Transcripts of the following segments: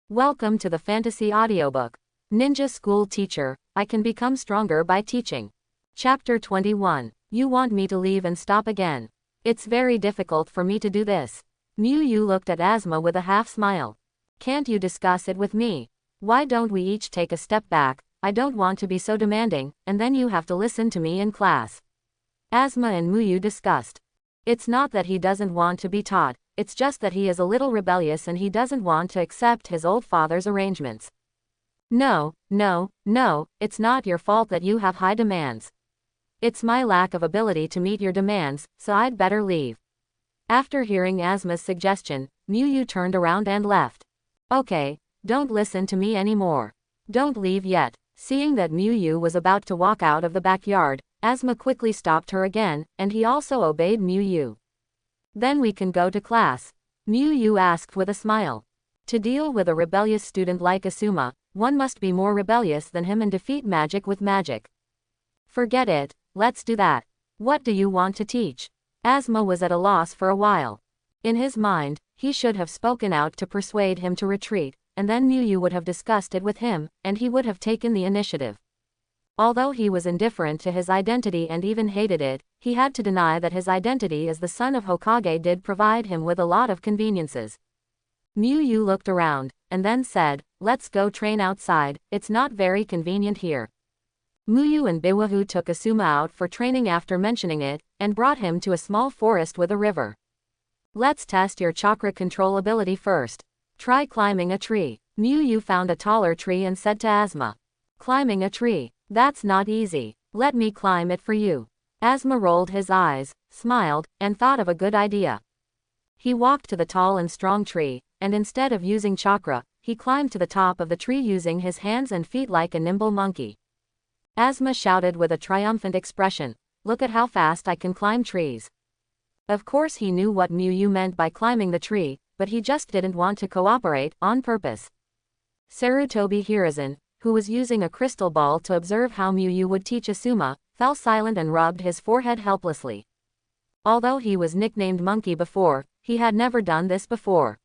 Welcome to the fantasy audiobook. Ninja School Teacher, I Can Become Stronger by Teaching. Chapter 21. You want me to leave and stop again. It's very difficult for me to do this. Yu looked at Asuma with a half smile. Can't you discuss it with me? Why don't we each take a step back? I don't want to be so demanding, and then you have to listen to me in class. Asuma and Muyu discussed. It's not that he doesn't want to be taught. It's just that he is a little rebellious and he doesn't want to accept his old father's arrangements. No, it's not your fault that you have high demands. It's my lack of ability to meet your demands, so I'd better leave. After hearing Asuma's suggestion, Muyu turned around and left. Okay, don't listen to me anymore. Don't leave yet. Seeing that Muyu was about to walk out of the backyard, Asuma quickly stopped her again, and he also obeyed Muyu. Then we can go to class, Muyu asked with a smile. To deal with a rebellious student like Asuma, one must be more rebellious than him and defeat magic with magic. Forget it, let's do that. What do you want to teach? Asuma was at a loss for a while. In his mind, he should have spoken out to persuade him to retreat, and then Muyu would have discussed it with him, and he would have taken the initiative. Although he was indifferent to his identity and even hated it, he had to deny that his identity as the son of Hokage did provide him with a lot of conveniences. Muyu looked around, and then said, let's go train outside, it's not very convenient here. Muyu and Biwahu took Asuma out for training after mentioning it, and brought him to a small forest with a river. Let's test your chakra control ability first. Try climbing a tree. Muyu found a taller tree and said to Asuma. Climbing a tree. That's not easy. Let me climb it for you. Asuma rolled his eyes, smiled, and thought of a good idea. He walked to the tall and strong tree, and instead of using chakra, he climbed to the top of the tree using his hands and feet like a nimble monkey. Asuma shouted with a triumphant expression, look at how fast I can climb trees. Of course he knew what Muyu meant by climbing the tree, but he just didn't want to cooperate on purpose. Sarutobi Hiruzen, who was using a crystal ball to observe how Muyu would teach Asuma, fell silent and rubbed his forehead helplessly. Although he was nicknamed Monkey before, he had never done this before.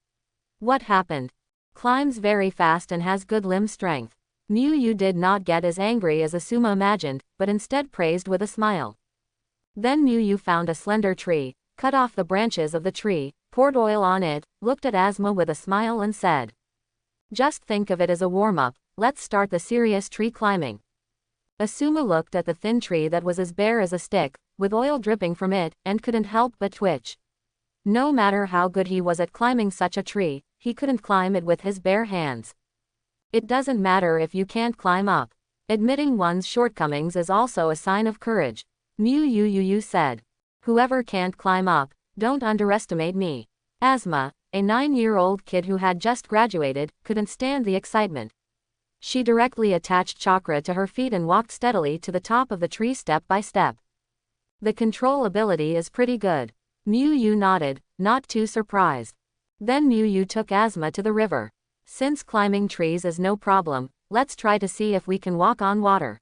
What happened? Climbs very fast and has good limb strength. Muyu did not get as angry as Asuma imagined, but instead praised with a smile. Then Muyu found a slender tree, cut off the branches of the tree, poured oil on it, looked at Asuma with a smile and said, just think of it as a warm-up. Let's start the serious tree climbing. Asuma looked at the thin tree that was as bare as a stick, with oil dripping from it, and couldn't help but twitch. No matter how good he was at climbing such a tree, he couldn't climb it with his bare hands. It doesn't matter if you can't climb up. Admitting one's shortcomings is also a sign of courage. Muyu said. Whoever can't climb up, don't underestimate me. Asuma, a 9-year-old kid who had just graduated, couldn't stand the excitement. She directly attached chakra to her feet and walked steadily to the top of the tree step by step. The control ability is pretty good. Muyu nodded, not too surprised. Then Muyu took Asuma to the river. Since climbing trees is no problem, let's try to see if we can walk on water.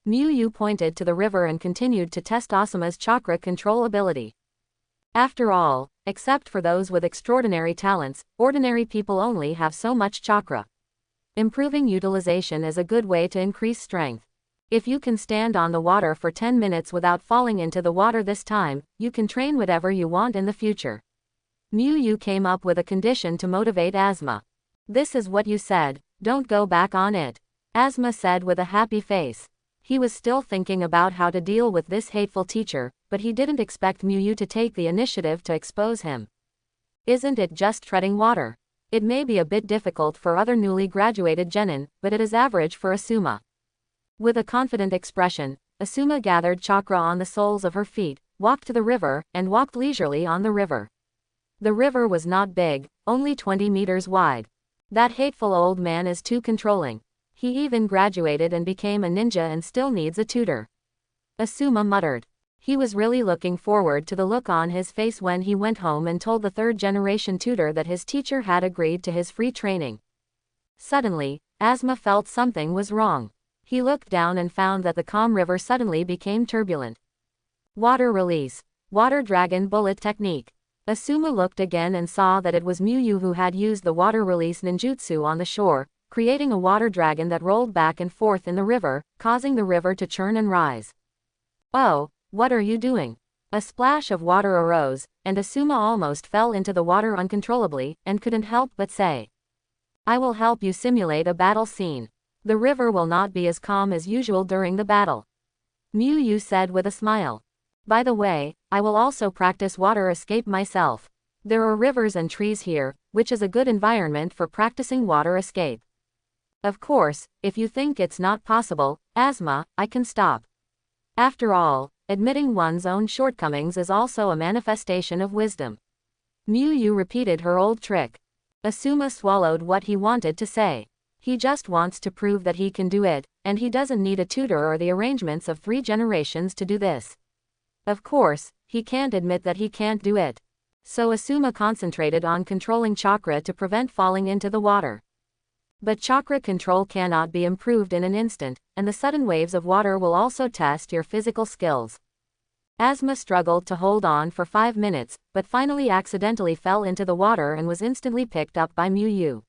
Muyu pointed to the river and continued to test Asuma's chakra control ability. After all, except for those with extraordinary talents, ordinary people only have so much chakra. Improving utilization is a good way to increase strength. If you can stand on the water for 10 minutes without falling into the water this time, you can train whatever you want in the future. Muyu came up with a condition to motivate Asuma. This is what you said, don't go back on it. Asuma said with a happy face. He was still thinking about how to deal with this hateful teacher, but he didn't expect Muyu to take the initiative to expose him. Isn't it just treading water? It may be a bit difficult for other newly graduated genin, but it is average for Asuma. With a confident expression, Asuma gathered chakra on the soles of her feet, walked to the river, and walked leisurely on the river. The river was not big, only 20 meters wide. That hateful old man is too controlling. He even graduated and became a ninja and still needs a tutor. Asuma muttered. He was really looking forward to the look on his face when he went home and told the third-generation tutor that his teacher had agreed to his free training. Suddenly, Asuma felt something was wrong. He looked down and found that the calm river suddenly became turbulent. Water release. Water dragon bullet technique. Asuma looked again and saw that it was Miyu who had used the water release ninjutsu on the shore, creating a water dragon that rolled back and forth in the river, causing the river to churn and rise. "Oh, what are you doing?" A splash of water arose, and Asuma almost fell into the water uncontrollably, and couldn't help but say, "I will help you simulate a battle scene. The river will not be as calm as usual during the battle," Miyu said with a smile. "By the way, I will also practice water escape myself. There are rivers and trees here, which is a good environment for practicing water escape. Of course, if you think it's not possible, Asuma, I can stop. After all, admitting one's own shortcomings is also a manifestation of wisdom." Miyu repeated her old trick. Asuma swallowed what he wanted to say. He just wants to prove that he can do it, and he doesn't need a tutor or the arrangements of 3 generations to do this. Of course, he can't admit that he can't do it. So Asuma concentrated on controlling chakra to prevent falling into the water. But chakra control cannot be improved in an instant, and the sudden waves of water will also test your physical skills. Asuma struggled to hold on for 5 minutes, but finally accidentally fell into the water and was instantly picked up by Miyu.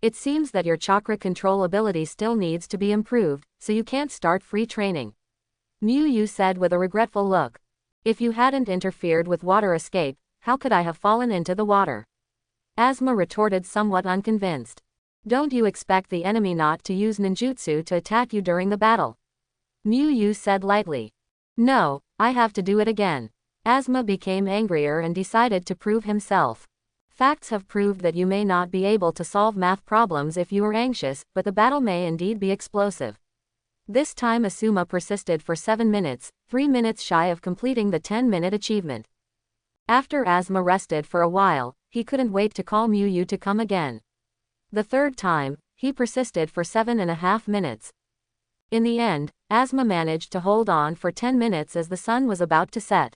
"It seems that your chakra control ability still needs to be improved, so you can't start free training," Miyu said with a regretful look. "If you hadn't interfered with water escape, how could I have fallen into the water?" Asuma retorted somewhat unconvinced. "Don't you expect the enemy not to use ninjutsu to attack you during the battle?" Miyu said lightly. "No, I have to do it again." Asuma became angrier and decided to prove himself. "Facts have proved that you may not be able to solve math problems if you are anxious, but the battle may indeed be explosive." This time Asuma persisted for 7 minutes, 3 minutes shy of completing the 10-minute achievement. After Asuma rested for a while, he couldn't wait to call Miyu to come again. The third time, he persisted for 7.5 minutes. In the end, Asuma managed to hold on for 10 minutes as the sun was about to set.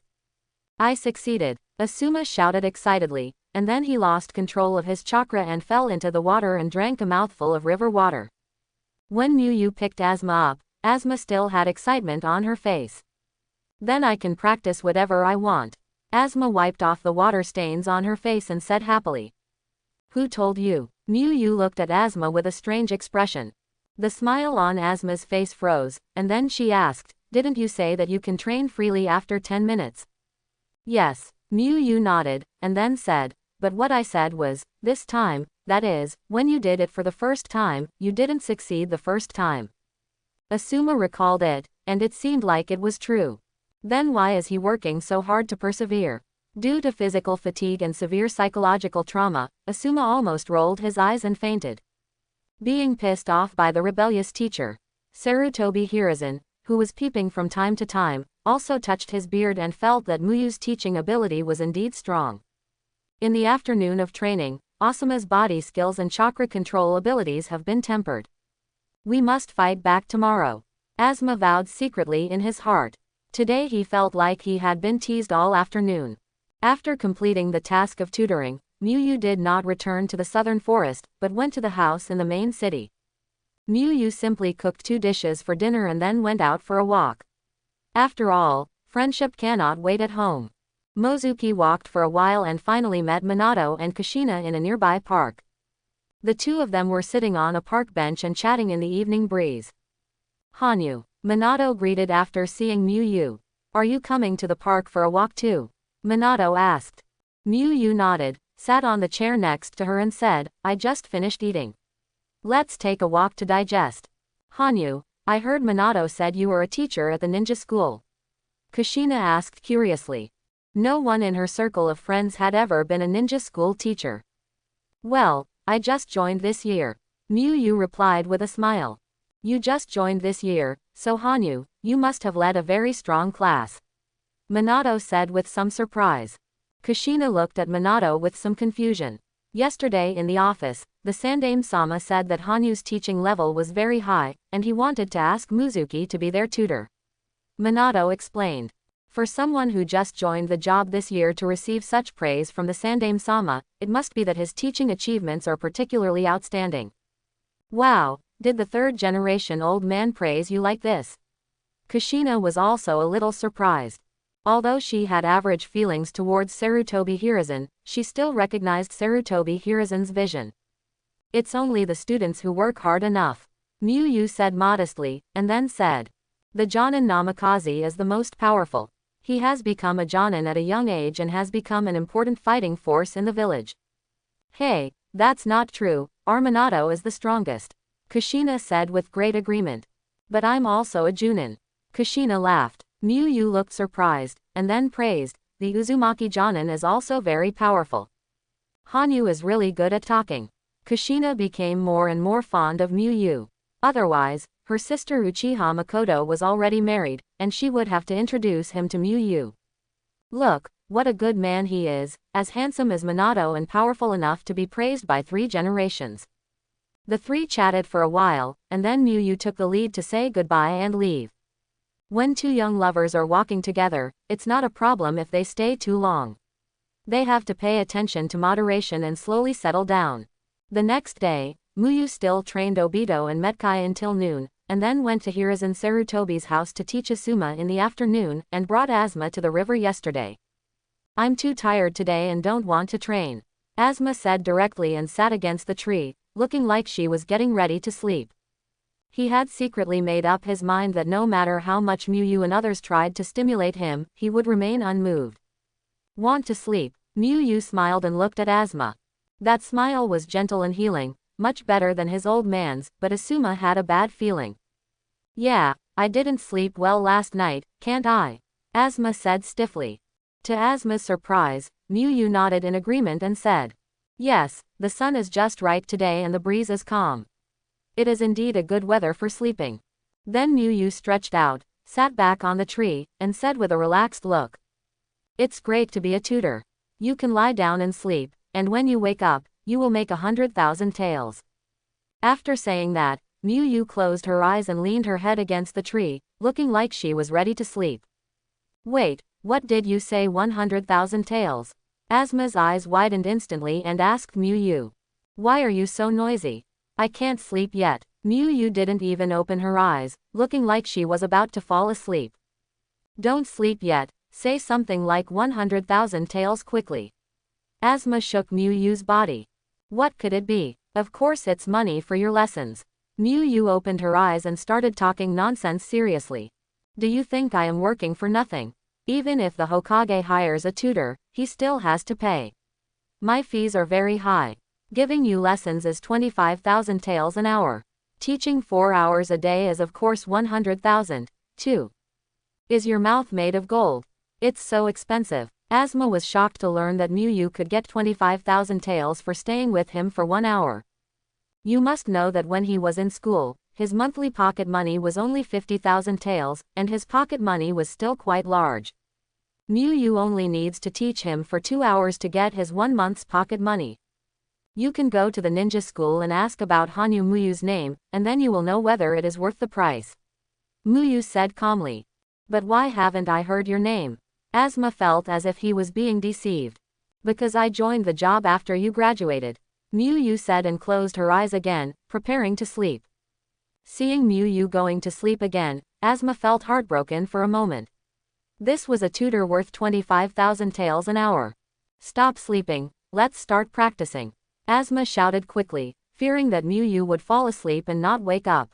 "I succeeded," Asuma shouted excitedly, and then he lost control of his chakra and fell into the water and drank a mouthful of river water. When Miyu picked Asuma up, Asuma still had excitement on her face. "Then I can practice whatever I want." Asuma wiped off the water stains on her face and said happily. "Who told you?" Miyu looked at Asuma with a strange expression. The smile on Asuma's face froze, and then she asked, "Didn't you say that you can train freely after 10 minutes?" "Yes," Miyu nodded, and then said, "But what I said was, this time, that is, when you did it for the first time, you didn't succeed the first time." Asuma recalled it, and it seemed like it was true. Then why is he working so hard to persevere? Due to physical fatigue and severe psychological trauma, Asuma almost rolled his eyes and fainted. Being pissed off by the rebellious teacher, Sarutobi Hiruzen, who was peeping from time to time, also touched his beard and felt that Miyu's teaching ability was indeed strong. In the afternoon of training, Asuma's body skills and chakra control abilities have been tempered. "We must fight back tomorrow," Asuma vowed secretly in his heart. Today he felt like he had been teased all afternoon. After completing the task of tutoring, Miyu did not return to the southern forest, but went to the house in the main city. Miyu simply cooked 2 dishes for dinner and then went out for a walk. After all, friendship cannot wait at home. Mozuki walked for a while and finally met Minato and Kushina in a nearby park. The two of them were sitting on a park bench and chatting in the evening breeze. "Hanyu," Minato greeted after seeing Miyu. "Are you coming to the park for a walk too?" Minato asked. Miyu nodded, sat on the chair next to her and said, "I just finished eating. Let's take a walk to digest." "Hanyu, I heard Minato said you were a teacher at the ninja school." Kushina asked curiously. No one in her circle of friends had ever been a ninja school teacher. "Well, I just joined this year," Miyu replied with a smile. "You just joined this year, so Hanyu, you must have led a very strong class," Minato said with some surprise. Kushina looked at Minato with some confusion. Yesterday in the office, the Sandaime-sama said that Hanyu's teaching level was very high, and he wanted to ask Mizuki to be their tutor. Minato explained. For someone who just joined the job this year to receive such praise from the Sandaime-sama, it must be that his teaching achievements are particularly outstanding. "Wow, did the 3rd-generation old man praise you like this?" Kushina was also a little surprised. Although she had average feelings towards Sarutobi Hiruzen, she still recognized Sarutobi Hiruzen's vision. It's only the students who work hard enough, Miyu said modestly, and then said. The Jonin Namikaze is the most powerful. He has become a Jonin at a young age and has become an important fighting force in the village. Hey, that's not true, our Minato is the strongest, Kushina said with great agreement. But I'm also a Junin. Kushina laughed. Miyu looked surprised, and then praised, the Uzumaki Jonin is also very powerful. Hanyu is really good at talking. Kushina became more and more fond of Miyu. Otherwise, her sister Uchiha Makoto was already married, and she would have to introduce him to Miyu. Look, what a good man he is, as handsome as Minato and powerful enough to be praised by 3 generations. The 3 chatted for a while, and then Miyu took the lead to say goodbye and leave. When 2 young lovers are walking together, it's not a problem if they stay too long. They have to pay attention to moderation and slowly settle down. The next day, Miyu still trained Obito and Metkai until noon, and then went to Hiruzen Sarutobi's house to teach Asuma in the afternoon, and brought Asuma to the river yesterday. I'm too tired today and don't want to train, Asuma said directly and sat against the tree, looking like she was getting ready to sleep. He had secretly made up his mind that no matter how much Miyu and others tried to stimulate him, he would remain unmoved. Want to sleep? Miyu smiled and looked at Asuma. That smile was gentle and healing, much better than his old man's, but Asuma had a bad feeling. Yeah, I didn't sleep well last night, can't I? Asuma said stiffly. To Asuma's surprise, Miyu nodded in agreement and said. Yes, the sun is just right today and the breeze is calm. It is indeed a good weather for sleeping. Then Miyu stretched out, sat back on the tree, and said with a relaxed look. It's great to be a tutor. You can lie down and sleep, and when you wake up, you will make 100,000 taels. After saying that, Miyu closed her eyes and leaned her head against the tree, looking like she was ready to sleep. Wait, what did you say 100,000 taels? Asuma's eyes widened instantly and asked Miyu. Why are you so noisy? I can't sleep yet. Miyu didn't even open her eyes, looking like she was about to fall asleep. Don't sleep yet, say something like 100,000 taels quickly. Asuma shook Miyu's body. What could it be? Of course it's money for your lessons. Miyu opened her eyes and started talking nonsense seriously. Do you think I am working for nothing? Even if the Hokage hires a tutor, he still has to pay. My fees are very high. Giving you lessons is 25,000 taels an hour. Teaching 4 hours a day is of course 100,000, too. Is your mouth made of gold? It's so expensive. Asuma was shocked to learn that Miyu could get 25,000 taels for staying with him for 1 hour. You must know that when he was in school, his monthly pocket money was only 50,000 taels, and his pocket money was still quite large. Miyu only needs to teach him for 2 hours to get his 1 month's pocket money. You can go to the ninja school and ask about Hanyu Muyu's name, and then you will know whether it is worth the price. Miyu said calmly. But why haven't I heard your name? Asuma felt as if he was being deceived. Because I joined the job after you graduated, Miyu said and closed her eyes again, preparing to sleep. Seeing Miyu going to sleep again, Asuma felt heartbroken for a moment. This was a tutor worth 25,000 taels an hour. Stop sleeping, let's start practicing. Asuma shouted quickly, fearing that Miyu would fall asleep and not wake up.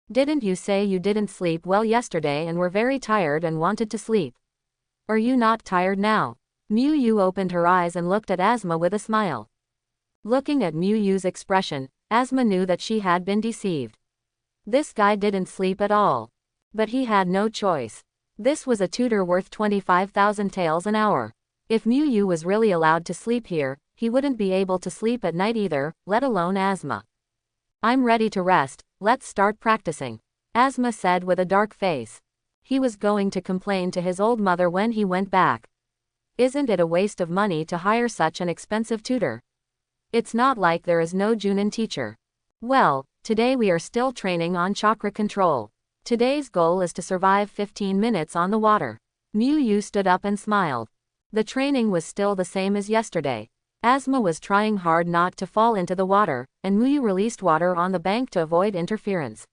Didn't you say you didn't sleep well yesterday and were very tired and wanted to sleep? Are you not tired now? Miyu opened her eyes and looked at Asuma with a smile. Looking at Miyu's expression, Asuma knew that she had been deceived. This guy didn't sleep at all. But he had no choice. This was a tutor worth 25,000 taels an hour. If Miyu was really allowed to sleep here, he wouldn't be able to sleep at night either, let alone Asuma. I'm ready to rest, let's start practicing, Asuma said with a dark face. He was going to complain to his old mother when he went back. Isn't it a waste of money to hire such an expensive tutor? It's not like there is no Junin teacher. Well, today we are still training on chakra control. Today's goal is to survive 15 minutes on the water. Miyu stood up and smiled. The training was still the same as yesterday. Asuma was trying hard not to fall into the water, and Miyu released water on the bank to avoid interference.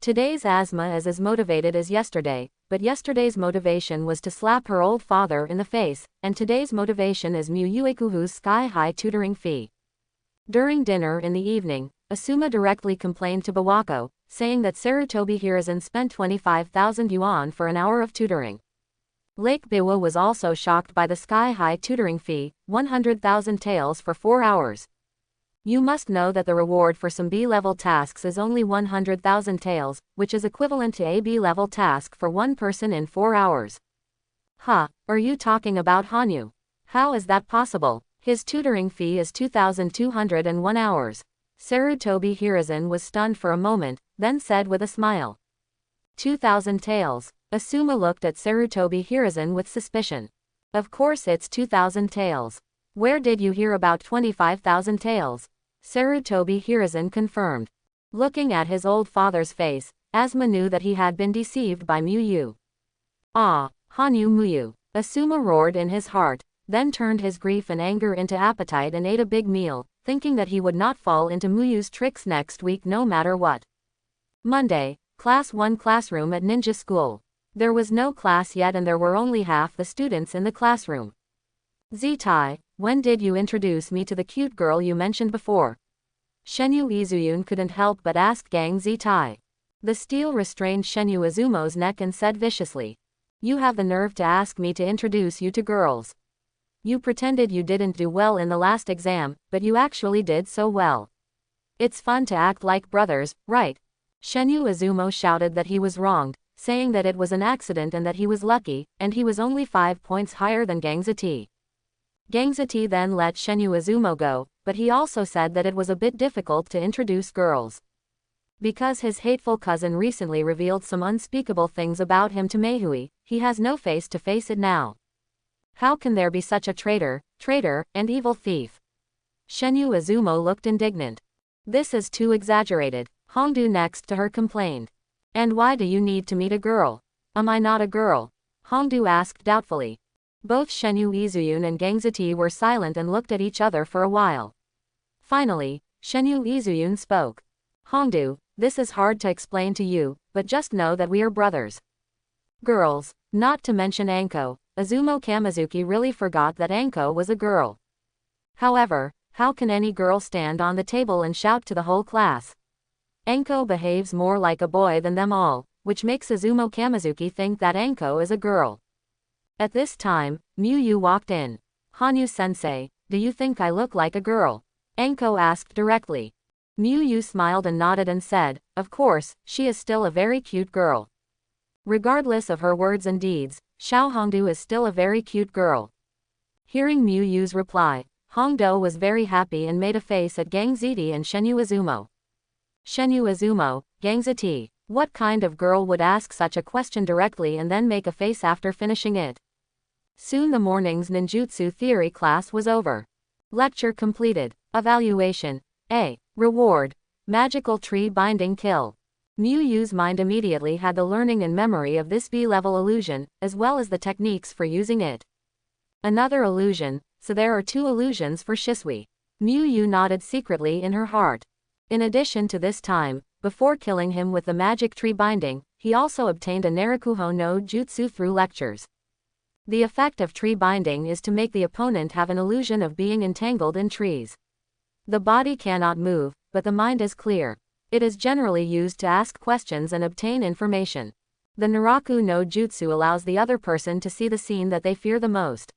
Today's Asuma is as motivated as yesterday, but yesterday's motivation was to slap her old father in the face, and today's motivation is Muyuekuhu's sky-high tutoring fee. During dinner in the evening, Asuma directly complained to Bawako, saying that Sarutobi Hiruzen spent 25,000 yuan for an hour of tutoring. Lake Biwa was also shocked by the sky-high tutoring fee, 100,000 taels for 4 hours. You must know that the reward for some B-level tasks is only 100,000 taels, which is equivalent to a B-level task for one person in 4 hours. Huh, are you talking about Hanyu? How is that possible? His tutoring fee is 2,201 hours. Sarutobi Hiruzen was stunned for a moment, then said with a smile. 2,000 taels. Asuma looked at Sarutobi Hiruzen with suspicion. Of course it's 2,000 taels. Where did you hear about 25,000 taels? Sarutobi Hiruzen confirmed. Looking at his old father's face, Asuma knew that he had been deceived by Muyu. Ah, Hanyu Muyu. Asuma roared in his heart, then turned his grief and anger into appetite and ate a big meal, thinking that he would not fall into Muyu's tricks next week no matter what. Monday, Class 1 classroom at Ninja School. There was no class yet and there were only half the students in the classroom. Zitai, when did you introduce me to the cute girl you mentioned before? Shenyu Izuyun couldn't help but ask Gang Zitai. The steel restrained Shenyu Izumo's neck and said viciously. You have the nerve to ask me to introduce you to girls. You pretended you didn't do well in the last exam, but you actually did so well. It's fun to act like brothers, right? Shenyu Izumo shouted that he was wronged, saying that it was an accident and that he was lucky, and he was only 5 points higher than Gangzati. Gangzati then let Shenyu Izumo go, but he also said that it was a bit difficult to introduce girls. Because his hateful cousin recently revealed some unspeakable things about him to Meihui, he has no face to face it now. How can there be such a traitor, and evil thief? Shenyu Izumo looked indignant. This is too exaggerated, Hongdu next to her complained. And why do you need to meet a girl? Am I not a girl? Hongdu asked doubtfully. Both Shenyu Izuyun and Gangzati were silent and looked at each other for a while. Finally, Shenyu Izuyun spoke. Hongdu, this is hard to explain to you, but just know that we are brothers. Girls, not to mention Anko, Izumo Kamizuki really forgot that Anko was a girl. However, how can any girl stand on the table and shout to the whole class? Anko behaves more like a boy than them all, which makes Izumo Kamizuki think that Anko is a girl. At this time, Muyu walked in. Hanyu-sensei, do you think I look like a girl? Anko asked directly. Muyu smiled and nodded and said, of course, she is still a very cute girl. Regardless of her words and deeds, Xiao Hongdu is still a very cute girl. Hearing Muyu's reply, Hongdo was very happy and made a face at Gangzati and Shenyu Izumo. Shenyu Izumo, Gangzati, what kind of girl would ask such a question directly and then make a face after finishing it? Soon the morning's ninjutsu theory class was over. Lecture completed. Evaluation. A. Reward. Magical tree binding kill. Muyu's mind immediately had the learning and memory of this B-level illusion, as well as the techniques for using it. Another illusion, so there are 2 illusions for Shisui. Muyu nodded secretly in her heart. In addition to this time, before killing him with the magic tree binding, he also obtained a Narakuho no Jutsu through lectures. The effect of tree binding is to make the opponent have an illusion of being entangled in trees. The body cannot move, but the mind is clear. It is generally used to ask questions and obtain information. The Naraku no Jutsu allows the other person to see the scene that they fear the most.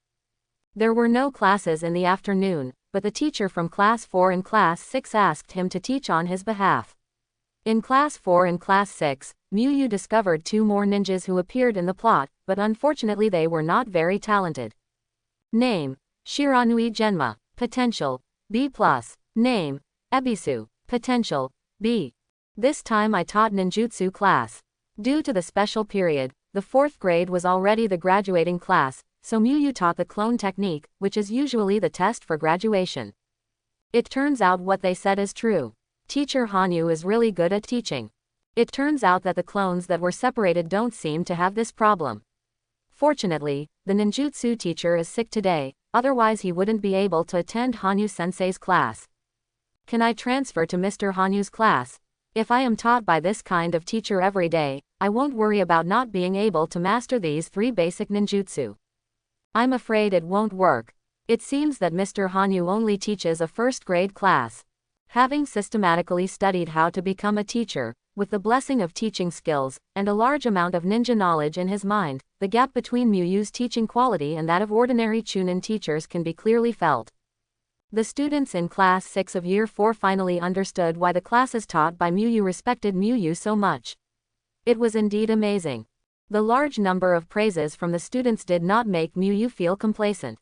There were no classes in the afternoon, but the teacher from Class 4 and Class 6 asked him to teach on his behalf. In Class 4 and Class 6, Muyu discovered 2 more ninjas who appeared in the plot, but unfortunately they were not very talented. Name: Shiranui Genma. Potential: B+. Name: Ebisu. Potential: B. This time I taught ninjutsu class. Due to the special period, the 4th grade was already the graduating class, so Muyu taught the clone technique, which is usually the test for graduation. It turns out what they said is true. Teacher Hanyu is really good at teaching. It turns out that the clones that were separated don't seem to have this problem. Fortunately, the ninjutsu teacher is sick today, otherwise he wouldn't be able to attend Hanyu-sensei's class. Can I transfer to Mr. Hanyu's class? If I am taught by this kind of teacher every day, I won't worry about not being able to master these 3 basic ninjutsu. I'm afraid it won't work. It seems that Mr. Hanyu only teaches a first-grade class. Having systematically studied how to become a teacher, with the blessing of teaching skills, and a large amount of ninja knowledge in his mind, the gap between Muyu's teaching quality and that of ordinary Chunin teachers can be clearly felt. The students in Class 6 of Year 4 finally understood why the classes taught by Muyu respected Muyu so much. It was indeed amazing. The large number of praises from the students did not make Muyu feel complacent.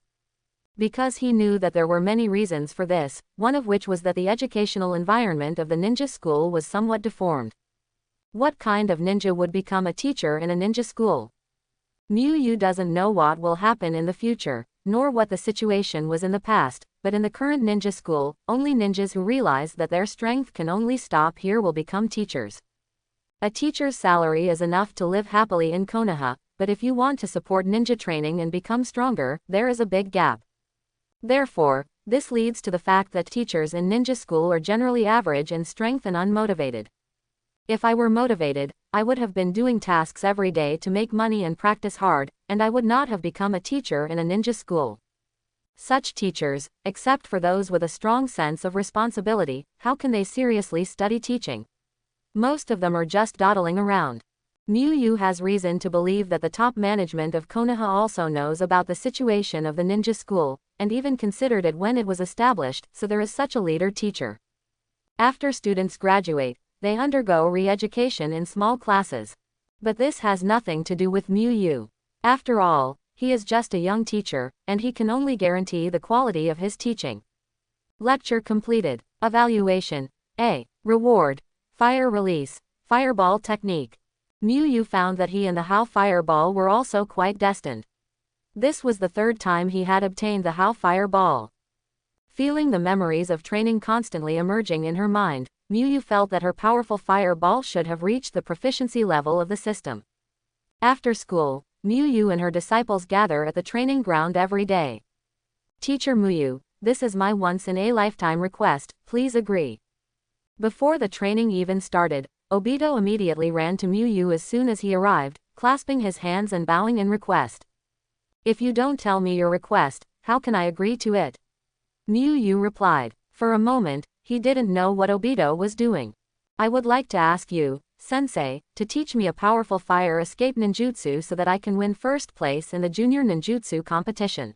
Because he knew that there were many reasons for this, one of which was that the educational environment of the ninja school was somewhat deformed. What kind of ninja would become a teacher in a ninja school? Muyu doesn't know what will happen in the future, nor what the situation was in the past, but in the current ninja school, only ninjas who realize that their strength can only stop here will become teachers. A teacher's salary is enough to live happily in Konoha, but if you want to support ninja training and become stronger, there is a big gap. Therefore, this leads to the fact that teachers in ninja school are generally average in strength and unmotivated. If I were motivated, I would have been doing tasks every day to make money and practice hard, and I would not have become a teacher in a ninja school. Such teachers, except for those with a strong sense of responsibility, how can they seriously study teaching? Most of them are just dawdling around. Muyu has reason to believe that the top management of Konoha also knows about the situation of the ninja school, and even considered it when it was established, so there is such a leader-teacher. After students graduate, they undergo re-education in small classes. But this has nothing to do with Muyu. After all, he is just a young teacher, and he can only guarantee the quality of his teaching. Lecture completed. Evaluation. A. Reward. Fire release. Fireball technique. Muyu found that he and the How Fireball were also quite destined. This was the 3rd time he had obtained the How Fireball. Feeling the memories of training constantly emerging in her mind, Muyu felt that her powerful fireball should have reached the proficiency level of the system. After school, Muyu and her disciples gather at the training ground every day. Teacher Muyu, this is my once-in-a-lifetime request, please agree. Before the training even started, Obito immediately ran to Muyu as soon as he arrived, clasping his hands and bowing in request. If you don't tell me your request, how can I agree to it? Muyu replied. For a moment, he didn't know what Obito was doing. I would like to ask you, Sensei, to teach me a powerful fire escape ninjutsu so that I can win first place in the junior ninjutsu competition.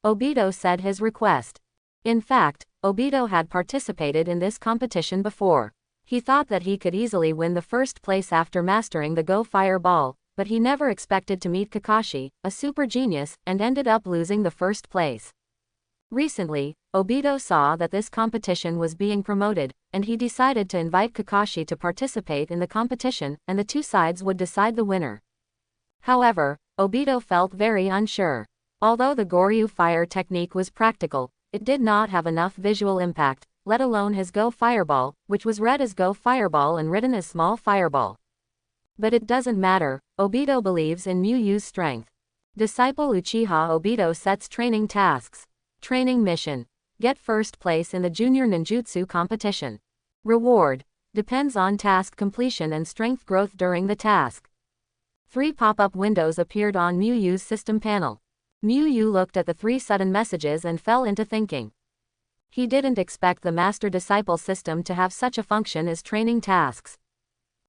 Obito said his request. In fact, Obito had participated in this competition before. He thought that he could easily win the first place after mastering the Go Fireball, but he never expected to meet Kakashi, a super genius, and ended up losing the first place. Recently, Obito saw that this competition was being promoted, and he decided to invite Kakashi to participate in the competition, and the 2 sides would decide the winner. However, Obito felt very unsure. Although the Goryu fire technique was practical, it did not have enough visual impact, let alone his Go Fireball, which was read as Go Fireball and written as Small Fireball. But it doesn't matter, Obito believes in Muyu's strength. Disciple Uchiha Obito sets training tasks. Training mission. Get first place in the junior ninjutsu competition. Reward. Depends on task completion and strength growth during the task. 3 pop-up windows appeared on Muyu's system panel. Muyu looked at the 3 sudden messages and fell into thinking. He didn't expect the master-disciple system to have such a function as training tasks.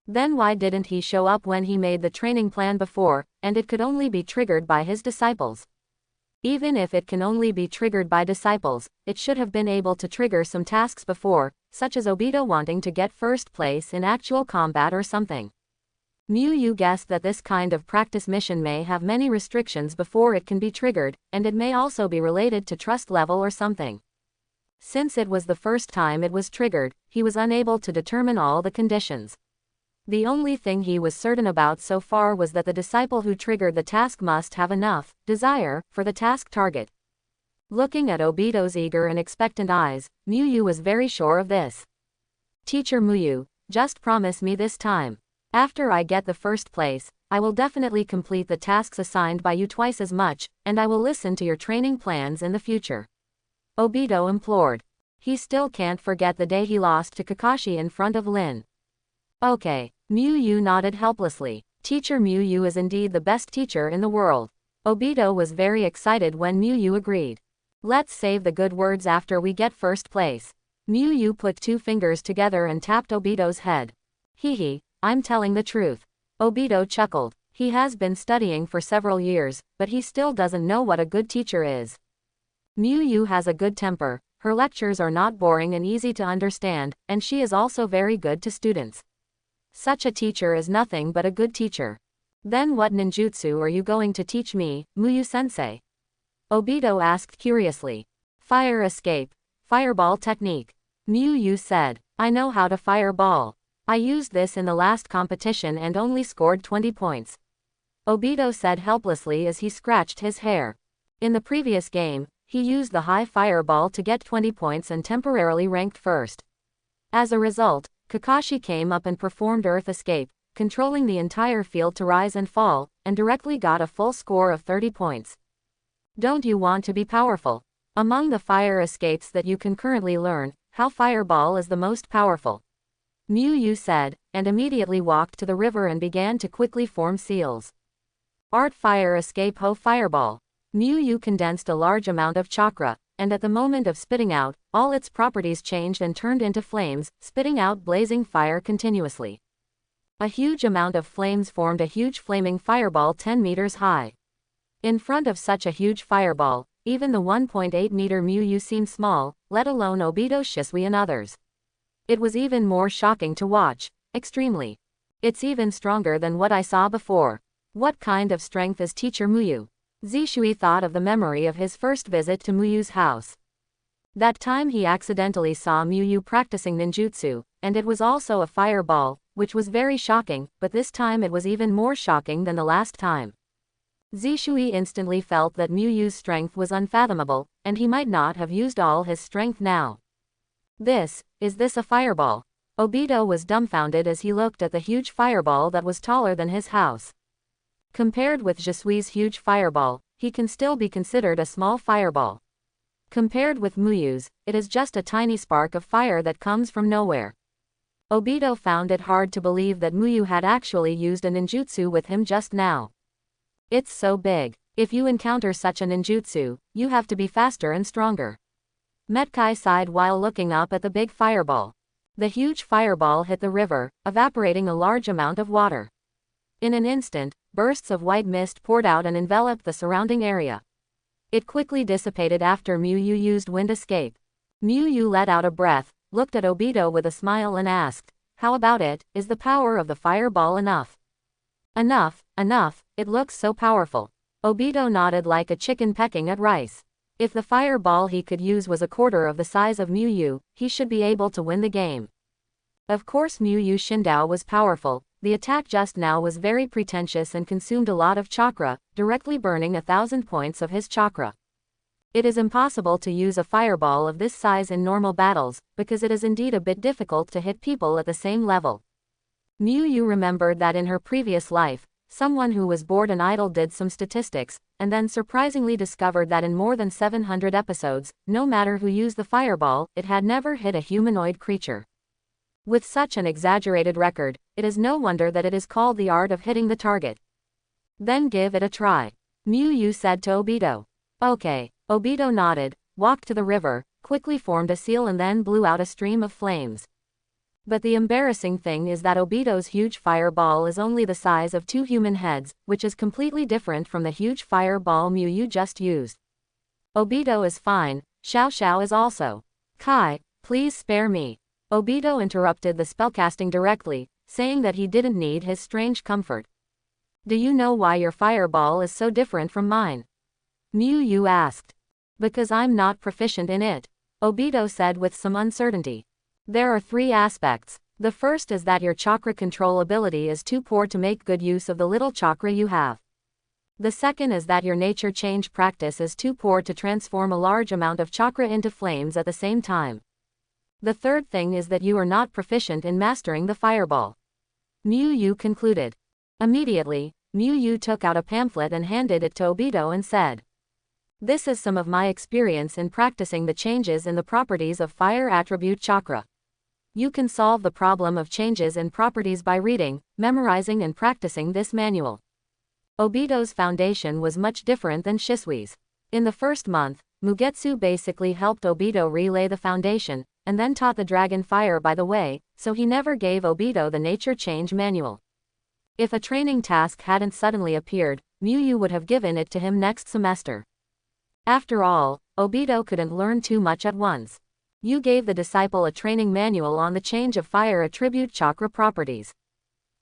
Then why didn't he show up when he made the training plan before, and it could only be triggered by his disciples? Even if it can only be triggered by disciples, it should have been able to trigger some tasks before, such as Obito wanting to get first place in actual combat or something. Muyu guessed that this kind of practice mission may have many restrictions before it can be triggered, and it may also be related to trust level or something. Since it was the first time it was triggered, he was unable to determine all the conditions. The only thing he was certain about so far was that the disciple who triggered the task must have enough desire for the task target. Looking at Obito's eager and expectant eyes, Muyu was very sure of this. Teacher Muyu, just promise me this time. After I get the first place, I will definitely complete the tasks assigned by you twice as much, and I will listen to your training plans in the future. Obito implored. He still can't forget the day he lost to Kakashi in front of Lin. Okay. Yu nodded helplessly. Teacher Yu is indeed the best teacher in the world. Obito was very excited when Yu agreed. Let's save the good words after we get first place. Yu put two fingers together and tapped Obito's head. Hehe, I'm telling the truth. Obito chuckled. He has been studying for several years, but he still doesn't know what a good teacher is. Yu has a good temper, her lectures are not boring and easy to understand, and she is also very good to students. Such a teacher is nothing but a good teacher. Then what ninjutsu are you going to teach me, Muyu-sensei? Obito asked curiously. Fire escape. Fireball technique. Yu said. I know how to fireball. I used this in the last competition and only scored 20 points. Obito said helplessly as he scratched his hair. In the previous game, he used the high fireball to get 20 points and temporarily ranked first. As a result, Kakashi came up and performed Earth Escape, controlling the entire field to rise and fall, and directly got a full score of 30 points. Don't you want to be powerful? Among the fire escapes that you can currently learn, how Fireball is the most powerful. Yu said, and immediately walked to the river and began to quickly form seals. Art Fire Escape Ho Fireball. Yu condensed a large amount of chakra, and at the moment of spitting out, all its properties changed and turned into flames, spitting out blazing fire continuously. A huge amount of flames formed a huge flaming fireball 10 meters high. In front of such a huge fireball, even the 1.8 meter Yu seemed small, let alone Obito, Shisui and others. It was even more shocking to watch, extremely. It's even stronger than what I saw before. What kind of strength is Teacher Muyu? Shisui thought of the memory of his first visit to Muyu's house. That time he accidentally saw Muyu practicing ninjutsu, and it was also a fireball, which was very shocking, but this time it was even more shocking than the last time. Shisui instantly felt that Muyu's strength was unfathomable, and he might not have used all his strength now. Is this a fireball? Obito was dumbfounded as he looked at the huge fireball that was taller than his house. Compared with Jisui's huge fireball, he can still be considered a small fireball. Compared with Muyu's, it is just a tiny spark of fire that comes from nowhere. Obito found it hard to believe that Muyu had actually used a ninjutsu with him just now. It's so big. If you encounter such a ninjutsu, you have to be faster and stronger. Metkai sighed while looking up at the big fireball. The huge fireball hit the river, evaporating a large amount of water. In an instant, bursts of white mist poured out and enveloped the surrounding area. It quickly dissipated after Muyu used wind escape. Muyu let out a breath, looked at Obito with a smile and asked, "How about it? Is the power of the fireball enough?" Enough, it looks so powerful. Obito nodded like a chicken pecking at rice. If the fireball he could use was a quarter of the size of Muyu, he should be able to win the game. Of course Muyu Shindao was powerful, the attack just now was very pretentious and consumed a lot of chakra, directly burning 1,000 points of his chakra. It is impossible to use a fireball of this size in normal battles, because it is indeed a bit difficult to hit people at the same level. Muyu remembered that in her previous life, someone who was bored and idle did some statistics, and then surprisingly discovered that in more than 700 episodes, no matter who used the fireball, it had never hit a humanoid creature. With such an exaggerated record, it is no wonder that it is called the art of hitting the target. Then give it a try. Muyu said to Obito. Okay. Obito nodded, walked to the river, quickly formed a seal and then blew out a stream of flames. But the embarrassing thing is that Obito's huge fireball is only the size of 2 human heads, which is completely different from the huge fireball Muyu just used. Obito is fine, Xiao Xiao is also. Kai, please spare me. Obito interrupted the spellcasting directly, saying that he didn't need his strange comfort. Do you know why your fireball is so different from mine? Muyu asked. Because I'm not proficient in it, Obito said with some uncertainty. There are 3 aspects. The first is that your chakra control ability is too poor to make good use of the little chakra you have. The second is that your nature change practice is too poor to transform a large amount of chakra into flames at the same time. The third thing is that you are not proficient in mastering the fireball. Muyu concluded. Immediately, Muyu took out a pamphlet and handed it to Obito and said, "This is some of my experience in practicing the changes in the properties of fire attribute chakra. You can solve the problem of changes in properties by reading, memorizing and practicing this manual. Obito's foundation was much different than Shisui's. In the first month, Mugetsu basically helped Obito relay the foundation, and then taught the dragon fire by the way, so he never gave Obito the nature change manual. If a training task hadn't suddenly appeared, Muyu would have given it to him next semester. After all, Obito couldn't learn too much at once. You gave the disciple a training manual on the change of fire attribute chakra properties.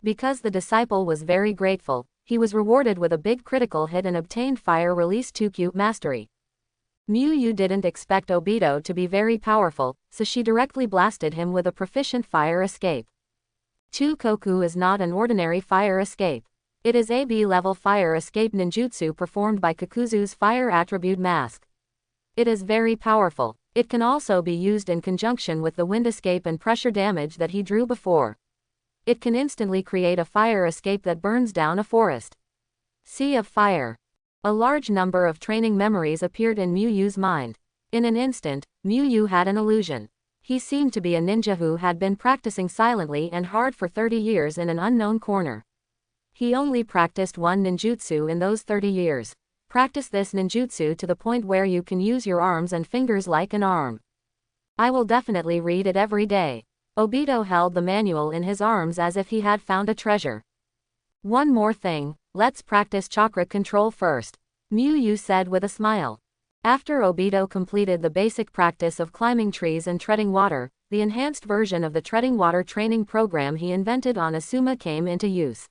Because the disciple was very grateful, he was rewarded with a big critical hit and obtained fire release 2Q mastery. Muyu didn't expect Obito to be very powerful, so she directly blasted him with a proficient fire escape. 2 Koku is not an ordinary fire escape. It is a B-level fire escape ninjutsu performed by Kakuzu's fire attribute mask. It is very powerful. It can also be used in conjunction with the wind escape and pressure damage that he drew before. It can instantly create a fire escape that burns down a forest. Sea of Fire. A large number of training memories appeared in Muyu's mind. In an instant, Muyu had an illusion. He seemed to be a ninja who had been practicing silently and hard for 30 years in an unknown corner. He only practiced one ninjutsu in those 30 years. Practice this ninjutsu to the point where you can use your arms and fingers like an arm. I will definitely read it every day. Obito held the manual in his arms as if he had found a treasure. One more thing, let's practice chakra control first, Muyu said with a smile. After Obito completed the basic practice of climbing trees and treading water, the enhanced version of the treading water training program he invented on Asuma came into use.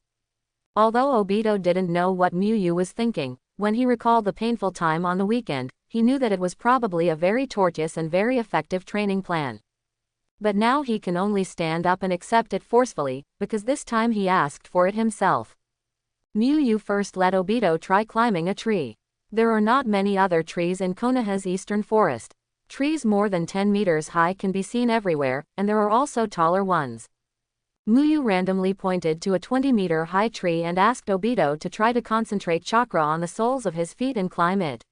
Although Obito didn't know what Muyu was thinking, when he recalled the painful time on the weekend, he knew that it was probably a very tortuous and very effective training plan. But now he can only stand up and accept it forcefully, because this time he asked for it himself. Muyu first let Obito try climbing a tree. There are not many other trees in Konoha's eastern forest. Trees more than 10 meters high can be seen everywhere, and there are also taller ones. Muyu randomly pointed to a 20-meter high tree and asked Obito to try to concentrate chakra on the soles of his feet and climb it.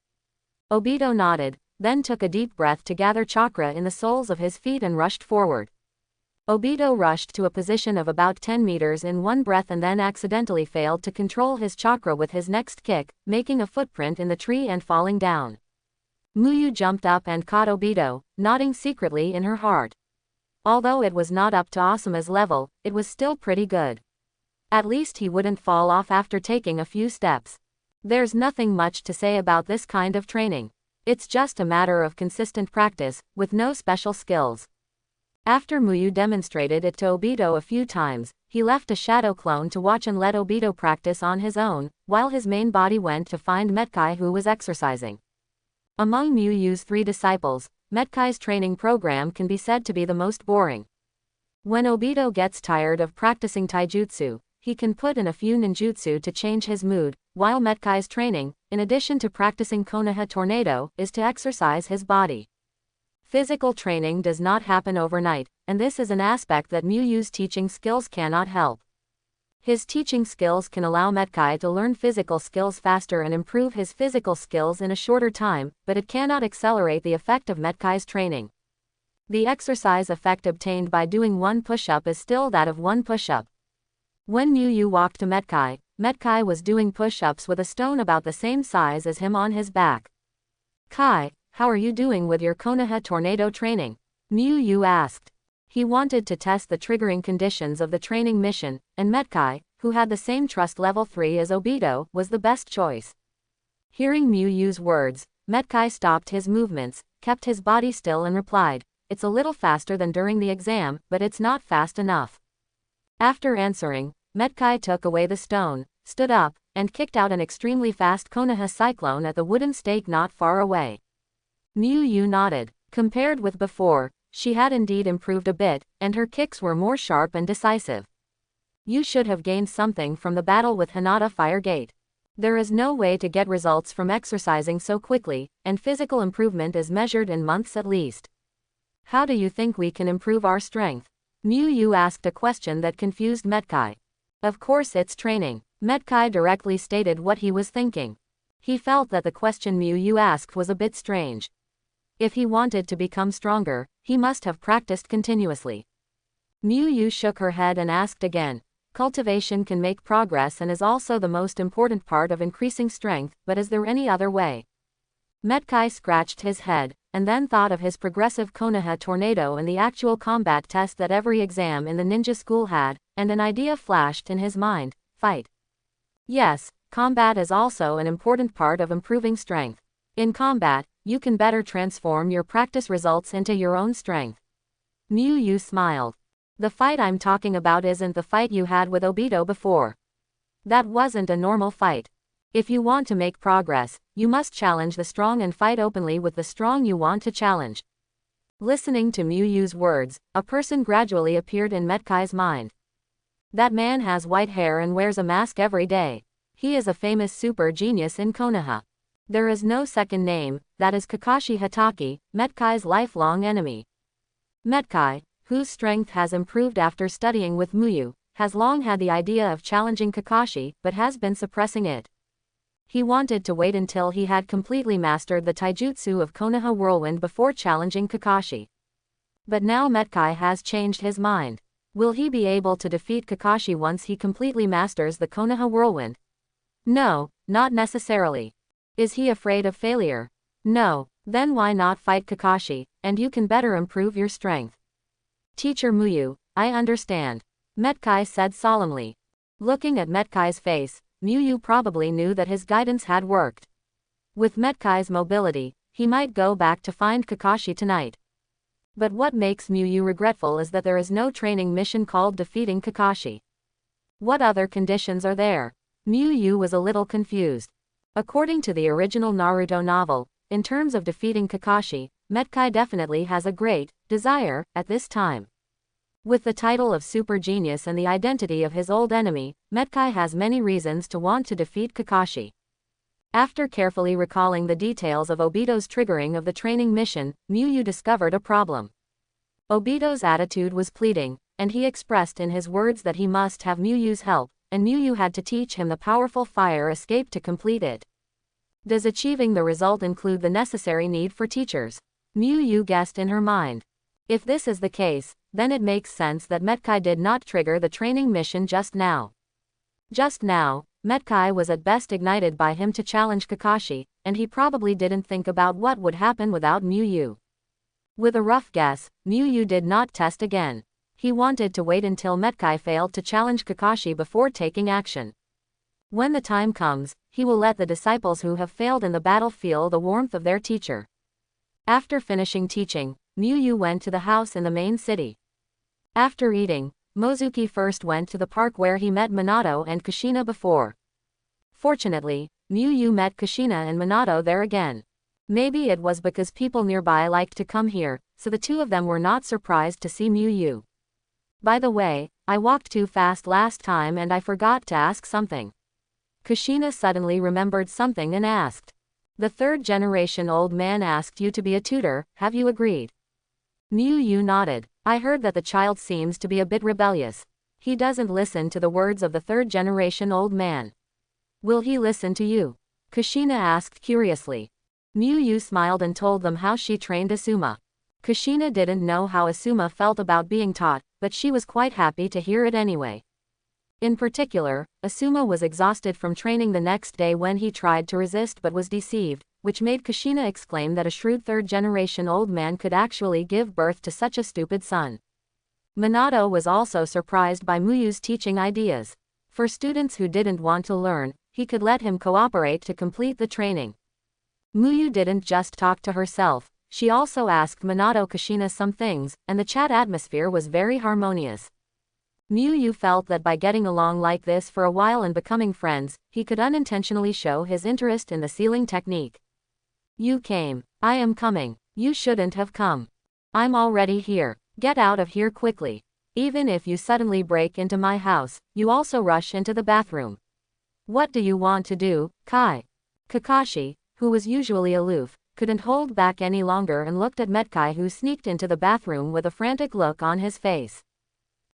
Obito nodded, then took a deep breath to gather chakra in the soles of his feet and rushed forward. Obito rushed to a position of about 10 meters in one breath and then accidentally failed to control his chakra with his next kick, making a footprint in the tree and falling down. Muyu jumped up and caught Obito, nodding secretly in her heart. Although it was not up to Asuma's level, it was still pretty good. At least he wouldn't fall off after taking a few steps. There's nothing much to say about this kind of training. It's just a matter of consistent practice, with no special skills. After Muyu demonstrated it to Obito a few times, he left a shadow clone to watch and let Obito practice on his own, while his main body went to find Metkai who was exercising. Among Muyu's 3 disciples, Metkai's training program can be said to be the most boring. When Obito gets tired of practicing taijutsu, he can put in a few ninjutsu to change his mood, while Metkai's training, in addition to practicing Konoha Tornado, is to exercise his body. Physical training does not happen overnight, and this is an aspect that Muyu's teaching skills cannot help. His teaching skills can allow Metkai to learn physical skills faster and improve his physical skills in a shorter time, but it cannot accelerate the effect of Metkai's training. The exercise effect obtained by doing one push-up is still that of one push-up. When Muyu walked to Metkai, Metkai was doing push-ups with a stone about the same size as him on his back. "Kai, how are you doing with your Konoha Tornado training?" Muyu asked. He wanted to test the triggering conditions of the training mission, and Metkai, who had the same trust level 3 as Obito, was the best choice. Hearing Muyu's words, Metkai stopped his movements, kept his body still and replied, "It's a little faster than during the exam, but it's not fast enough." After answering, Metkai took away the stone, stood up, and kicked out an extremely fast Konoha cyclone at the wooden stake not far away. Muyu nodded. Compared with before, she had indeed improved a bit, and her kicks were more sharp and decisive. You should have gained something from the battle with Hinata Fire Gate. There is no way to get results from exercising so quickly, and physical improvement is measured in months at least. How do you think we can improve our strength? Muyu asked a question that confused Metkai. Of course it's training. Metkai directly stated what he was thinking. He felt that the question Muyu asked was a bit strange. If he wanted to become stronger, he must have practiced continuously. Miyu shook her head and asked again. Cultivation can make progress and is also the most important part of increasing strength, but is there any other way? Metkai scratched his head, and then thought of his progressive Konoha tornado and the actual combat test that every exam in the ninja school had, and an idea flashed in his mind: fight. Yes, combat is also an important part of improving strength. In combat, you can better transform your practice results into your own strength. Miyu smiled. The fight I'm talking about isn't the fight you had with Obito before. That wasn't a normal fight. If you want to make progress, you must challenge the strong and fight openly with the strong you want to challenge. Listening to Miyu's words, a person gradually appeared in Metkai's mind. That man has white hair and wears a mask every day. He is a famous super genius in Konoha. There is no second name, that is Kakashi Hatake, Metkai's lifelong enemy. Metkai, whose strength has improved after studying with Miyu, has long had the idea of challenging Kakashi, but has been suppressing it. He wanted to wait until he had completely mastered the taijutsu of Konoha Whirlwind before challenging Kakashi. But now Metkai has changed his mind. Will he be able to defeat Kakashi once he completely masters the Konoha Whirlwind? No, not necessarily. Is he afraid of failure? No. Then why not fight Kakashi, and you can better improve your strength. Teacher Miyu, I understand. Metkai said solemnly. Looking at Metkai's face, Miyu probably knew that his guidance had worked. With Metkai's mobility, he might go back to find Kakashi tonight. But what makes Miyu regretful is that there is no training mission called defeating Kakashi. What other conditions are there? Miyu was a little confused. According to the original Naruto novel, in terms of defeating Kakashi, Metkai definitely has a great desire at this time. With the title of super genius and the identity of his old enemy, Metkai has many reasons to want to defeat Kakashi. After carefully recalling the details of Obito's triggering of the training mission, Miyu discovered a problem. Obito's attitude was pleading, and he expressed in his words that he must have Miyu's help, and Miyu had to teach him the powerful fire escape to complete it. Does achieving the result include the necessary need for teachers? Miyu guessed in her mind. If this is the case, then it makes sense that Metkai did not trigger the training mission just now. Just now, Metkai was at best ignited by him to challenge Kakashi, and he probably didn't think about what would happen without Miyu. With a rough guess, Miyu did not test again. He wanted to wait until Metkai failed to challenge Kakashi before taking action. When the time comes, he will let the disciples who have failed in the battle feel the warmth of their teacher. After finishing teaching, Miyu went to the house in the main city. After eating, Mozuki first went to the park where he met Minato and Kushina before. Fortunately, Miyu met Kushina and Minato there again. Maybe it was because people nearby liked to come here, so the two of them were not surprised to see Miyu. By the way, I walked too fast last time and I forgot to ask something. Kushina suddenly remembered something and asked. The third-generation old man asked you to be a tutor, have you agreed? Miyu nodded. I heard that the child seems to be a bit rebellious. He doesn't listen to the words of the third-generation old man. Will he listen to you? Kushina asked curiously. Miyu smiled and told them how she trained Asuma. Kushina didn't know how Asuma felt about being taught, but she was quite happy to hear it anyway. In particular, Asuma was exhausted from training the next day when he tried to resist but was deceived, which made Kushina exclaim that a shrewd third-generation old man could actually give birth to such a stupid son. Minato was also surprised by Miyu's teaching ideas. For students who didn't want to learn, he could let him cooperate to complete the training. Miyu didn't just talk to herself, she also asked Minato Kushina some things, and the chat atmosphere was very harmonious. Miyu felt that by getting along like this for a while and becoming friends, he could unintentionally show his interest in the sealing technique. You came. I am coming. You shouldn't have come. I'm already here. Get out of here quickly. Even if you suddenly break into my house, you also rush into the bathroom. What do you want to do, Kai? Kakashi, who was usually aloof, couldn't hold back any longer and looked at Metkai, who sneaked into the bathroom with a frantic look on his face.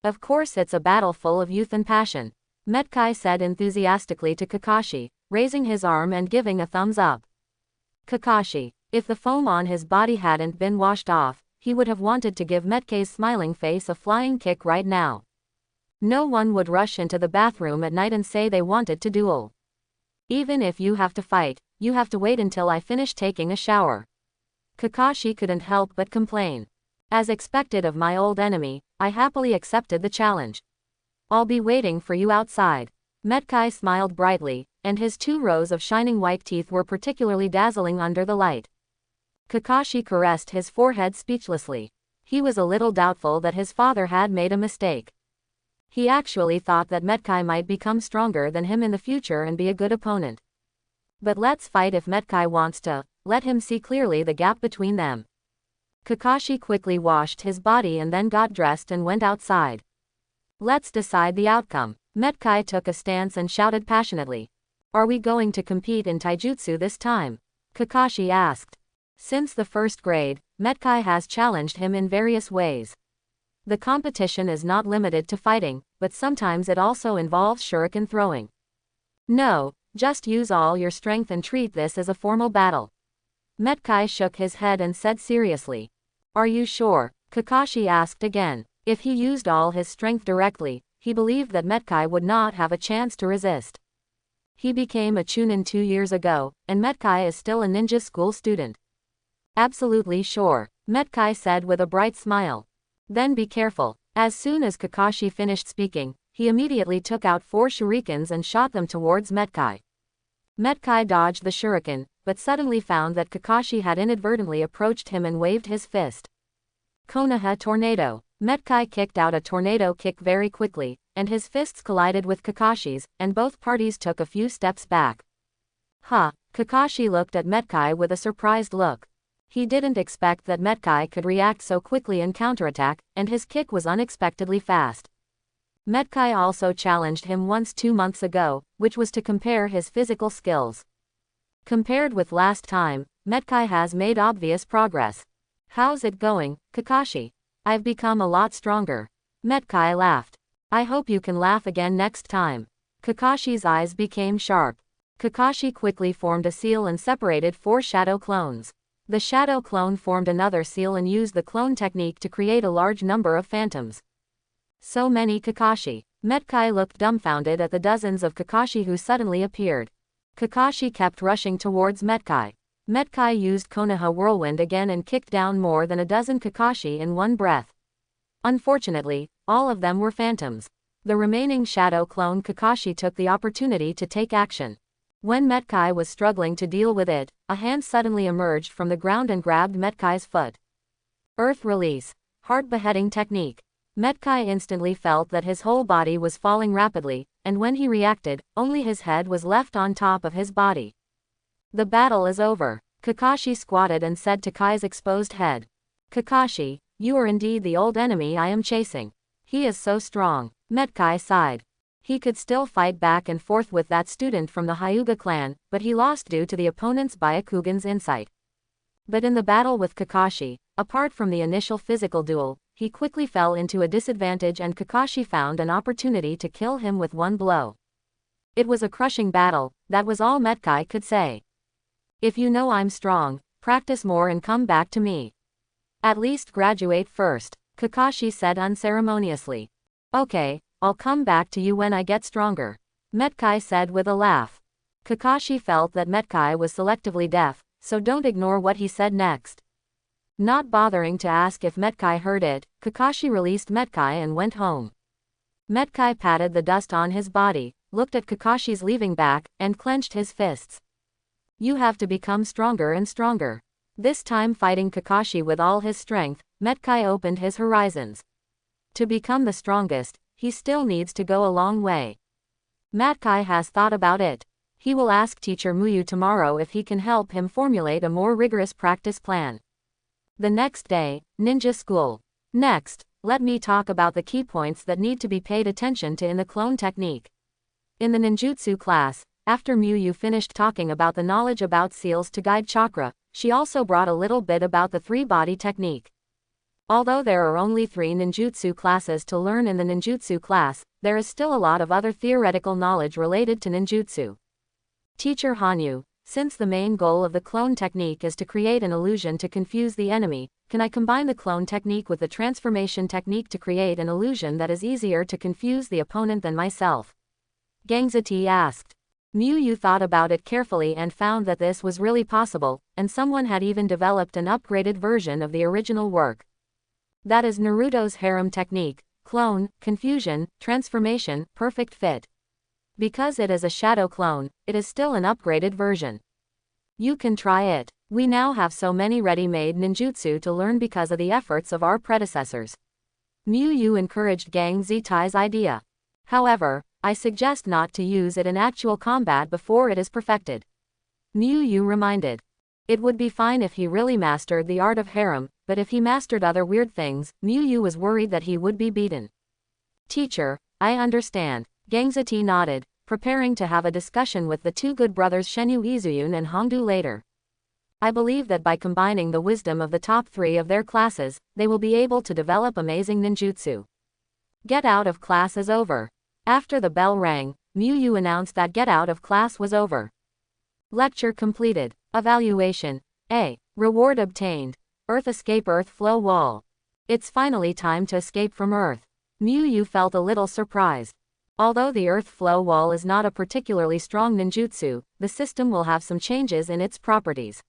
Of course it's a battle full of youth and passion, Metkai said enthusiastically to Kakashi, raising his arm and giving a thumbs up. Kakashi, if the foam on his body hadn't been washed off, he would have wanted to give Metkai's smiling face a flying kick right now. No one would rush into the bathroom at night and say they wanted to duel. Even if you have to fight, you have to wait until I finish taking a shower. Kakashi couldn't help but complain. As expected of my old enemy, I happily accepted the challenge. I'll be waiting for you outside. Metkai smiled brightly, and his 2 rows of shining white teeth were particularly dazzling under the light. Kakashi caressed his forehead speechlessly. He was a little doubtful that his father had made a mistake. He actually thought that Metkai might become stronger than him in the future and be a good opponent. But let's fight if Metkai wants to, let him see clearly the gap between them. Kakashi quickly washed his body and then got dressed and went outside. Let's decide the outcome. Metkai took a stance and shouted passionately. Are we going to compete in taijutsu this time? Kakashi asked. Since the 1st grade, Metkai has challenged him in various ways. The competition is not limited to fighting, but sometimes it also involves shuriken throwing. No, just use all your strength and treat this as a formal battle. Metkai shook his head and said seriously. Are you sure? Kakashi asked again. If he used all his strength directly, he believed that Metkai would not have a chance to resist. He became a Chunin 2 years ago, and Metkai is still a ninja school student. Absolutely sure, Metkai said with a bright smile. Then be careful. As soon as Kakashi finished speaking, he immediately took out 4 shurikens and shot them towards Metkai. Metkai dodged the shuriken, but suddenly found that Kakashi had inadvertently approached him and waved his fist. Konoha tornado. Metkai kicked out a tornado kick very quickly, and his fists collided with Kakashi's, and both parties took a few steps back. Kakashi looked at Metkai with a surprised look. He didn't expect that Metkai could react so quickly and counterattack, and his kick was unexpectedly fast. Metkai also challenged him once 2 months ago, which was to compare his physical skills. Compared with last time, Metkai has made obvious progress. How's it going, Kakashi? I've become a lot stronger. Metkai laughed. I hope you can laugh again next time. Kakashi's eyes became sharp. Kakashi quickly formed a seal and separated 4 shadow clones. The shadow clone formed another seal and used the clone technique to create a large number of phantoms. So many Kakashi. Metkai looked dumbfounded at the dozens of Kakashi who suddenly appeared. Kakashi kept rushing towards Metkai. Metkai used Konoha Whirlwind again and kicked down more than a dozen Kakashi in one breath. Unfortunately, all of them were phantoms. The remaining shadow clone Kakashi took the opportunity to take action. When Metkai was struggling to deal with it, a hand suddenly emerged from the ground and grabbed Metkai's foot. Earth release. Heart beheading technique. Metkai instantly felt that his whole body was falling rapidly, and when he reacted, only his head was left on top of his body. The battle is over. Kakashi squatted and said to Kai's exposed head. Kakashi, you are indeed the old enemy I am chasing. He is so strong. Metkai sighed. He could still fight back and forth with that student from the Hyuga clan, but he lost due to the opponent's Byakugan's insight. But in the battle with Kakashi, apart from the initial physical duel, he quickly fell into a disadvantage and Kakashi found an opportunity to kill him with one blow. It was a crushing battle, that was all Metkai could say. If you know I'm strong, practice more and come back to me. At least graduate first, Kakashi said unceremoniously. Okay, I'll come back to you when I get stronger, Metkai said with a laugh. Kakashi felt that Metkai was selectively deaf, so don't ignore what he said next. Not bothering to ask if Metkai heard it, Kakashi released Metkai and went home. Metkai patted the dust on his body, looked at Kakashi's leaving back, and clenched his fists. You have to become stronger and stronger. This time fighting Kakashi with all his strength, Metkai opened his horizons. To become the strongest, he still needs to go a long way. Metkai has thought about it. He will ask Teacher Muyu tomorrow if he can help him formulate a more rigorous practice plan. The next day, ninja school. Next, let me talk about the key points that need to be paid attention to in the clone technique. In the ninjutsu class, after Muyu finished talking about the knowledge about seals to guide chakra, she also brought a little bit about the 3-body technique. Although there are only 3 ninjutsu classes to learn in the ninjutsu class, there is still a lot of other theoretical knowledge related to ninjutsu. Teacher Hanyu, Since the main goal of the clone technique is to create an illusion to confuse the enemy, can I combine the clone technique with the transformation technique to create an illusion that is easier to confuse the opponent than myself? Gangzati asked. Mu Yu thought about it carefully and found that this was really possible, and someone had even developed an upgraded version of the original work. That is Naruto's harem technique: clone, confusion, transformation, perfect fit. Because it is a shadow clone, it is still an upgraded version. You can try it. We now have so many ready-made ninjutsu to learn because of the efforts of our predecessors. Mu Yu encouraged Gang Zitai's idea. However, I suggest not to use it in actual combat before it is perfected. Mu Yu reminded. It would be fine if he really mastered the art of harem, but if he mastered other weird things, Mu Yu was worried that he would be beaten. Teacher, I understand. Gangzati nodded, preparing to have a discussion with the two good brothers Shenyu Izuyun and Hongdu later. I believe that by combining the wisdom of the top 3 of their classes, they will be able to develop amazing ninjutsu. Get out of class is over. After the bell rang, Mu Yu announced that get out of class was over. Lecture completed. Evaluation. A. Reward obtained. Earth escape Earth flow wall. It's finally time to escape from Earth. Mu Yu felt a little surprised. Although the Earth flow wall is not a particularly strong ninjutsu, the system will have some changes in its properties.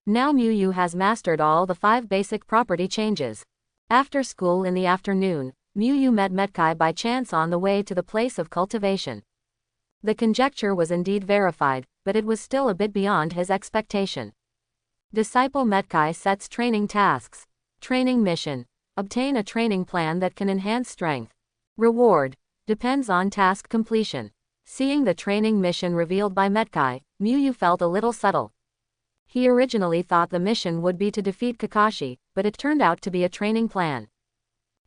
Now Mu Yu has mastered all the 5 basic property changes. After school in the afternoon, Mu Yu met Metkai by chance on the way to the place of cultivation. The conjecture was indeed verified, but it was still a bit beyond his expectation. Disciple Metkai sets training tasks. Training mission. Obtain a training plan that can enhance strength. Reward. Depends on task completion. Seeing the training mission revealed by Metkai, Mu Yu felt a little subtle. He originally thought the mission would be to defeat Kakashi, but it turned out to be a training plan.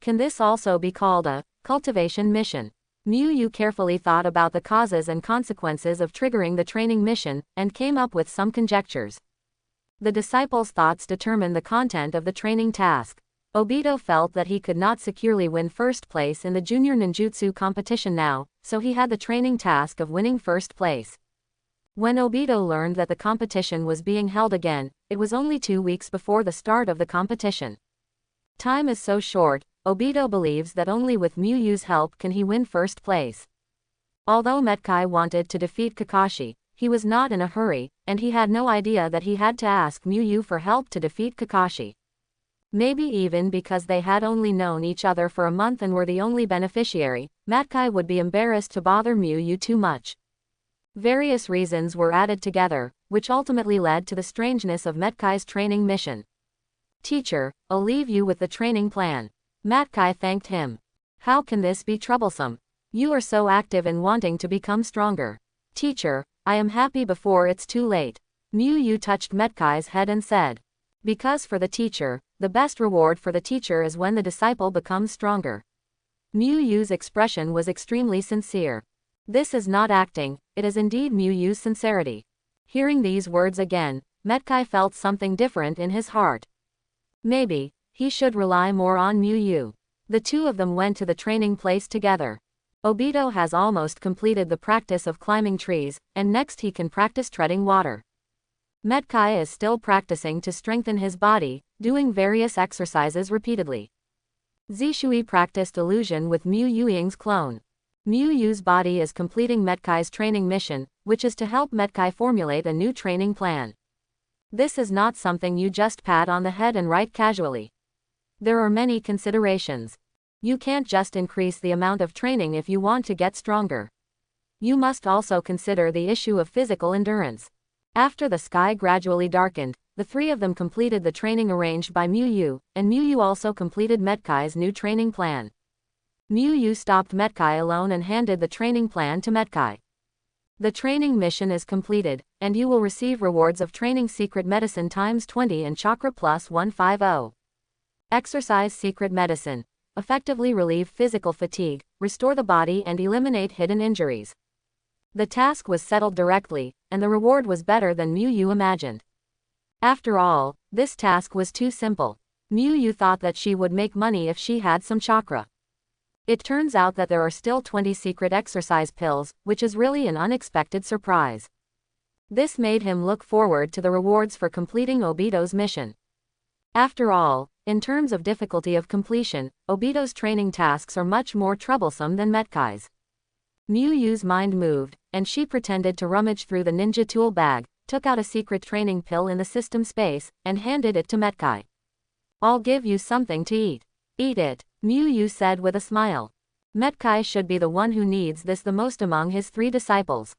Can this also be called a cultivation mission? Mu Yu carefully thought about the causes and consequences of triggering the training mission, and came up with some conjectures. The disciple's thoughts determined the content of the training task. Obito felt that he could not securely win first place in the junior ninjutsu competition now, so he had the training task of winning first place. When Obito learned that the competition was being held again, it was only 2 weeks before the start of the competition. Time is so short. Obito believes that only with Mu Yu's help can he win first place. Although Metkai wanted to defeat Kakashi, he was not in a hurry, and he had no idea that he had to ask Mu Yu for help to defeat Kakashi. Maybe even because they had only known each other for a month and were the only beneficiary, Metkai would be embarrassed to bother Mu Yu too much. Various reasons were added together, which ultimately led to the strangeness of Metkai's training mission. Teacher, I'll leave you with the training plan. Metkai thanked him. How can this be troublesome? You are so active in wanting to become stronger. Teacher, I am happy before it's too late. Mu Yu touched Metkai's head and said. Because for the teacher, the best reward for the teacher is when the disciple becomes stronger. Mu Yu's expression was extremely sincere. This is not acting, it is indeed Mu Yu's sincerity. Hearing these words again, Metkai felt something different in his heart. Maybe he should rely more on Mu Yu. The two of them went to the training place together. Obito has almost completed the practice of climbing trees, and next he can practice treading water. Metkai is still practicing to strengthen his body, doing various exercises repeatedly. Zishui practiced illusion with Mu Yuying's clone. Mu Yu's body is completing Metkai's training mission, which is to help Metkai formulate a new training plan. This is not something you just pat on the head and write casually. There are many considerations. You can't just increase the amount of training if you want to get stronger. You must also consider the issue of physical endurance. After the sky gradually darkened, the 3 of them completed the training arranged by Mu Yu, and Mu Yu also completed Metkai's new training plan. Mu Yu stopped Metkai alone and handed the training plan to Metkai. The training mission is completed, and you will receive rewards of training secret medicine times 20 and chakra plus 150. Exercise secret medicine. Effectively relieve physical fatigue, restore the body and eliminate hidden injuries. The task was settled directly, and the reward was better than Mu Yu imagined. After all, this task was too simple. Mu Yu thought that she would make money if she had some chakra. It turns out that there are still 20 secret exercise pills, which is really an unexpected surprise. This made him look forward to the rewards for completing Obito's mission. After all, in terms of difficulty of completion, Obito's training tasks are much more troublesome than Metkai's. Miyu's mind moved, and she pretended to rummage through the ninja tool bag, took out a secret training pill in the system space, and handed it to Metkai. I'll give you something to eat. Eat it, Miyu said with a smile. Metkai should be the one who needs this the most among his 3 disciples.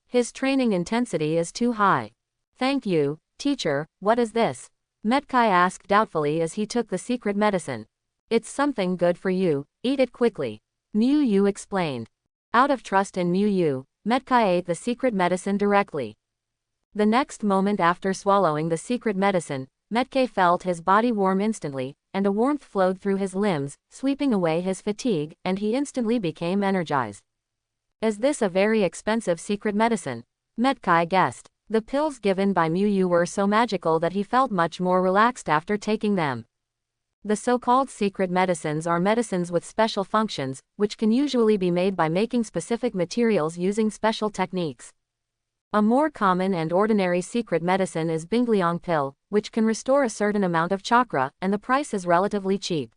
His training intensity is too high. Thank you, teacher, what is this? Metkai asked doubtfully as he took the secret medicine. It's something good for you, eat it quickly. Miyu explained. Out of trust in Miyu, Metkai ate the secret medicine directly. The next moment after swallowing the secret medicine, Metkai felt his body warm instantly, and a warmth flowed through his limbs, sweeping away his fatigue, and he instantly became energized. Is this a very expensive secret medicine? Metkai guessed. The pills given by Miyu were so magical that he felt much more relaxed after taking them. The so-called secret medicines are medicines with special functions, which can usually be made by making specific materials using special techniques. A more common and ordinary secret medicine is Bingliong pill, which can restore a certain amount of chakra, and the price is relatively cheap.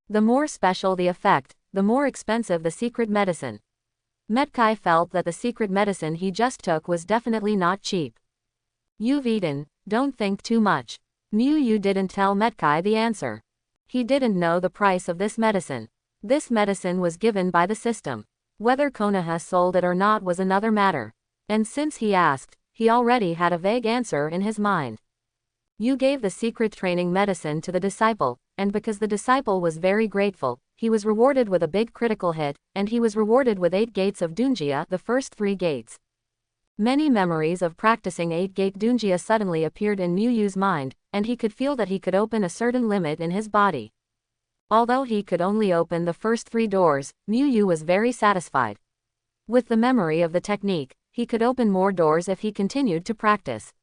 The more special the effect, the more expensive the secret medicine. Metkai felt that the secret medicine he just took was definitely not cheap. You've eaten, don't think too much. Miyu didn't tell Metkai the answer. He didn't know the price of this medicine. This medicine was given by the system. Whether Konoha sold it or not was another matter. And since he asked, he already had a vague answer in his mind. You gave the secret training medicine to the disciple, and because the disciple was very grateful, he was rewarded with a big critical hit, and he was rewarded with 8 gates of Dunjia, the first 3 gates. Many memories of practicing 8-gate Dunjia suddenly appeared in Miyu's mind, and he could feel that he could open a certain limit in his body. Although he could only open the first 3 doors, Miyu was very satisfied. With the memory of the technique, he could open more doors if he continued to practice.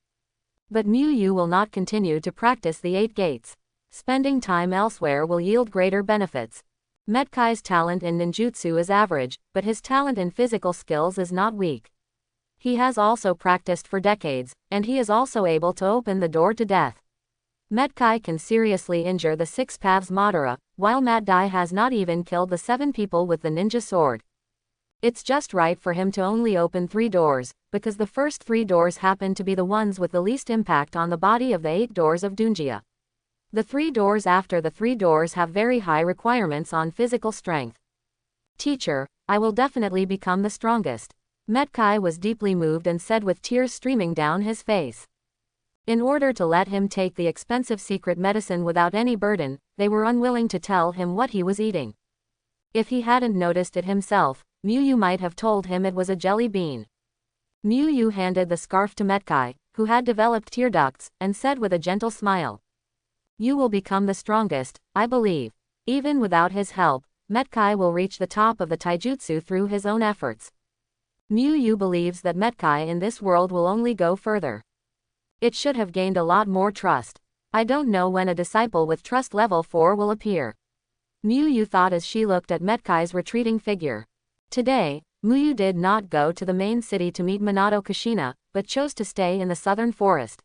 But Miyu will not continue to practice the 8 gates. Spending time elsewhere will yield greater benefits. Metkai's talent in ninjutsu is average, but his talent in physical skills is not weak. He has also practiced for decades, and he is also able to open the door to death. Metkai can seriously injure the 6 paths Madara, while Mat Dai has not even killed the 7 people with the ninja sword. It's just right for him to only open 3 doors, because the first 3 doors happen to be the ones with the least impact on the body of the 8 doors of Dunjia. The 3 doors after the 3 doors have very high requirements on physical strength. Teacher, I will definitely become the strongest. Metkai was deeply moved and said with tears streaming down his face. In order to let him take the expensive secret medicine without any burden, they were unwilling to tell him what he was eating. If he hadn't noticed it himself, Miyu might have told him it was a jelly bean. Miyu handed the scarf to Metkai, who had developed tear ducts, and said with a gentle smile. You will become the strongest, I believe. Even without his help, Metkai will reach the top of the taijutsu through his own efforts. Miyu believes that Metkai in this world will only go further. It should have gained a lot more trust. I don't know when a disciple with trust level 4 will appear. Miyu thought as she looked at Metkai's retreating figure. Today, Miyu did not go to the main city to meet Minato Kushina, but chose to stay in the southern forest.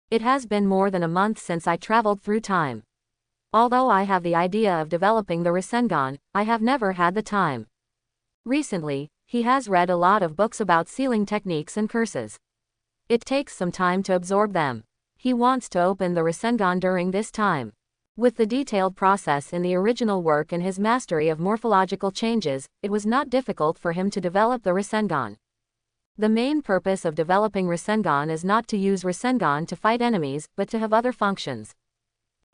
It has been more than a month since I traveled through time. Although I have the idea of developing the Rasengan, I have never had the time. Recently, he has read a lot of books about sealing techniques and curses. It takes some time to absorb them. He wants to open the Rasengan during this time. With the detailed process in the original work and his mastery of morphological changes, it was not difficult for him to develop the Rasengan. The main purpose of developing Rasengan is not to use Rasengan to fight enemies, but to have other functions.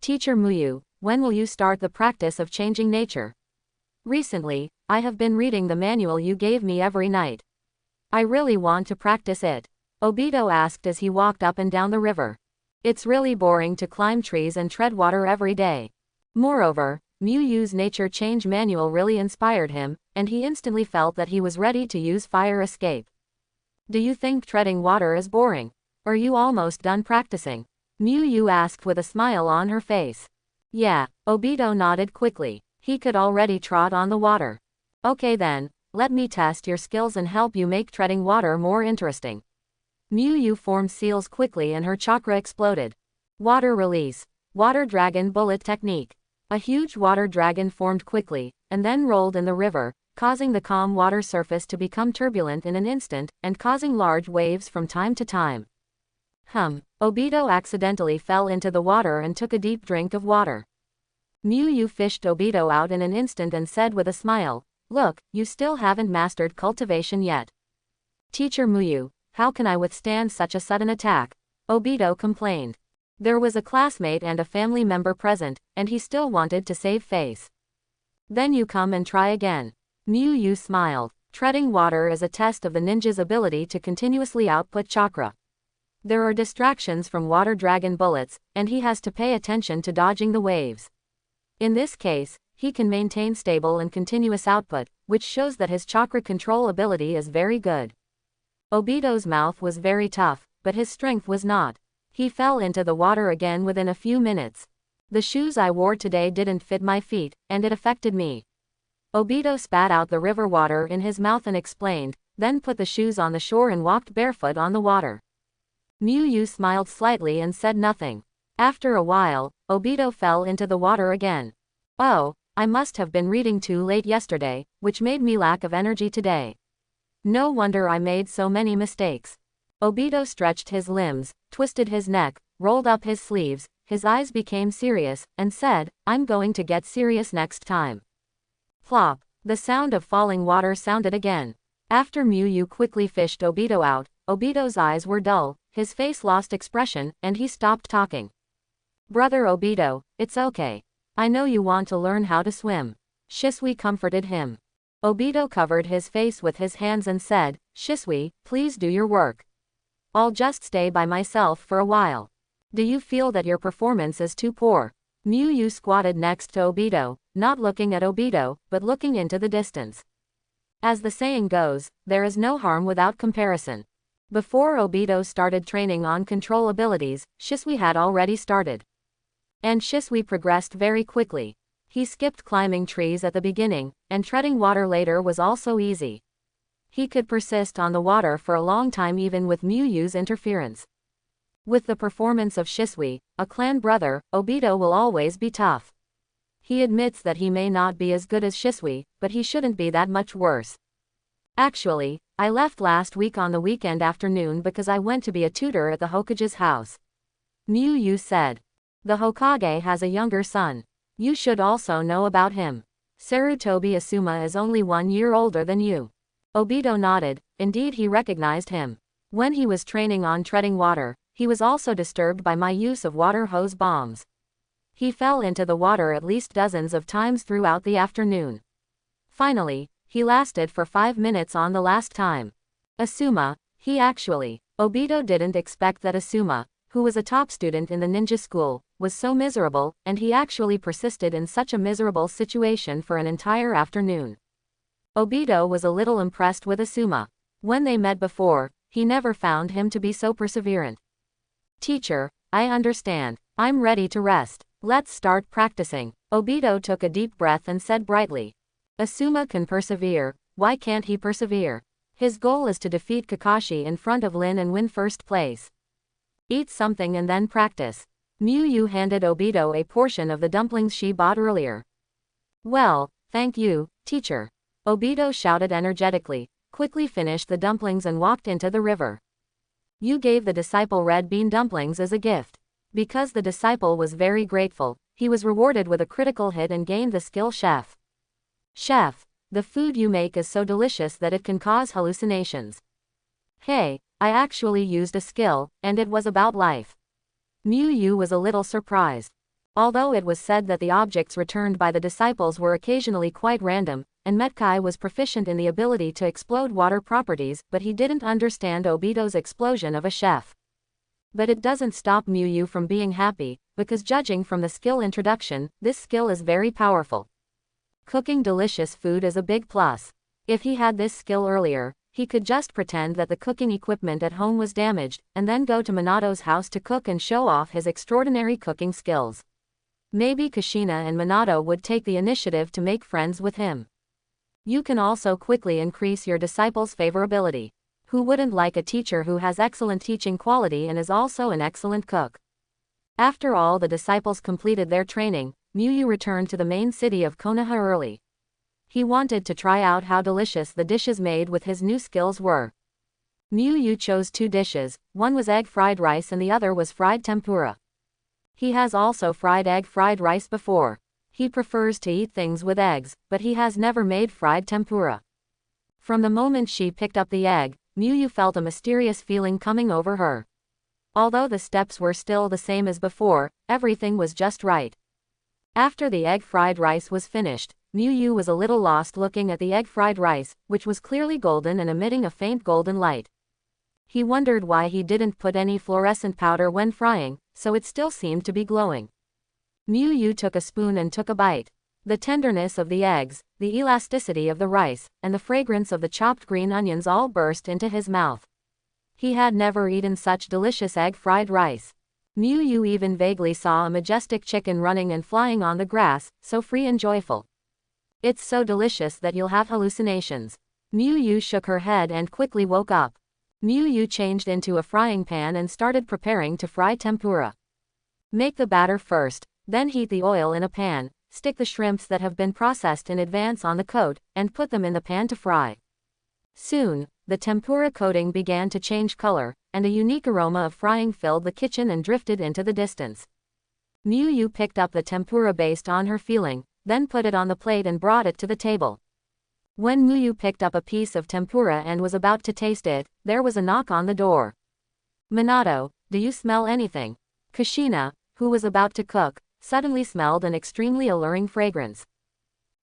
Teacher Miyu, when will you start the practice of changing nature? Recently, I have been reading the manual you gave me every night. I really want to practice it. Obito asked as he walked up and down the river. It's really boring to climb trees and tread water every day. Moreover, Miyu's nature change manual really inspired him, and he instantly felt that he was ready to use fire escape. Do you think treading water is boring? Are you almost done practicing? Miyu asked with a smile on her face. Yeah, Obito nodded quickly. He could already trot on the water. Okay then, let me test your skills and help you make treading water more interesting. Miyu formed seals quickly and her chakra exploded. Water release. Water dragon bullet technique. A huge water dragon formed quickly, and then rolled in the river, causing the calm water surface to become turbulent in an instant, and causing large waves from time to time. Obito accidentally fell into the water and took a deep drink of water. Miyu fished Obito out in an instant and said with a smile, "Look, you still haven't mastered cultivation yet." "Teacher Miyu, how can I withstand such a sudden attack?" Obito complained. There was a classmate and a family member present, and he still wanted to save face. "Then you come and try again." Miyu smiled. Treading water is a test of the ninja's ability to continuously output chakra. There are distractions from water dragon bullets, and he has to pay attention to dodging the waves. In this case, he can maintain stable and continuous output, which shows that his chakra control ability is very good. Obito's mouth was very tough, but his strength was not. He fell into the water again within a few minutes. "The shoes I wore today didn't fit my feet, and it affected me." Obito spat out the river water in his mouth and explained, then put the shoes on the shore and walked barefoot on the water. Miyu smiled slightly and said nothing. After a while, Obito fell into the water again. "Oh, I must have been reading too late yesterday, which made me lack of energy today. No wonder I made so many mistakes." Obito stretched his limbs, twisted his neck, rolled up his sleeves, his eyes became serious, and said, "I'm going to get serious next time." Plop! The sound of falling water sounded again. After Miyu quickly fished Obito out, Obito's eyes were dull, his face lost expression, and he stopped talking. "Brother Obito, it's okay. I know you want to learn how to swim." Shisui comforted him. Obito covered his face with his hands and said, "Shisui, please do your work. I'll just stay by myself for a while. Do you feel that your performance is too poor?" Miyu squatted next to Obito, not looking at Obito, but looking into the distance. As the saying goes, there is no harm without comparison. Before Obito started training on control abilities, Shisui had already started. And Shisui progressed very quickly. He skipped climbing trees at the beginning, and treading water later was also easy. He could persist on the water for a long time even with Miyu's interference. With the performance of Shisui, a clan brother, Obito will always be tough. He admits that he may not be as good as Shisui, but he shouldn't be that much worse. "Actually, I left last week on the weekend afternoon because I went to be a tutor at the Hokage's house." Miyu said. "The Hokage has a younger son. You should also know about him. Sarutobi Asuma is only 1 year older than you." Obito nodded. Indeed, he recognized him. When he was training on treading water, he was also disturbed by my use of water hose bombs. He fell into the water at least dozens of times throughout the afternoon. Finally, he lasted for 5 minutes on the last time. Asuma, Obito didn't expect that Asuma, who was a top student in the ninja school, was so miserable, and he actually persisted in such a miserable situation for an entire afternoon. Obito was a little impressed with Asuma. When they met before, he never found him to be so perseverant. "Teacher, I understand. I'm ready to rest. Let's start practicing." Obito took a deep breath and said brightly. "Asuma can persevere, why can't he persevere? His goal is to defeat Kakashi in front of Lin and win first place. Eat something and then practice." Miyu handed Obito a portion of the dumplings she bought earlier. "Well, thank you, teacher." Obito shouted energetically, quickly finished the dumplings and walked into the river. "You gave the disciple red bean dumplings as a gift." Because the disciple was very grateful, he was rewarded with a critical hit and gained the skill Chef. "Chef, the food you make is so delicious that it can cause hallucinations." "Hey, I actually used a skill, and it was about life." Miyu was a little surprised. Although it was said that the objects returned by the disciples were occasionally quite random, and Metkai was proficient in the ability to explode water properties, but he didn't understand Obito's explosion of a chef. But it doesn't stop Miyu from being happy, because judging from the skill introduction, this skill is very powerful. Cooking delicious food is a big plus. If he had this skill earlier, he could just pretend that the cooking equipment at home was damaged, and then go to Minato's house to cook and show off his extraordinary cooking skills. Maybe Kushina and Minato would take the initiative to make friends with him. You can also quickly increase your disciple's favorability. Who wouldn't like a teacher who has excellent teaching quality and is also an excellent cook? After all the disciples completed their training, Muyu returned to the main city of Konoha early. He wanted to try out how delicious the dishes made with his new skills were. Muyu chose 2 dishes, one was egg fried rice and the other was fried tempura. He has also fried egg fried rice before. He prefers to eat things with eggs, but he has never made fried tempura. From the moment she picked up the egg, Muyu felt a mysterious feeling coming over her. Although the steps were still the same as before, everything was just right. After the egg fried rice was finished, Muyu was a little lost looking at the egg fried rice, which was clearly golden and emitting a faint golden light. He wondered why he didn't put any fluorescent powder when frying, so it still seemed to be glowing. Muyu took a spoon and took a bite. The tenderness of the eggs, the elasticity of the rice, and the fragrance of the chopped green onions all burst into his mouth. He had never eaten such delicious egg fried rice. Muyu even vaguely saw a majestic chicken running and flying on the grass, so free and joyful. It's so delicious that you'll have hallucinations. Muyu shook her head and quickly woke up. Muyu changed into a frying pan and started preparing to fry tempura. Make the batter first, then heat the oil in a pan, stick the shrimps that have been processed in advance on the coat, and put them in the pan to fry. Soon, the tempura coating began to change color, and a unique aroma of frying filled the kitchen and drifted into the distance. Muyu picked up the tempura based on her feeling, then put it on the plate and brought it to the table. When Muyu picked up a piece of tempura and was about to taste it, there was a knock on the door. Minato, do you smell anything? Kushina, who was about to cook, suddenly smelled an extremely alluring fragrance.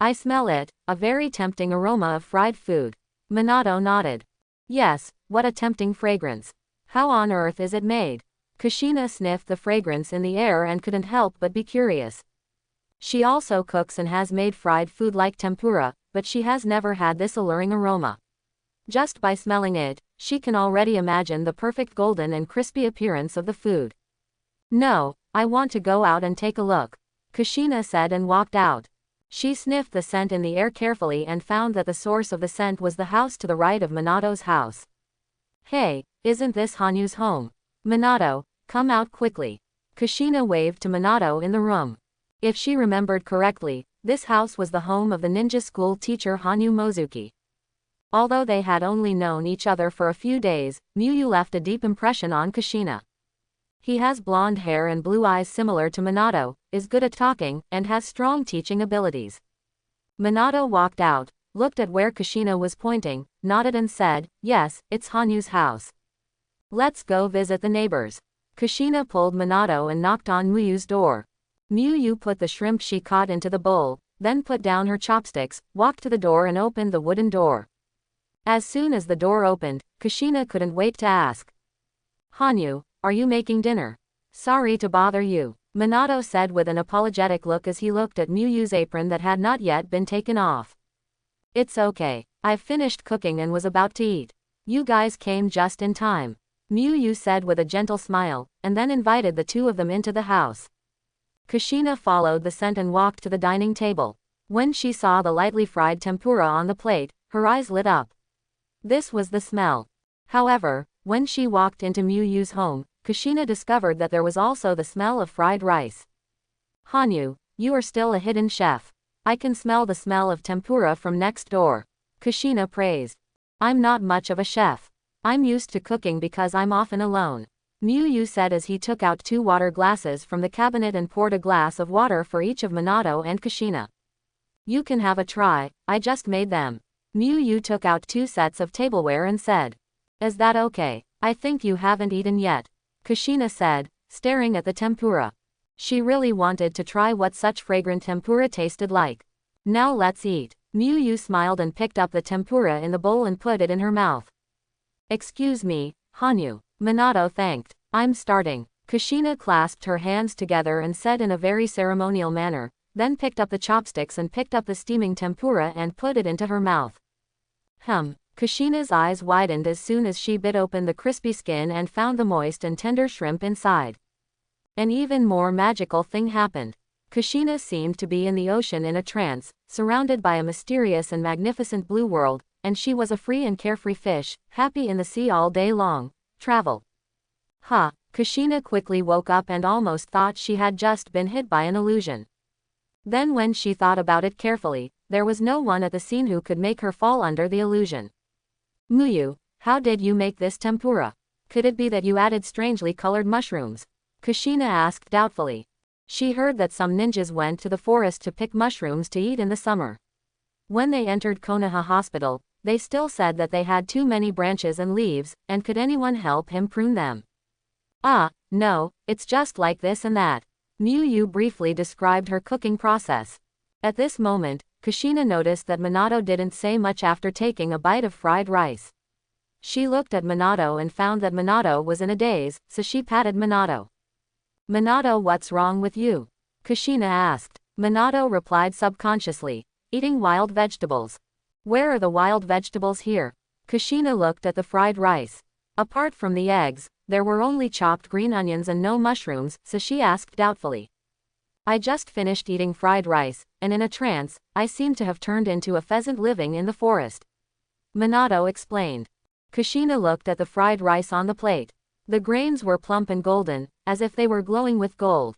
I smell it, a very tempting aroma of fried food. Minato nodded. Yes, what a tempting fragrance. How on earth is it made? Kushina sniffed the fragrance in the air and couldn't help but be curious. She also cooks and has made fried food like tempura, but she has never had this alluring aroma. Just by smelling it, she can already imagine the perfect golden and crispy appearance of the food. No, I want to go out and take a look, Kushina said and walked out. She sniffed the scent in the air carefully and found that the source of the scent was the house to the right of Minato's house. Hey, isn't this Hanyu's home? Minato, come out quickly. Kushina waved to Minato in the room. If she remembered correctly, this house was the home of the ninja school teacher Hanyu Mozuki. Although they had only known each other for a few days, Muyu left a deep impression on Kushina. He has blonde hair and blue eyes similar to Minato, is good at talking, and has strong teaching abilities. Minato walked out, looked at where Kushina was pointing, nodded and said, yes, it's Hanyu's house. Let's go visit the neighbors. Kushina pulled Minato and knocked on Muyu's door. Muyu put the shrimp she caught into the bowl, then put down her chopsticks, walked to the door and opened the wooden door. As soon as the door opened, Kushina couldn't wait to ask. Hanyu, are you making dinner? Sorry to bother you, Minato said with an apologetic look as he looked at Muyu's apron that had not yet been taken off. It's okay, I've finished cooking and was about to eat. You guys came just in time, Muyu said with a gentle smile, and then invited the two of them into the house. Kushina followed the scent and walked to the dining table. When she saw the lightly fried tempura on the plate, her eyes lit up. This was the smell. However, when she walked into Muyu's home, Kushina discovered that there was also the smell of fried rice. Hanyu, you are still a hidden chef. I can smell the smell of tempura from next door, Kushina praised. I'm not much of a chef. I'm used to cooking because I'm often alone, Muyu said as he took out 2 water glasses from the cabinet and poured a glass of water for each of Minato and Kushina. You can have a try, I just made them. Muyu took out 2 sets of tableware and said. Is that okay? I think you haven't eaten yet, Kushina said, staring at the tempura. She really wanted to try what such fragrant tempura tasted like. Now let's eat. Muyu smiled and picked up the tempura in the bowl and put it in her mouth. Excuse me, Hanyu, Minato thanked. I'm starting. Kushina clasped her hands together and said in a very ceremonial manner, then picked up the chopsticks and picked up the steaming tempura and put it into her mouth. Kushina's eyes widened as soon as she bit open the crispy skin and found the moist and tender shrimp inside. An even more magical thing happened. Kushina seemed to be in the ocean in a trance, surrounded by a mysterious and magnificent blue world, and she was a free and carefree fish, happy in the sea all day long. Travel. Ha! Kushina quickly woke up and almost thought she had just been hit by an illusion. Then when she thought about it carefully, there was no one at the scene who could make her fall under the illusion. Muyu, how did you make this tempura? Could it be that you added strangely colored mushrooms? Kushina asked doubtfully. She heard that some ninjas went to the forest to pick mushrooms to eat in the summer. When they entered Konoha Hospital, they still said that they had too many branches and leaves, and could anyone help him prune them? Ah, no, it's just like this and that. Muyu briefly described her cooking process. At this moment, Kushina noticed that Minato didn't say much after taking a bite of fried rice. She looked at Minato and found that Minato was in a daze, so she patted Minato. Minato, what's wrong with you? Kushina asked. Minato replied subconsciously, eating wild vegetables. Where are the wild vegetables here? Kushina looked at the fried rice. Apart from the eggs, there were only chopped green onions and no mushrooms, so she asked doubtfully. I just finished eating fried rice, and in a trance, I seem to have turned into a pheasant living in the forest. Minato explained. Kushina looked at the fried rice on the plate. The grains were plump and golden, as if they were glowing with gold.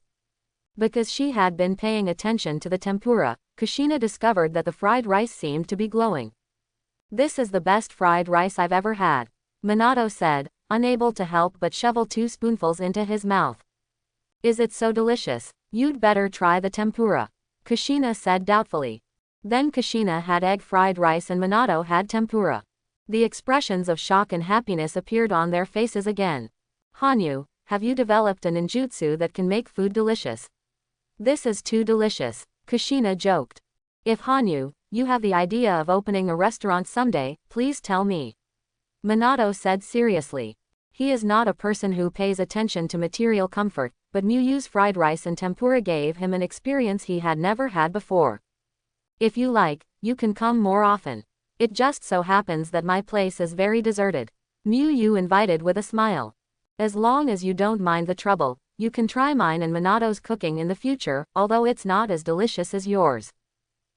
Because she had been paying attention to the tempura, Kushina discovered that the fried rice seemed to be glowing. This is the best fried rice I've ever had, Minato said, unable to help but shovel 2 spoonfuls into his mouth. Is it so delicious? You'd better try the tempura, Kushina said doubtfully. Then Kushina had egg fried rice and Minato had tempura. The expressions of shock and happiness appeared on their faces again. Hanyu, have you developed a ninjutsu that can make food delicious? This is too delicious, Kushina joked. If Hanyu, you have the idea of opening a restaurant someday, please tell me. Minato said seriously. He is not a person who pays attention to material comfort, but Muyu's fried rice and tempura gave him an experience he had never had before. If you like, you can come more often. It just so happens that my place is very deserted, Muyu invited with a smile. As long as you don't mind the trouble, you can try mine and Minato's cooking in the future, although it's not as delicious as yours.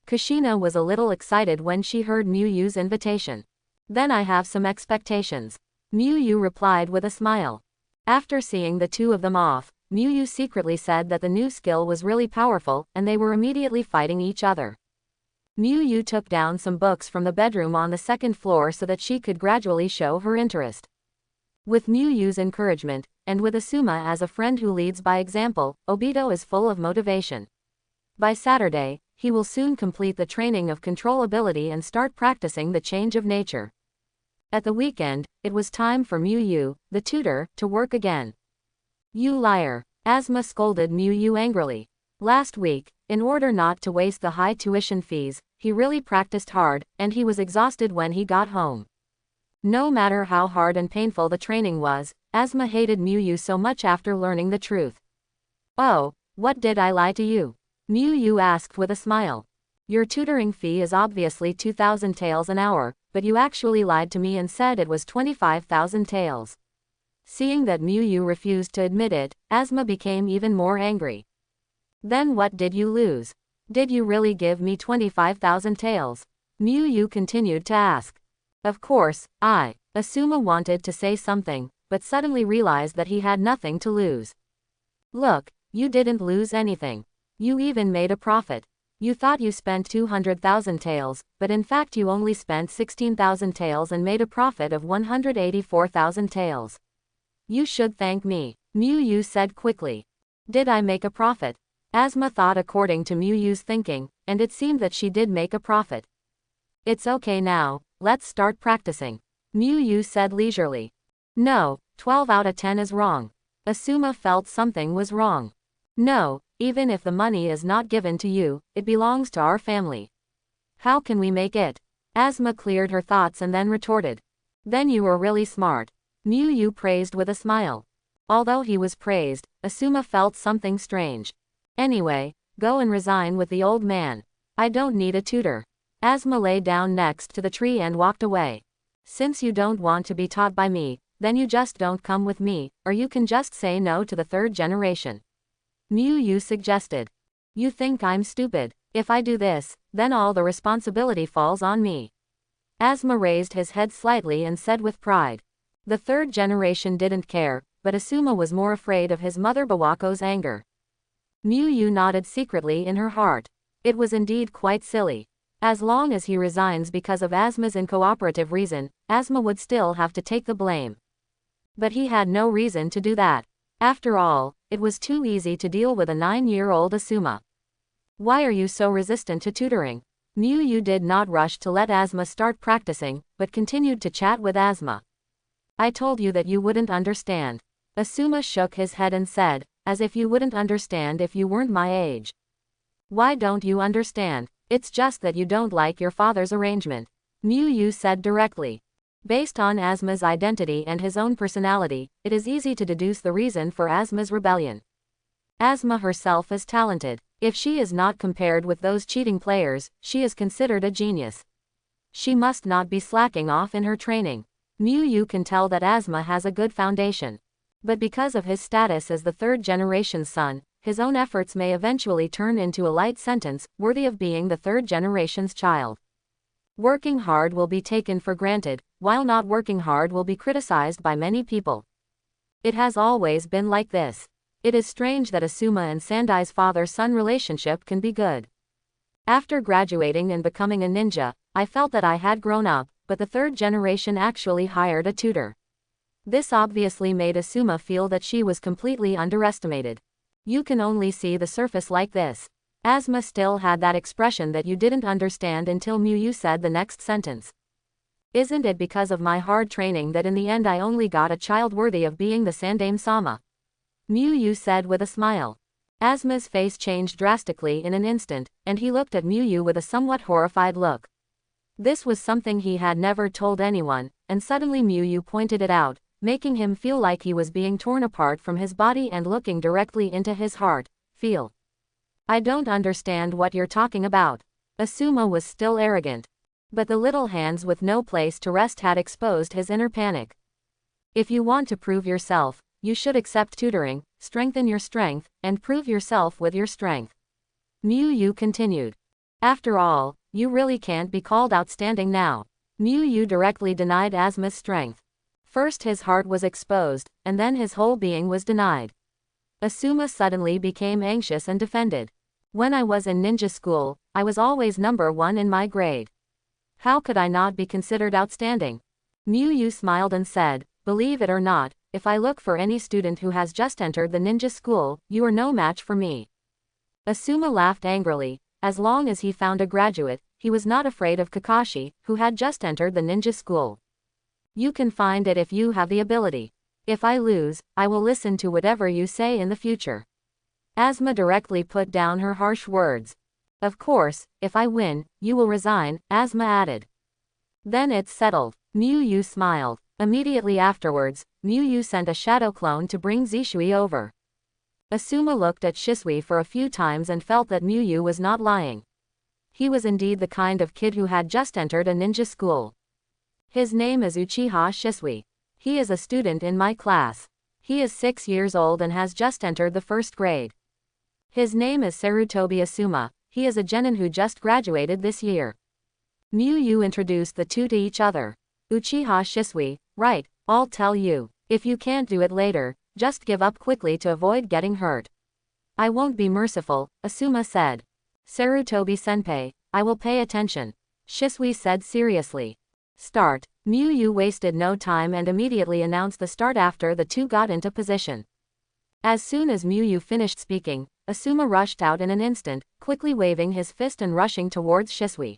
Kushina was a little excited when she heard Muyu's invitation. Then I have some expectations, Muyu replied with a smile. After seeing the two of them off, Muyu secretly said that the new skill was really powerful, and they were immediately fighting each other. Muyu took down some books from the bedroom on the second floor so that she could gradually show her interest. With Muyu's encouragement, and with Asuma as a friend who leads by example, Obito is full of motivation. By Saturday, he will soon complete the training of control ability and start practicing the change of nature. At the weekend, it was time for Muyu, the tutor, to work again. You liar, Asuma scolded Muyu angrily. Last week, in order not to waste the high tuition fees, he really practiced hard, and he was exhausted when he got home. No matter how hard and painful the training was, Asuma hated Muyu so much after learning the truth. Oh, what did I lie to you? Muyu asked with a smile. Your tutoring fee is obviously 2,000 taels an hour, but you actually lied to me and said it was 25,000 taels. Seeing that Muyu refused to admit it, Asuma became even more angry. Then what did you lose? Did you really give me 25,000 taels? Muyu continued to ask. Of course, Asuma wanted to say something, but suddenly realized that he had nothing to lose. Look, you didn't lose anything. You even made a profit. You thought you spent 200,000 taels, but in fact you only spent 16,000 taels and made a profit of 184,000 taels. You should thank me, Muyu said quickly. Did I make a profit? Asuma thought according to Muyu's thinking, and it seemed that she did make a profit. It's okay now, let's start practicing, Muyu said leisurely. No, 12 out of 10 is wrong. Asuma felt something was wrong. No, even if the money is not given to you, it belongs to our family. How can we make it? Asuma cleared her thoughts and then retorted. Then you were really smart, Muyu praised with a smile. Although he was praised, Asuma felt something strange. Anyway, go and resign with the old man. I don't need a tutor. Asuma lay down next to the tree and walked away. Since you don't want to be taught by me, then you just don't come with me, or you can just say no to the third generation, Muyu suggested. You think I'm stupid? If I do this, then all the responsibility falls on me. Asuma raised his head slightly and said with pride. The third generation didn't care, but Asuma was more afraid of his mother Bawako's anger. Miyu nodded secretly in her heart. It was indeed quite silly. As long as he resigns because of Asuma's incooperative reason, Asuma would still have to take the blame. But he had no reason to do that. After all, it was too easy to deal with a 9-year-old Asuma. Why are you so resistant to tutoring? Miyu did not rush to let Asuma start practicing, but continued to chat with Asuma. I told you that you wouldn't understand. Asuma shook his head and said, as if you wouldn't understand if you weren't my age. Why don't you understand? It's just that you don't like your father's arrangement. Miyu said directly. Based on Asuma's identity and his own personality, it is easy to deduce the reason for Asuma's rebellion. Asuma herself is talented. If she is not compared with those cheating players, she is considered a genius. She must not be slacking off in her training. Miyu can tell that Asuma has a good foundation. But because of his status as the third generation's son, his own efforts may eventually turn into a light sentence, worthy of being the third generation's child. Working hard will be taken for granted, while not working hard will be criticized by many people. It has always been like this. It is strange that Asuma and Sandai's father-son relationship can be good. After graduating and becoming a ninja, I felt that I had grown up, but the third generation actually hired a tutor. This obviously made Asuma feel that she was completely underestimated. You can only see the surface like this. Asuma still had that expression that you didn't understand until Miyu said the next sentence. Isn't it because of my hard training that in the end I only got a child worthy of being the Sandaime-sama? Miyu said with a smile. Asuma's face changed drastically in an instant, and he looked at Miyu with a somewhat horrified look. This was something he had never told anyone, and suddenly Miyu pointed it out, making him feel like he was being torn apart from his body and looking directly into his heart. Feel. I don't understand what you're talking about. Asuma was still arrogant. But the little hands with no place to rest had exposed his inner panic. If you want to prove yourself, you should accept tutoring, strengthen your strength, and prove yourself with your strength. Miyu continued. After all, you really can't be called outstanding now. Miyu directly denied Asuma's strength. First his heart was exposed, and then his whole being was denied. Asuma suddenly became anxious and defended. When I was in ninja school, I was always number 1 in my grade. How could I not be considered outstanding? Miyu smiled and said, believe it or not, if I look for any student who has just entered the ninja school, you are no match for me. Asuma laughed angrily. As long as he found a graduate, he was not afraid of Kakashi, who had just entered the ninja school. You can find it if you have the ability. If I lose, I will listen to whatever you say in the future. Asuma directly put down her harsh words. Of course, if I win, you will resign, Asuma added. Then it's settled. Miyu smiled. Immediately afterwards, Miyu sent a shadow clone to bring Zishui over. Asuma looked at Shisui for a few times and felt that Miyu was not lying. He was indeed the kind of kid who had just entered a ninja school. His name is Uchiha Shisui. He is a student in my class. He is 6 years old and has just entered the 1st grade. His name is Sarutobi Asuma. He is a genin who just graduated this year. Miyu introduced the two to each other. Uchiha Shisui, right, I'll tell you. If you can't do it later, just give up quickly to avoid getting hurt. I won't be merciful, Asuma said. Sarutobi senpai, I will pay attention. Shisui said seriously. Start. Miyu wasted no time and immediately announced the start after the two got into position. As soon as Miyu finished speaking, Asuma rushed out in an instant, quickly waving his fist and rushing towards Shisui.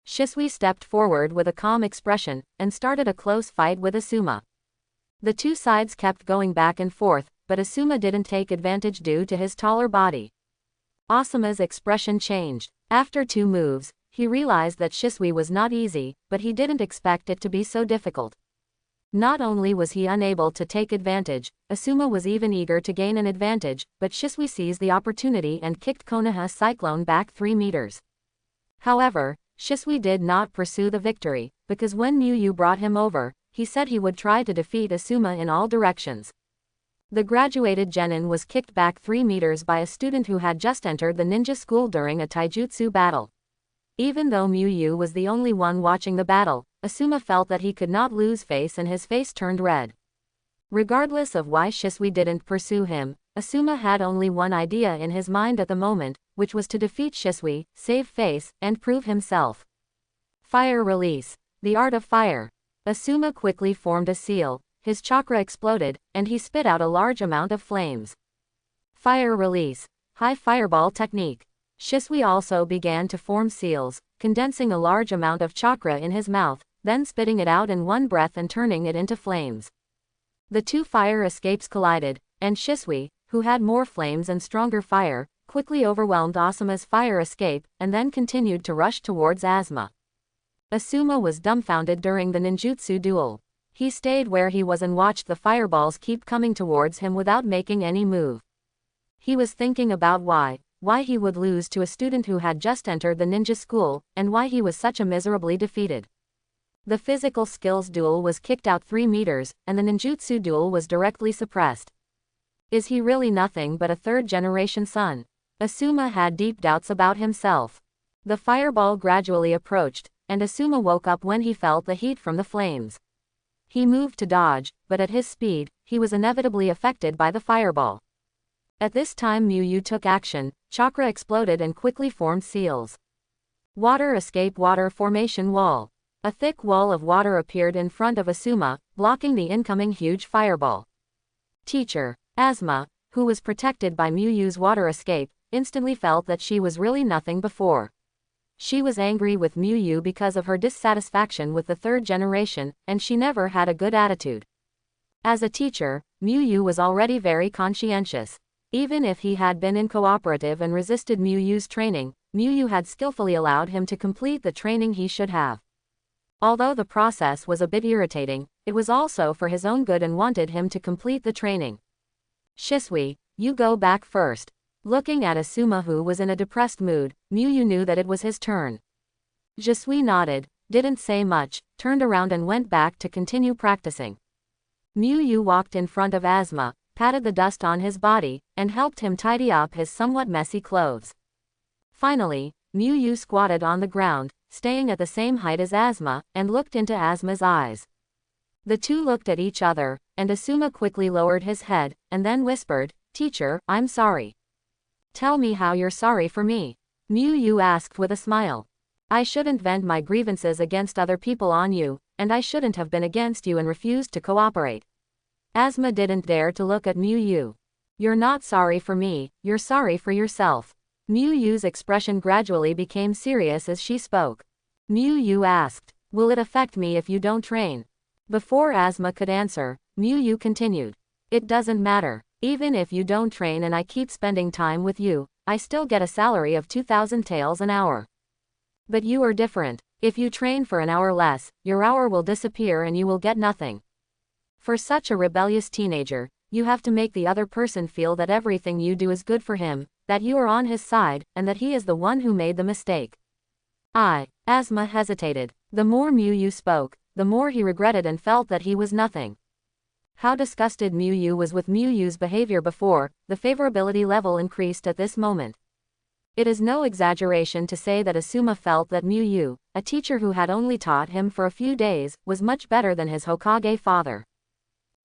Shisui stepped forward with a calm expression, and started a close fight with Asuma. The two sides kept going back and forth, but Asuma didn't take advantage due to his taller body. Asuma's expression changed. After 2 moves, he realized that Shisui was not easy, but he didn't expect it to be so difficult. Not only was he unable to take advantage, Asuma was even eager to gain an advantage, but Shisui seized the opportunity and kicked Konoha Cyclone back 3 meters. However, Shisui did not pursue the victory, because when Miyu brought him over, he said he would try to defeat Asuma in all directions. The graduated genin was kicked back 3 meters by a student who had just entered the ninja school during a taijutsu battle. Even though Miyu was the only one watching the battle, Asuma felt that he could not lose face and his face turned red. Regardless of why Shisui didn't pursue him, Asuma had only one idea in his mind at the moment, which was to defeat Shisui, save face, and prove himself. Fire release. The art of fire. Asuma quickly formed a seal, his chakra exploded, and he spit out a large amount of flames. Fire release. High fireball technique. Shisui also began to form seals, condensing a large amount of chakra in his mouth, then spitting it out in one breath and turning it into flames. The two fire escapes collided, and Shisui, who had more flames and stronger fire, quickly overwhelmed Asuma's fire escape, and then continued to rush towards Asuma. Asuma was dumbfounded during the ninjutsu duel. He stayed where he was and watched the fireballs keep coming towards him without making any move. He was thinking about why he would lose to a student who had just entered the ninja school, and why he was such a miserably defeated. The physical skills duel was kicked out 3 meters, and the ninjutsu duel was directly suppressed. Is he really nothing but a third-generation son? Asuma had deep doubts about himself. The fireball gradually approached, and Asuma woke up when he felt the heat from the flames. He moved to dodge, but at his speed, he was inevitably affected by the fireball. At this time Miyu took action, chakra exploded and quickly formed seals. Water escape water formation wall. A thick wall of water appeared in front of Asuma, blocking the incoming huge fireball. Teacher, Asuma, who was protected by Miyu's water escape, instantly felt that she was really nothing before. She was angry with Miyu because of her dissatisfaction with the third generation, and she never had a good attitude. As a teacher, Miyu was already very conscientious. Even if he had been incooperative and resisted Miyu's training, Miyu had skillfully allowed him to complete the training he should have. Although the process was a bit irritating, it was also for his own good and wanted him to complete the training. Shisui, you go back first. Looking at Asuma who was in a depressed mood, Miyu knew that it was his turn. Shisui nodded, didn't say much, turned around and went back to continue practicing. Miyu walked in front of Asuma, patted the dust on his body, and helped him tidy up his somewhat messy clothes. Finally, Miyu squatted on the ground, staying at the same height as Asuma, and looked into Asuma's eyes. The two looked at each other, and Asuma quickly lowered his head, and then whispered, "Teacher, I'm sorry." "Tell me how you're sorry for me," Miyu asked with a smile. "I shouldn't vent my grievances against other people on you, and I shouldn't have been against you and refused to cooperate." Asuma didn't dare to look at Miyu. "You're not sorry for me, you're sorry for yourself." Miyu's expression gradually became serious as she spoke. Miyu asked, "Will it affect me if you don't train?" Before Asuma could answer, Miyu continued, "It doesn't matter. Even if you don't train and I keep spending time with you, I still get a salary of 2,000 taels an hour. But you are different. If you train for an hour less, your hour will disappear and you will get nothing. For such a rebellious teenager, you have to make the other person feel that everything you do is good for him, that you are on his side, and that he is the one who made the mistake." Asuma hesitated. The more Miyu spoke, the more he regretted and felt that he was nothing. How disgusted Miyu was with Miyu's behavior before, the favorability level increased at this moment. It is no exaggeration to say that Asuma felt that Miyu, a teacher who had only taught him for a few days, was much better than his Hokage father.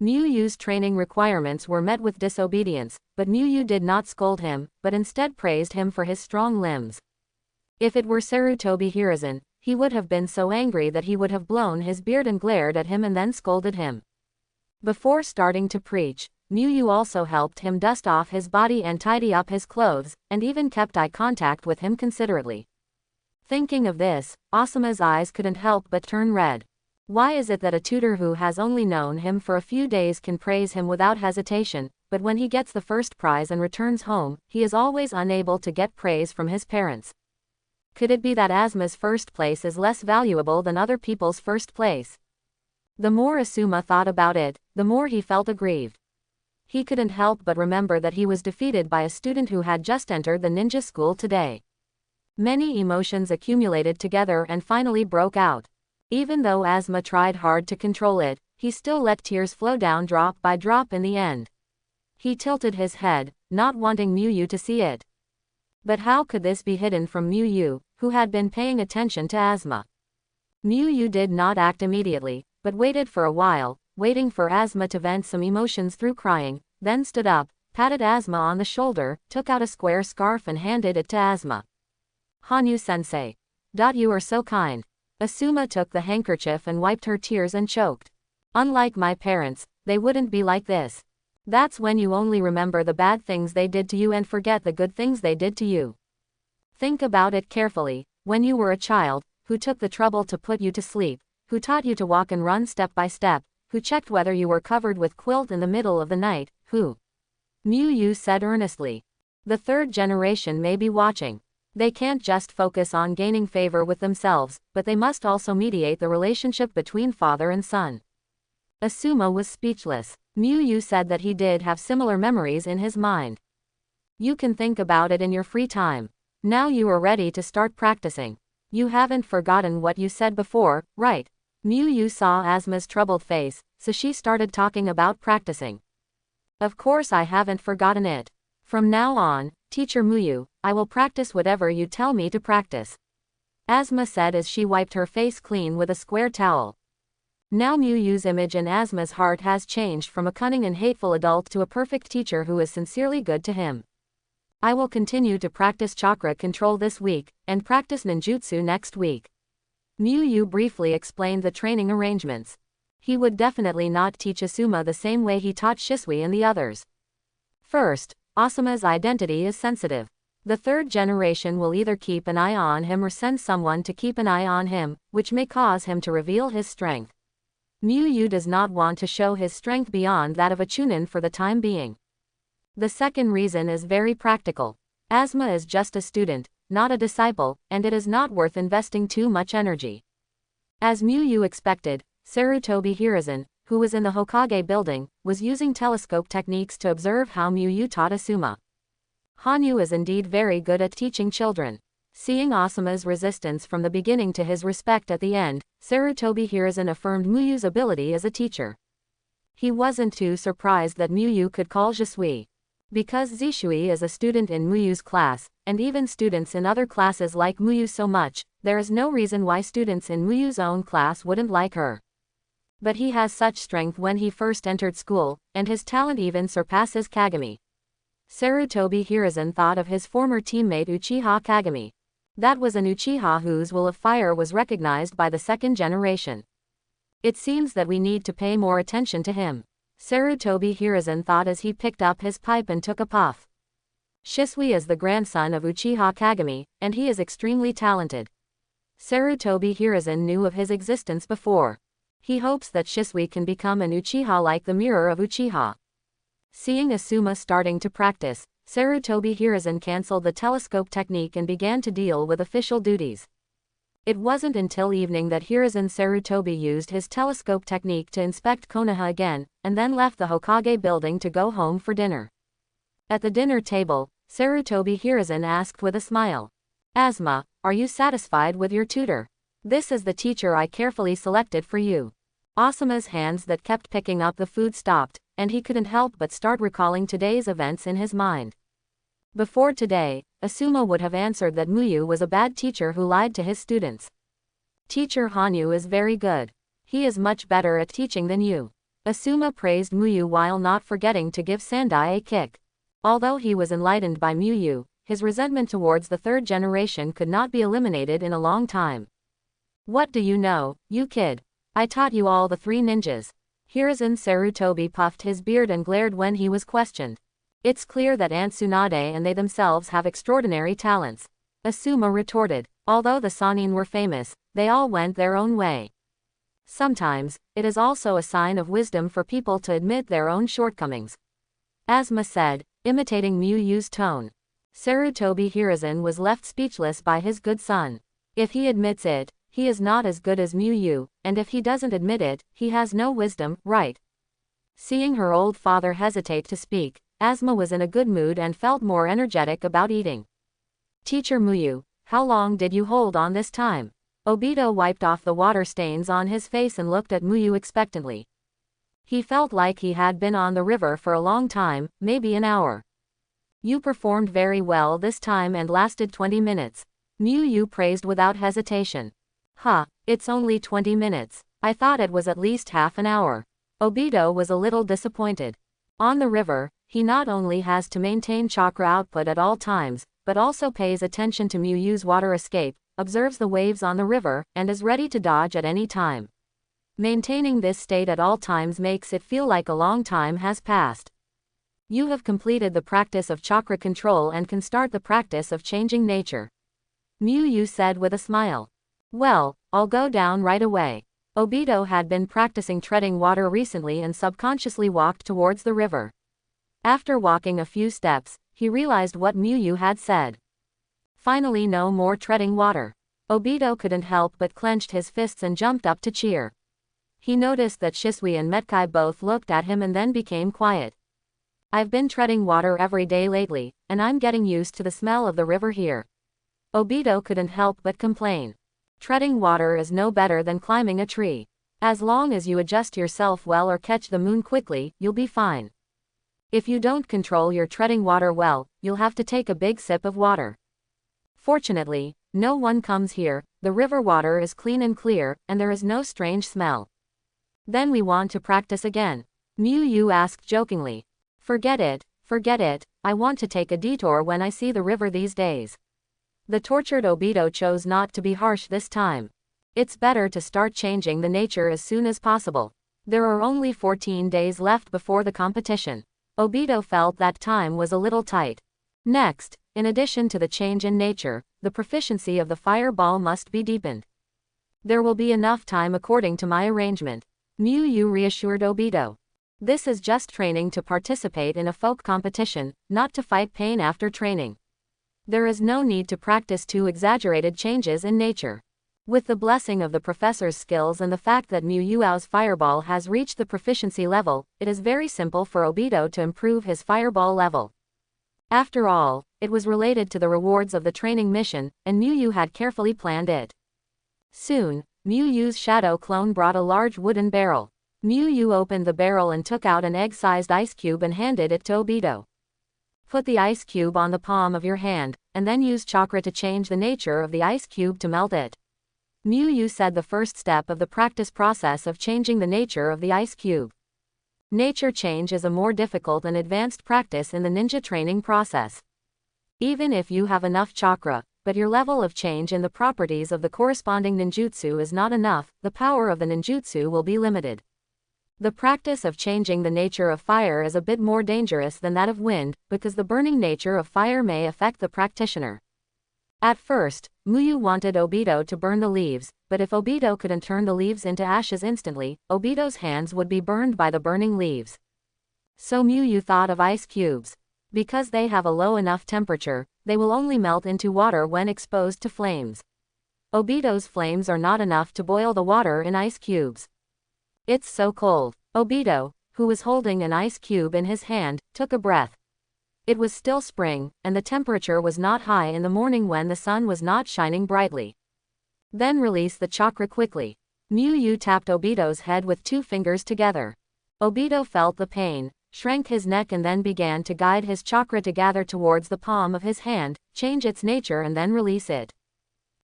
Miyu's training requirements were met with disobedience, but Miyu did not scold him, but instead praised him for his strong limbs. If it were Sarutobi Hiruzen, he would have been so angry that he would have blown his beard and glared at him and then scolded him. Before starting to preach, Miyu also helped him dust off his body and tidy up his clothes, and even kept eye contact with him considerately. Thinking of this, Asuma's eyes couldn't help but turn red. Why is it that a tutor who has only known him for a few days can praise him without hesitation, but when he gets the first prize and returns home, he is always unable to get praise from his parents? Could it be that Asuma's first place is less valuable than other people's first place? The more Asuma thought about it, the more he felt aggrieved. He couldn't help but remember that he was defeated by a student who had just entered the ninja school today. Many emotions accumulated together and finally broke out. Even though Asuma tried hard to control it, he still let tears flow down drop by drop in the end. He tilted his head, not wanting Miyu to see it. But how could this be hidden from Muyu, who had been paying attention to Asuma? Muyu did not act immediately, but waited for a while, waiting for Asuma to vent some emotions through crying, then stood up, patted Asuma on the shoulder, took out a square scarf and handed it to Asuma. Hanyu-sensei. You are so kind. Asuma took the handkerchief and wiped her tears and choked. Unlike my parents, they wouldn't be like this. That's when you only remember the bad things they did to you and forget the good things they did to you. Think about it carefully. When you were a child, who took the trouble to put you to sleep, who taught you to walk and run step by step, who checked whether you were covered with quilt in the middle of the night, who? Muyu said earnestly. The third generation may be watching. They can't just focus on gaining favor with themselves, but they must also mediate the relationship between father and son. Asuma was speechless. Muyu said that he did have similar memories in his mind. You can think about it in your free time. Now you are ready to start practicing. You haven't forgotten what you said before, right? Muyu saw Asuma's troubled face, so she started talking about practicing. Of course I haven't forgotten it. From now on, Teacher Muyu, I will practice whatever you tell me to practice. Asuma said as she wiped her face clean with a square towel. Now Muyu's image in Asuma's heart has changed from a cunning and hateful adult to a perfect teacher who is sincerely good to him. I will continue to practice chakra control this week, and practice ninjutsu next week. Muyu briefly explained the training arrangements. He would definitely not teach Asuma the same way he taught Shisui and the others. First, Asuma's identity is sensitive. The third generation will either keep an eye on him or send someone to keep an eye on him, which may cause him to reveal his strength. Muyu does not want to show his strength beyond that of a chunin for the time being. The second reason is very practical. Asuma is just a student, not a disciple, and it is not worth investing too much energy. As Muyu expected, Sarutobi Hiruzen, who was in the Hokage building, was using telescope techniques to observe how Muyu taught Asuma. Hanyu is indeed very good at teaching children. Seeing Asuma's resistance from the beginning to his respect at the end, Sarutobi Hiruzen affirmed Muyu's ability as a teacher. He wasn't too surprised that Muyu could call Shisui. Because Zishui is a student in Muyu's class, and even students in other classes like Muyu so much, there is no reason why students in Muyu's own class wouldn't like her. But he has such strength when he first entered school, and his talent even surpasses Kagami. Sarutobi Hiruzen thought of his former teammate Uchiha Kagami. That was an Uchiha whose will of fire was recognized by the second generation. It seems that we need to pay more attention to him. Sarutobi Hiruzen thought as he picked up his pipe and took a puff. Shisui is the grandson of Uchiha Kagami, and he is extremely talented. Sarutobi Hiruzen knew of his existence before. He hopes that Shisui can become an Uchiha like the mirror of Uchiha. Seeing Asuma starting to practice, Sarutobi Hiruzen cancelled the telescope technique and began to deal with official duties. It wasn't until evening that Hiruzen Sarutobi used his telescope technique to inspect Konoha again, and then left the Hokage building to go home for dinner. At the dinner table, Sarutobi Hiruzen asked with a smile. Asuma, are you satisfied with your tutor? This is the teacher I carefully selected for you. Asuma's hands that kept picking up the food stopped, and he couldn't help but start recalling today's events in his mind. Before today, Asuma would have answered that Muyu was a bad teacher who lied to his students. Teacher Hanyu is very good. He is much better at teaching than you. Asuma praised Muyu while not forgetting to give Sandai a kick. Although he was enlightened by Muyu, his resentment towards the third generation could not be eliminated in a long time. What do you know, you kid? I taught you all the three ninjas. Hiruzen Sarutobi puffed his beard and glared when he was questioned. It's clear that Aunt Tsunade and they themselves have extraordinary talents. Asuma retorted. Although the Sanin were famous, they all went their own way. Sometimes, it is also a sign of wisdom for people to admit their own shortcomings. Asuma said, imitating Muyu's tone. Sarutobi Hiruzen was left speechless by his good son. If he admits it, he is not as good as Muyu, and if he doesn't admit it, he has no wisdom, right? Seeing her old father hesitate to speak, Asuma was in a good mood and felt more energetic about eating. Teacher Muyu, how long did you hold on this time? Obito wiped off the water stains on his face and looked at Muyu expectantly. He felt like he had been on the river for a long time, maybe an hour. You performed very well this time and lasted 20 minutes. Yu praised without hesitation. It's only 20 minutes. I thought it was at least half an hour. Obito was a little disappointed. On the river, he not only has to maintain chakra output at all times, but also pays attention to Yu's water escape, observes the waves on the river, and is ready to dodge at any time. Maintaining this state at all times makes it feel like a long time has passed. You have completed the practice of chakra control and can start the practice of changing nature. Yu said with a smile. Well, I'll go down right away. Obito had been practicing treading water recently and subconsciously walked towards the river. After walking a few steps, he realized what Yu had said. Finally, no more treading water. Obito couldn't help but clenched his fists and jumped up to cheer. He noticed that Shisui and Metkai both looked at him and then became quiet. I've been treading water every day lately, and I'm getting used to the smell of the river here. Obito couldn't help but complain. Treading water is no better than climbing a tree. As long as you adjust yourself well or catch the moon quickly, you'll be fine. If you don't control your treading water well, you'll have to take a big sip of water. Fortunately, no one comes here, the river water is clean and clear, and there is no strange smell. Then we want to practice again. Yu asked jokingly. Forget it, I want to take a detour when I see the river these days. The tortured Obito chose not to be harsh this time. It's better to start changing the nature as soon as possible. There are only 14 days left before the competition. Obito felt that time was a little tight. Next, in addition to the change in nature, the proficiency of the fireball must be deepened. There will be enough time according to my arrangement. Yu reassured Obito. This is just training to participate in a folk competition, not to fight pain after training. There is no need to practice too exaggerated changes in nature. With the blessing of the professor's skills and the fact that Yu's fireball has reached the proficiency level, it is very simple for Obito to improve his fireball level. After all, it was related to the rewards of the training mission, and Yu had carefully planned it. Soon, Yu's shadow clone brought a large wooden barrel. Yu opened the barrel and took out an egg-sized ice cube and handed it to Obito. Put the ice cube on the palm of your hand, and then use chakra to change the nature of the ice cube to melt it. Yu said the first step of the practice process of changing the nature of the ice cube. Nature change is a more difficult and advanced practice in the ninja training process. Even if you have enough chakra, but your level of change in the properties of the corresponding ninjutsu is not enough, the power of the ninjutsu will be limited. The practice of changing the nature of fire is a bit more dangerous than that of wind, because the burning nature of fire may affect the practitioner. At first, Yu wanted Obito to burn the leaves, but if Obito couldn't turn the leaves into ashes instantly, Obito's hands would be burned by the burning leaves. So Yu thought of ice cubes. Because they have a low enough temperature, they will only melt into water when exposed to flames. Obito's flames are not enough to boil the water in ice cubes. It's so cold. Obito, who was holding an ice cube in his hand, took a breath. It was still spring, and the temperature was not high in the morning when the sun was not shining brightly. Then release the chakra quickly. Yu tapped Obito's head with 2 fingers together. Obito felt the pain, shrank his neck and then began to guide his chakra to gather towards the palm of his hand, change its nature and then release it.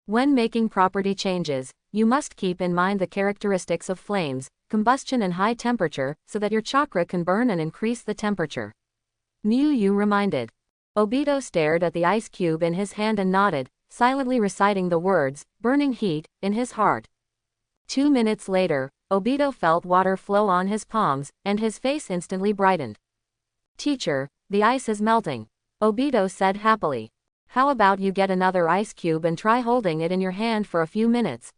When making property changes, you must keep in mind the characteristics of flames, combustion and high temperature, so that your chakra can burn and increase the temperature. Yu reminded. Obito stared at the ice cube in his hand and nodded, silently reciting the words, burning heat, in his heart. 2 minutes later, Obito felt water flow on his palms, and his face instantly brightened. Teacher, the ice is melting. Obito said happily. How about you get another ice cube and try holding it in your hand for a few minutes?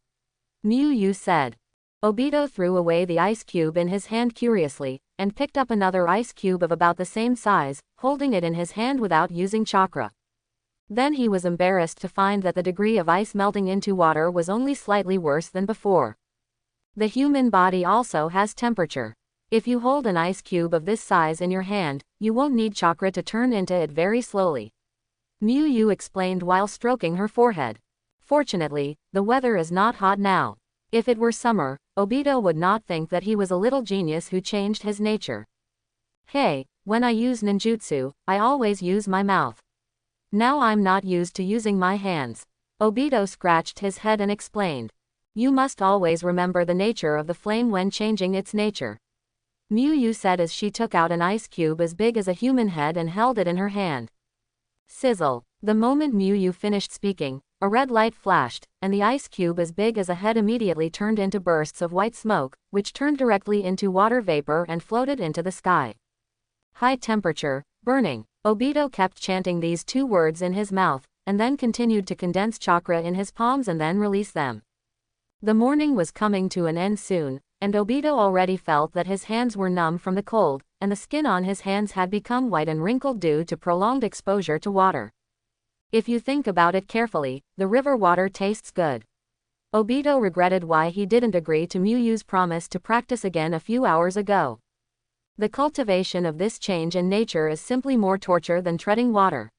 Yu said. Obito threw away the ice cube in his hand curiously, and picked up another ice cube of about the same size, holding it in his hand without using chakra. Then he was embarrassed to find that the degree of ice melting into water was only slightly worse than before. The human body also has temperature. If you hold an ice cube of this size in your hand, you won't need chakra to turn into it very slowly. Yu explained while stroking her forehead. Fortunately, the weather is not hot now. If it were summer, Obito would not think that he was a little genius who changed his nature. Hey, when I use ninjutsu, I always use my mouth. Now I'm not used to using my hands. Obito scratched his head and explained. You must always remember the nature of the flame when changing its nature. Miyu said as she took out an ice cube as big as a human head and held it in her hand. Sizzle. The moment Miyu finished speaking, a red light flashed, and the ice cube as big as a head immediately turned into bursts of white smoke, which turned directly into water vapor and floated into the sky. High temperature, burning. Obito kept chanting these two words in his mouth, and then continued to condense chakra in his palms and then release them. The morning was coming to an end soon, and Obito already felt that his hands were numb from the cold, and the skin on his hands had become white and wrinkled due to prolonged exposure to water. If you think about it carefully, the river water tastes good. Obito regretted why he didn't agree to Miyu's promise to practice again a few hours ago. The cultivation of this change in nature is simply more torture than treading water.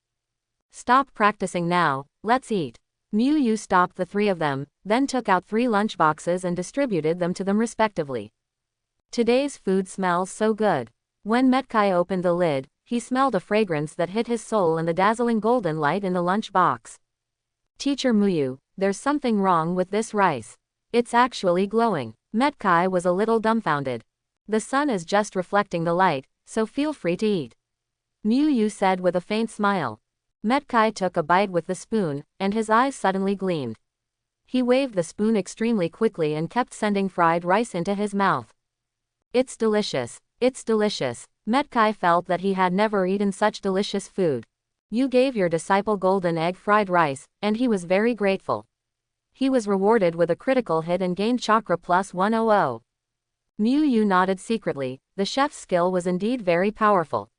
Stop practicing now, let's eat. Miyu stopped the three of them, then took out 3 lunchboxes and distributed them to them respectively. Today's food smells so good. When Metkai opened the lid, he smelled a fragrance that hit his soul and the dazzling golden light in the lunch box. Teacher Miyu, there's something wrong with this rice. It's actually glowing. Metkai was a little dumbfounded. The sun is just reflecting the light, so feel free to eat. Miyu said with a faint smile. Metkai took a bite with the spoon, and his eyes suddenly gleamed. He waved the spoon extremely quickly and kept sending fried rice into his mouth. It's delicious. It's delicious. Metkai felt that he had never eaten such delicious food. You gave your disciple golden egg fried rice, and he was very grateful. He was rewarded with a critical hit and gained chakra plus 100. Miyu nodded secretly. The chef's skill was indeed very powerful.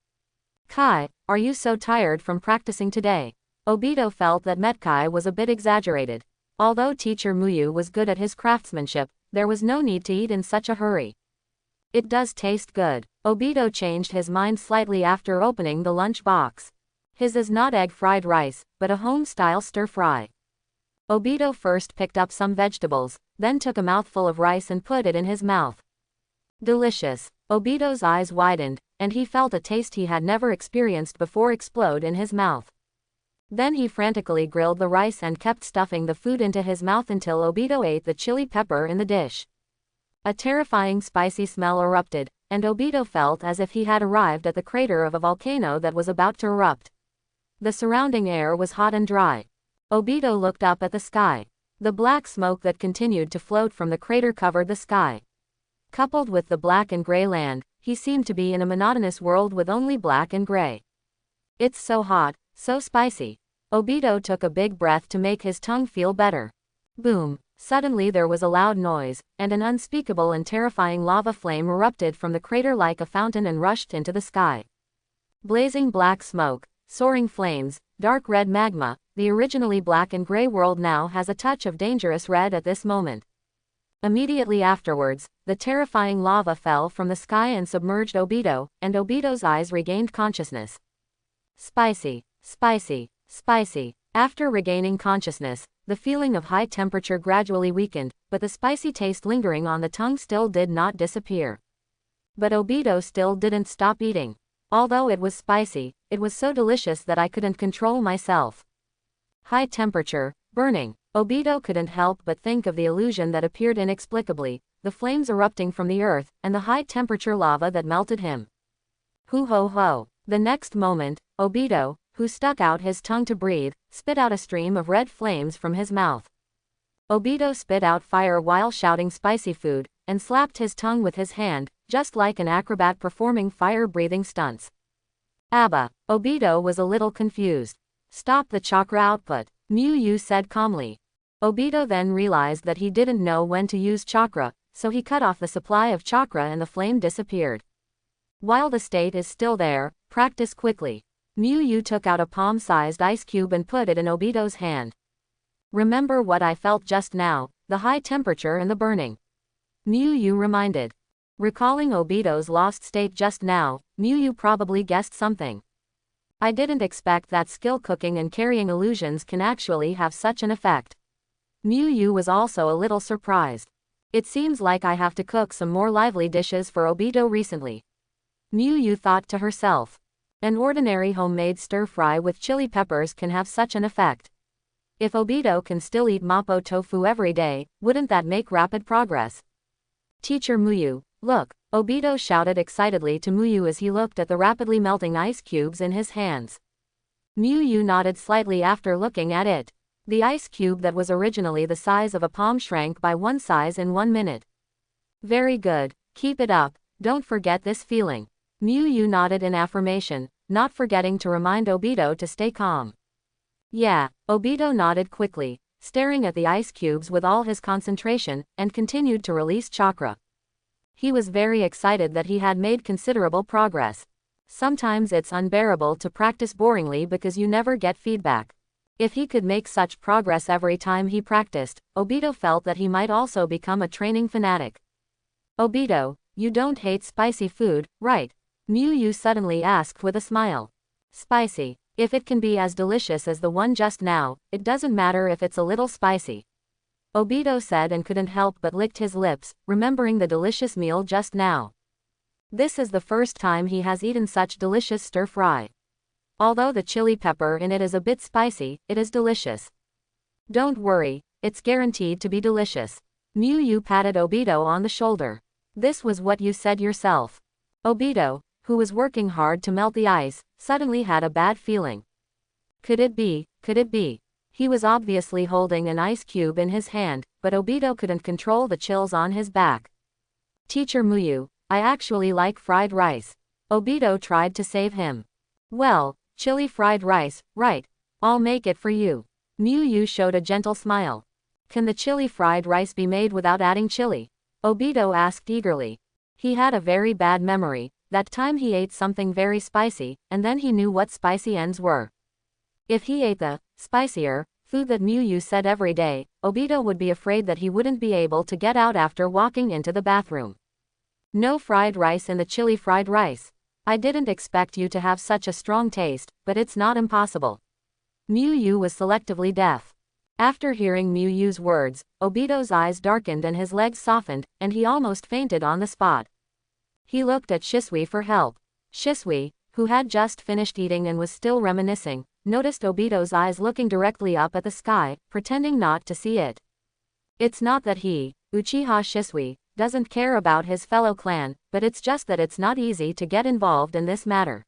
Kai, are you so tired from practicing today? Obito felt that Metkai was a bit exaggerated. Although teacher Miyu was good at his craftsmanship, there was no need to eat in such a hurry. It does taste good. Obito changed his mind slightly after opening the lunch box. His is not egg fried rice, but a home-style stir-fry. Obito first picked up some vegetables, then took a mouthful of rice and put it in his mouth. Delicious. Obito's eyes widened, and he felt a taste he had never experienced before explode in his mouth. Then he frantically grilled the rice and kept stuffing the food into his mouth until Obito ate the chili pepper in the dish. A terrifying spicy smell erupted, and Obito felt as if he had arrived at the crater of a volcano that was about to erupt. The surrounding air was hot and dry. Obito looked up at the sky. The black smoke that continued to float from the crater covered the sky. Coupled with the black and gray land, he seemed to be in a monotonous world with only black and gray. It's so hot, so spicy. Obito took a big breath to make his tongue feel better. Boom! Suddenly there was a loud noise, and an unspeakable and terrifying lava flame erupted from the crater like a fountain and rushed into the sky. Blazing black smoke, soaring flames, dark red magma, the originally black and gray world now has a touch of dangerous red at this moment. Immediately afterwards, the terrifying lava fell from the sky and submerged Obito, and Obito's eyes regained consciousness. Spicy, spicy, spicy. After regaining consciousness, the feeling of high temperature gradually weakened, but the spicy taste lingering on the tongue still did not disappear. But Obito still didn't stop eating. Although it was spicy, it was so delicious that I couldn't control myself. High temperature, burning. Obito couldn't help but think of the illusion that appeared inexplicably, the flames erupting from the earth, and the high-temperature lava that melted him. Hoo-ho-ho. The next moment, Obito, who stuck out his tongue to breathe, spit out a stream of red flames from his mouth. Obito spit out fire while shouting spicy food, and slapped his tongue with his hand, just like an acrobat performing fire-breathing stunts. Abba. Obito was a little confused. Stop the chakra output, Miyu said calmly. Obito then realized that he didn't know when to use chakra, so he cut off the supply of chakra and the flame disappeared. While the state is still there, practice quickly. Miyu took out a palm-sized ice cube and put it in Obito's hand. Remember what I felt just now, the high temperature and the burning. Miyu reminded. Recalling Obito's lost state just now, Miyu probably guessed something. I didn't expect that skill cooking and carrying illusions can actually have such an effect. Miyu was also a little surprised. It seems like I have to cook some more lively dishes for Obito recently. Miyu thought to herself. An ordinary homemade stir-fry with chili peppers can have such an effect. If Obito can still eat mapo tofu every day, wouldn't that make rapid progress? Teacher Muyu, look, Obito shouted excitedly to Muyu as he looked at the rapidly melting ice cubes in his hands. Muyu nodded slightly after looking at it. The ice cube that was originally the size of a palm shrank by one size in 1 minute. Very good, keep it up, don't forget this feeling. Muyu nodded in affirmation, not forgetting to remind Obito to stay calm. Yeah, Obito nodded quickly, staring at the ice cubes with all his concentration, and continued to release chakra. He was very excited that he had made considerable progress. Sometimes it's unbearable to practice boringly because you never get feedback. If he could make such progress every time he practiced, Obito felt that he might also become a training fanatic. Obito, you don't hate spicy food, right? Muyu suddenly asked with a smile. Spicy. If it can be as delicious as the one just now, it doesn't matter if it's a little spicy. Obito said and couldn't help but licked his lips, remembering the delicious meal just now. This is the first time he has eaten such delicious stir-fry. Although the chili pepper in it is a bit spicy, it is delicious. Don't worry, it's guaranteed to be delicious. Muyu patted Obito on the shoulder. This was what you said yourself. Obito, who was working hard to melt the ice, suddenly had a bad feeling. Could it be? Could it be? He was obviously holding an ice cube in his hand, but Obito couldn't control the chills on his back. Teacher Muyu, I actually like fried rice. Obito tried to save him. Well, chili fried rice, right. I'll make it for you. Muyu showed a gentle smile. Can the chili fried rice be made without adding chili? Obito asked eagerly. He had a very bad memory. That time he ate something very spicy, and then he knew what spicy ends were. If he ate the spicier food that Muyu said every day, Obito would be afraid that he wouldn't be able to get out after walking into the bathroom. No fried rice in the chili fried rice. I didn't expect you to have such a strong taste, but it's not impossible. Muyu was selectively deaf. After hearing Muyu's words, Obito's eyes darkened and his legs softened, and he almost fainted on the spot. He looked at Shisui for help. Shisui, who had just finished eating and was still reminiscing, noticed Obito's eyes looking directly up at the sky, pretending not to see it. It's not that he, Uchiha Shisui, doesn't care about his fellow clan, but it's just that it's not easy to get involved in this matter.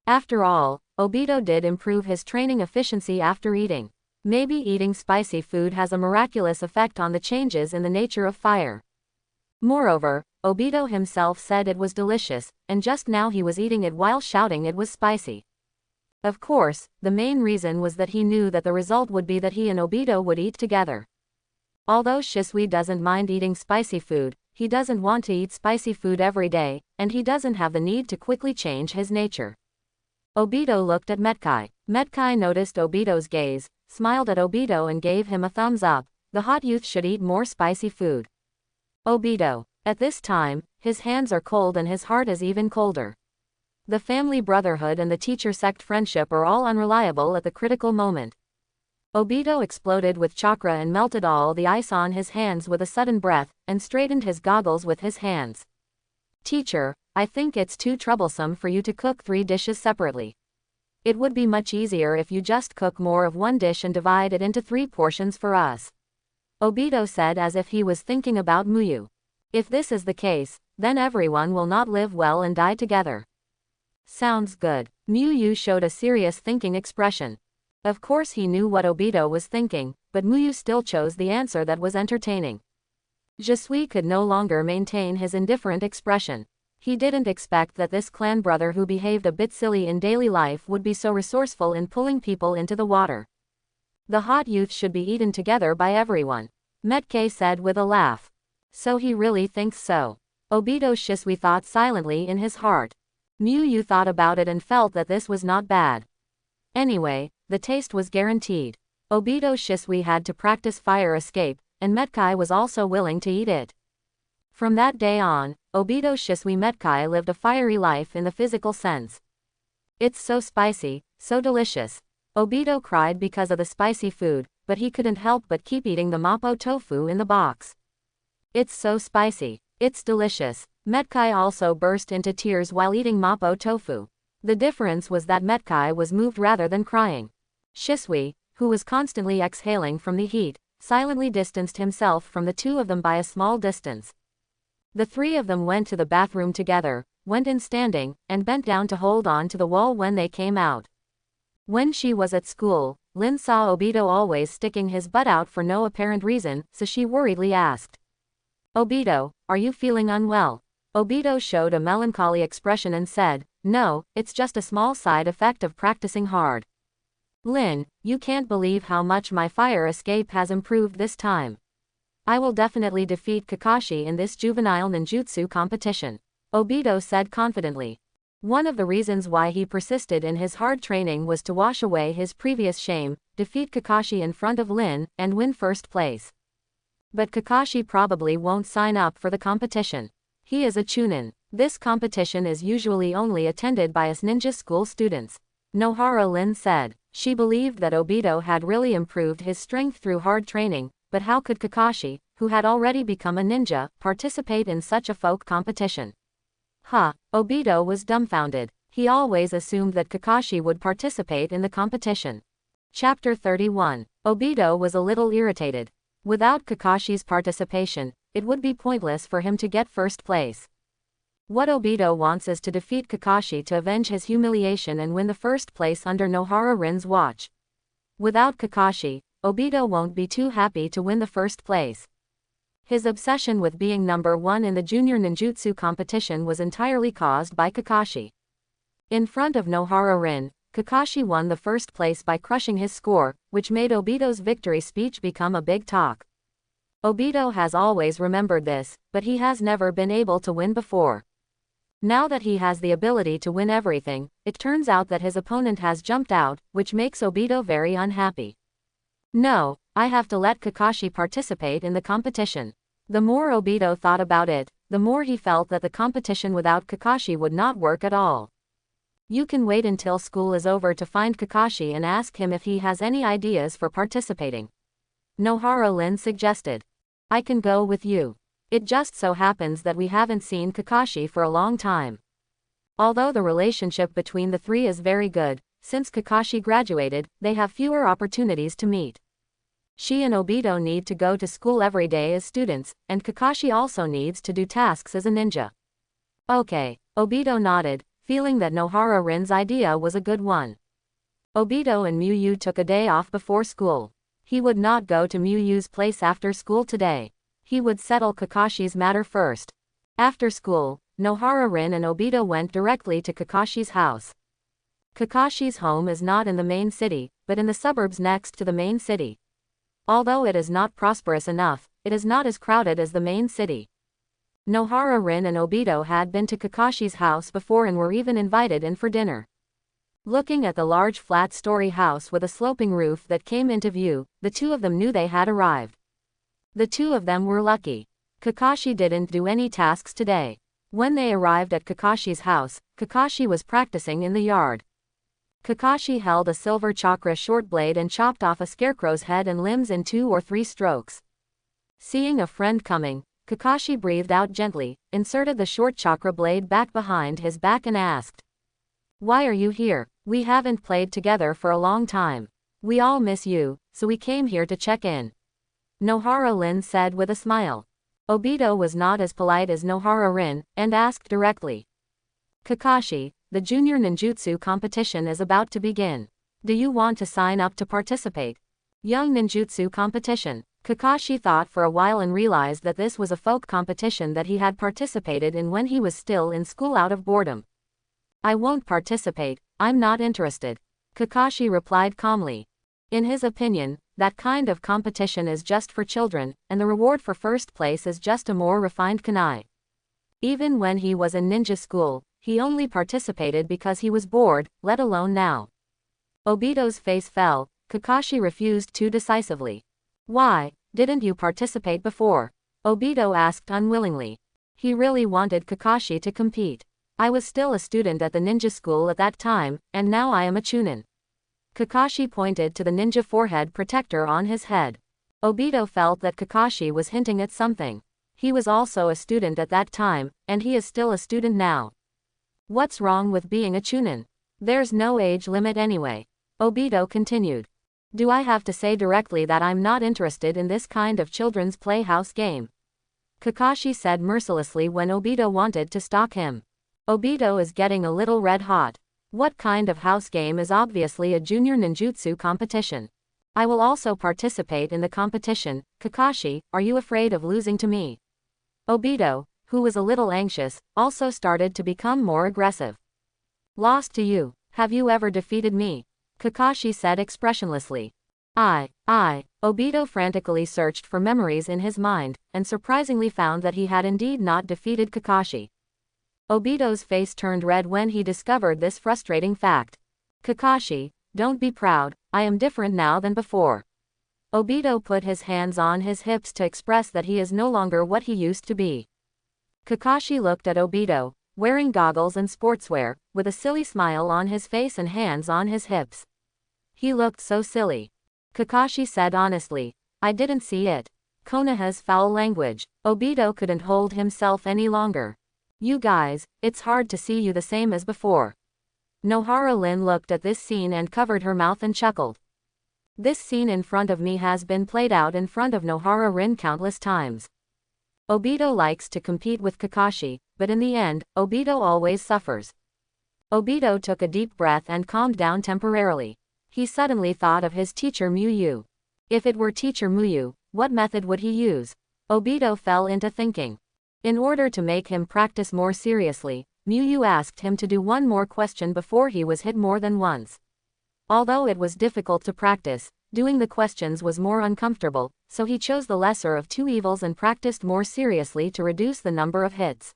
After all, Obito did improve his training efficiency after eating. Maybe eating spicy food has a miraculous effect on the changes in the nature of fire. Moreover, Obito himself said it was delicious, and just now he was eating it while shouting it was spicy. Of course, the main reason was that he knew that the result would be that he and Obito would eat together. Although Shisui doesn't mind eating spicy food, he doesn't want to eat spicy food every day, and he doesn't have the need to quickly change his nature. Obito looked at Metkai. Metkai noticed Obito's gaze, smiled at Obito and gave him a thumbs up. The hot youth should eat more spicy food. Obito. At this time, his hands are cold and his heart is even colder. The family brotherhood and the teacher-sect friendship are all unreliable at the critical moment. Obito exploded with chakra and melted all the ice on his hands with a sudden breath, and straightened his goggles with his hands. Teacher, I think it's too troublesome for you to cook 3 dishes separately. It would be much easier if you just cook more of one dish and divide it into 3 portions for us. Obito said as if he was thinking about Muyu. If this is the case, then everyone will not live well and die together. Sounds good. Muyu showed a serious thinking expression. Of course he knew what Obito was thinking, but Muyu still chose the answer that was entertaining. Shisui could no longer maintain his indifferent expression. He didn't expect that this clan brother who behaved a bit silly in daily life would be so resourceful in pulling people into the water. The hot youth should be eaten together by everyone. Metkai said with a laugh. So he really thinks so. Obito Shisui thought silently in his heart. Muyu thought about it and felt that this was not bad. Anyway, the taste was guaranteed. Obito Shisui had to practice fire escape, and Metkai was also willing to eat it. From that day on, Obito Shisui Metkai lived a fiery life in the physical sense. It's so spicy, so delicious. Obito cried because of the spicy food, but he couldn't help but keep eating the mapo tofu in the box. It's so spicy. It's delicious. Metkai also burst into tears while eating mapo tofu. The difference was that Metkai was moved rather than crying. Shisui, who was constantly exhaling from the heat, silently distanced himself from the two of them by a small distance. The three of them went to the bathroom together, went in standing, and bent down to hold on to the wall when they came out. When she was at school, Lin saw Obito always sticking his butt out for no apparent reason, so she worriedly asked, "Obito, are you feeling unwell?" Obito showed a melancholy expression and said, "No, it's just a small side effect of practicing hard." "Lin, you can't believe how much my fire escape has improved this time. I will definitely defeat Kakashi in this juvenile ninjutsu competition," Obito said confidently. One of the reasons why he persisted in his hard training was to wash away his previous shame, defeat Kakashi in front of Lin, and win first place. But Kakashi probably won't sign up for the competition. He is a chunin. This competition is usually only attended by us ninja school students, Nohara Lin said. She believed that Obito had really improved his strength through hard training, but how could Kakashi, who had already become a ninja, participate in such a folk competition? Obito was dumbfounded. He always assumed that Kakashi would participate in the competition. Chapter 31. Obito was a little irritated. Without Kakashi's participation, it would be pointless for him to get first place. What Obito wants is to defeat Kakashi to avenge his humiliation and win the first place under Nohara Rin's watch. Without Kakashi, Obito won't be too happy to win the first place. His obsession with being number one in the junior ninjutsu competition was entirely caused by Kakashi. In front of Nohara Rin, Kakashi won the first place by crushing his score, which made Obito's victory speech become a big talk. Obito has always remembered this, but he has never been able to win before. Now that he has the ability to win everything, it turns out that his opponent has jumped out, which makes Obito very unhappy. No, I have to let Kakashi participate in the competition. The more Obito thought about it, the more he felt that the competition without Kakashi would not work at all. You can wait until school is over to find Kakashi and ask him if he has any ideas for participating, Nohara Lin suggested. I can go with you. It just so happens that we haven't seen Kakashi for a long time. Although the relationship between the three is very good, since Kakashi graduated, they have fewer opportunities to meet. She and Obito need to go to school every day as students, and Kakashi also needs to do tasks as a ninja. Okay, Obito nodded, feeling that Nohara Rin's idea was a good one. Obito and Miyu took a day off before school. He would not go to Miyu's place after school today. He would settle Kakashi's matter first. After school, Nohara Rin and Obito went directly to Kakashi's house. Kakashi's home is not in the main city, but in the suburbs next to the main city. Although it is not prosperous enough, it is not as crowded as the main city. Nohara Rin and Obito had been to Kakashi's house before and were even invited in for dinner. Looking at the large flat-story house with a sloping roof that came into view, the two of them knew they had arrived. The two of them were lucky. Kakashi didn't do any tasks today. When they arrived at Kakashi's house, Kakashi was practicing in the yard. Kakashi held a silver chakra short blade and chopped off a scarecrow's head and limbs in 2 or 3 strokes. Seeing a friend coming, Kakashi breathed out gently, inserted the short chakra blade back behind his back and asked, "Why are you here? We haven't played together for a long time. We all miss you, so we came here to check in," Nohara Rin said with a smile. Obito was not as polite as Nohara Rin, and asked directly, "Kakashi, the junior ninjutsu competition is about to begin. Do you want to sign up to participate?" Young ninjutsu competition. Kakashi thought for a while and realized that this was a folk competition that he had participated in when he was still in school out of boredom. "I won't participate, I'm not interested," Kakashi replied calmly. In his opinion, that kind of competition is just for children, and the reward for first place is just a more refined kunai. Even when he was in ninja school, he only participated because he was bored, let alone now. Obito's face fell. Kakashi refused too decisively. "Why, didn't you participate before?" Obito asked unwillingly. He really wanted Kakashi to compete. "I was still a student at the ninja school at that time, and now I am a chunin." Kakashi pointed to the ninja forehead protector on his head. Obito felt that Kakashi was hinting at something. He was also a student at that time, and he is still a student now. What's wrong with being a chunin? There's no age limit anyway. Obito continued. Do I have to say directly that I'm not interested in this kind of children's playhouse game? Kakashi said mercilessly when Obito wanted to stalk him. Obito is getting a little red hot. What kind of house game is obviously a junior ninjutsu competition? I will also participate in the competition. Kakashi, are you afraid of losing to me? Obito, who was a little anxious, also started to become more aggressive. Lost to you? Have you ever defeated me? Kakashi said expressionlessly. Obito frantically searched for memories in his mind, and surprisingly found that he had indeed not defeated Kakashi. Obito's face turned red when he discovered this frustrating fact. Kakashi, don't be proud, I am different now than before. Obito put his hands on his hips to express that he is no longer what he used to be. Kakashi looked at Obito, wearing goggles and sportswear, with a silly smile on his face and hands on his hips. He looked so silly. Kakashi said honestly, I didn't see it. Konoha's foul language. Obito couldn't hold himself any longer. You guys, it's hard to see you the same as before. Nohara Lin looked at this scene and covered her mouth and chuckled. This scene in front of me has been played out in front of Nohara Rin countless times. Obito likes to compete with Kakashi, but in the end, Obito always suffers. Obito took a deep breath and calmed down temporarily. He suddenly thought of his teacher Muyu. If it were teacher Muyu, what method would he use? Obito fell into thinking. In order to make him practice more seriously, Muyu asked him to do one more question before he was hit more than once. Although it was difficult to practice, doing the questions was more uncomfortable, so he chose the lesser of two evils and practiced more seriously to reduce the number of hits.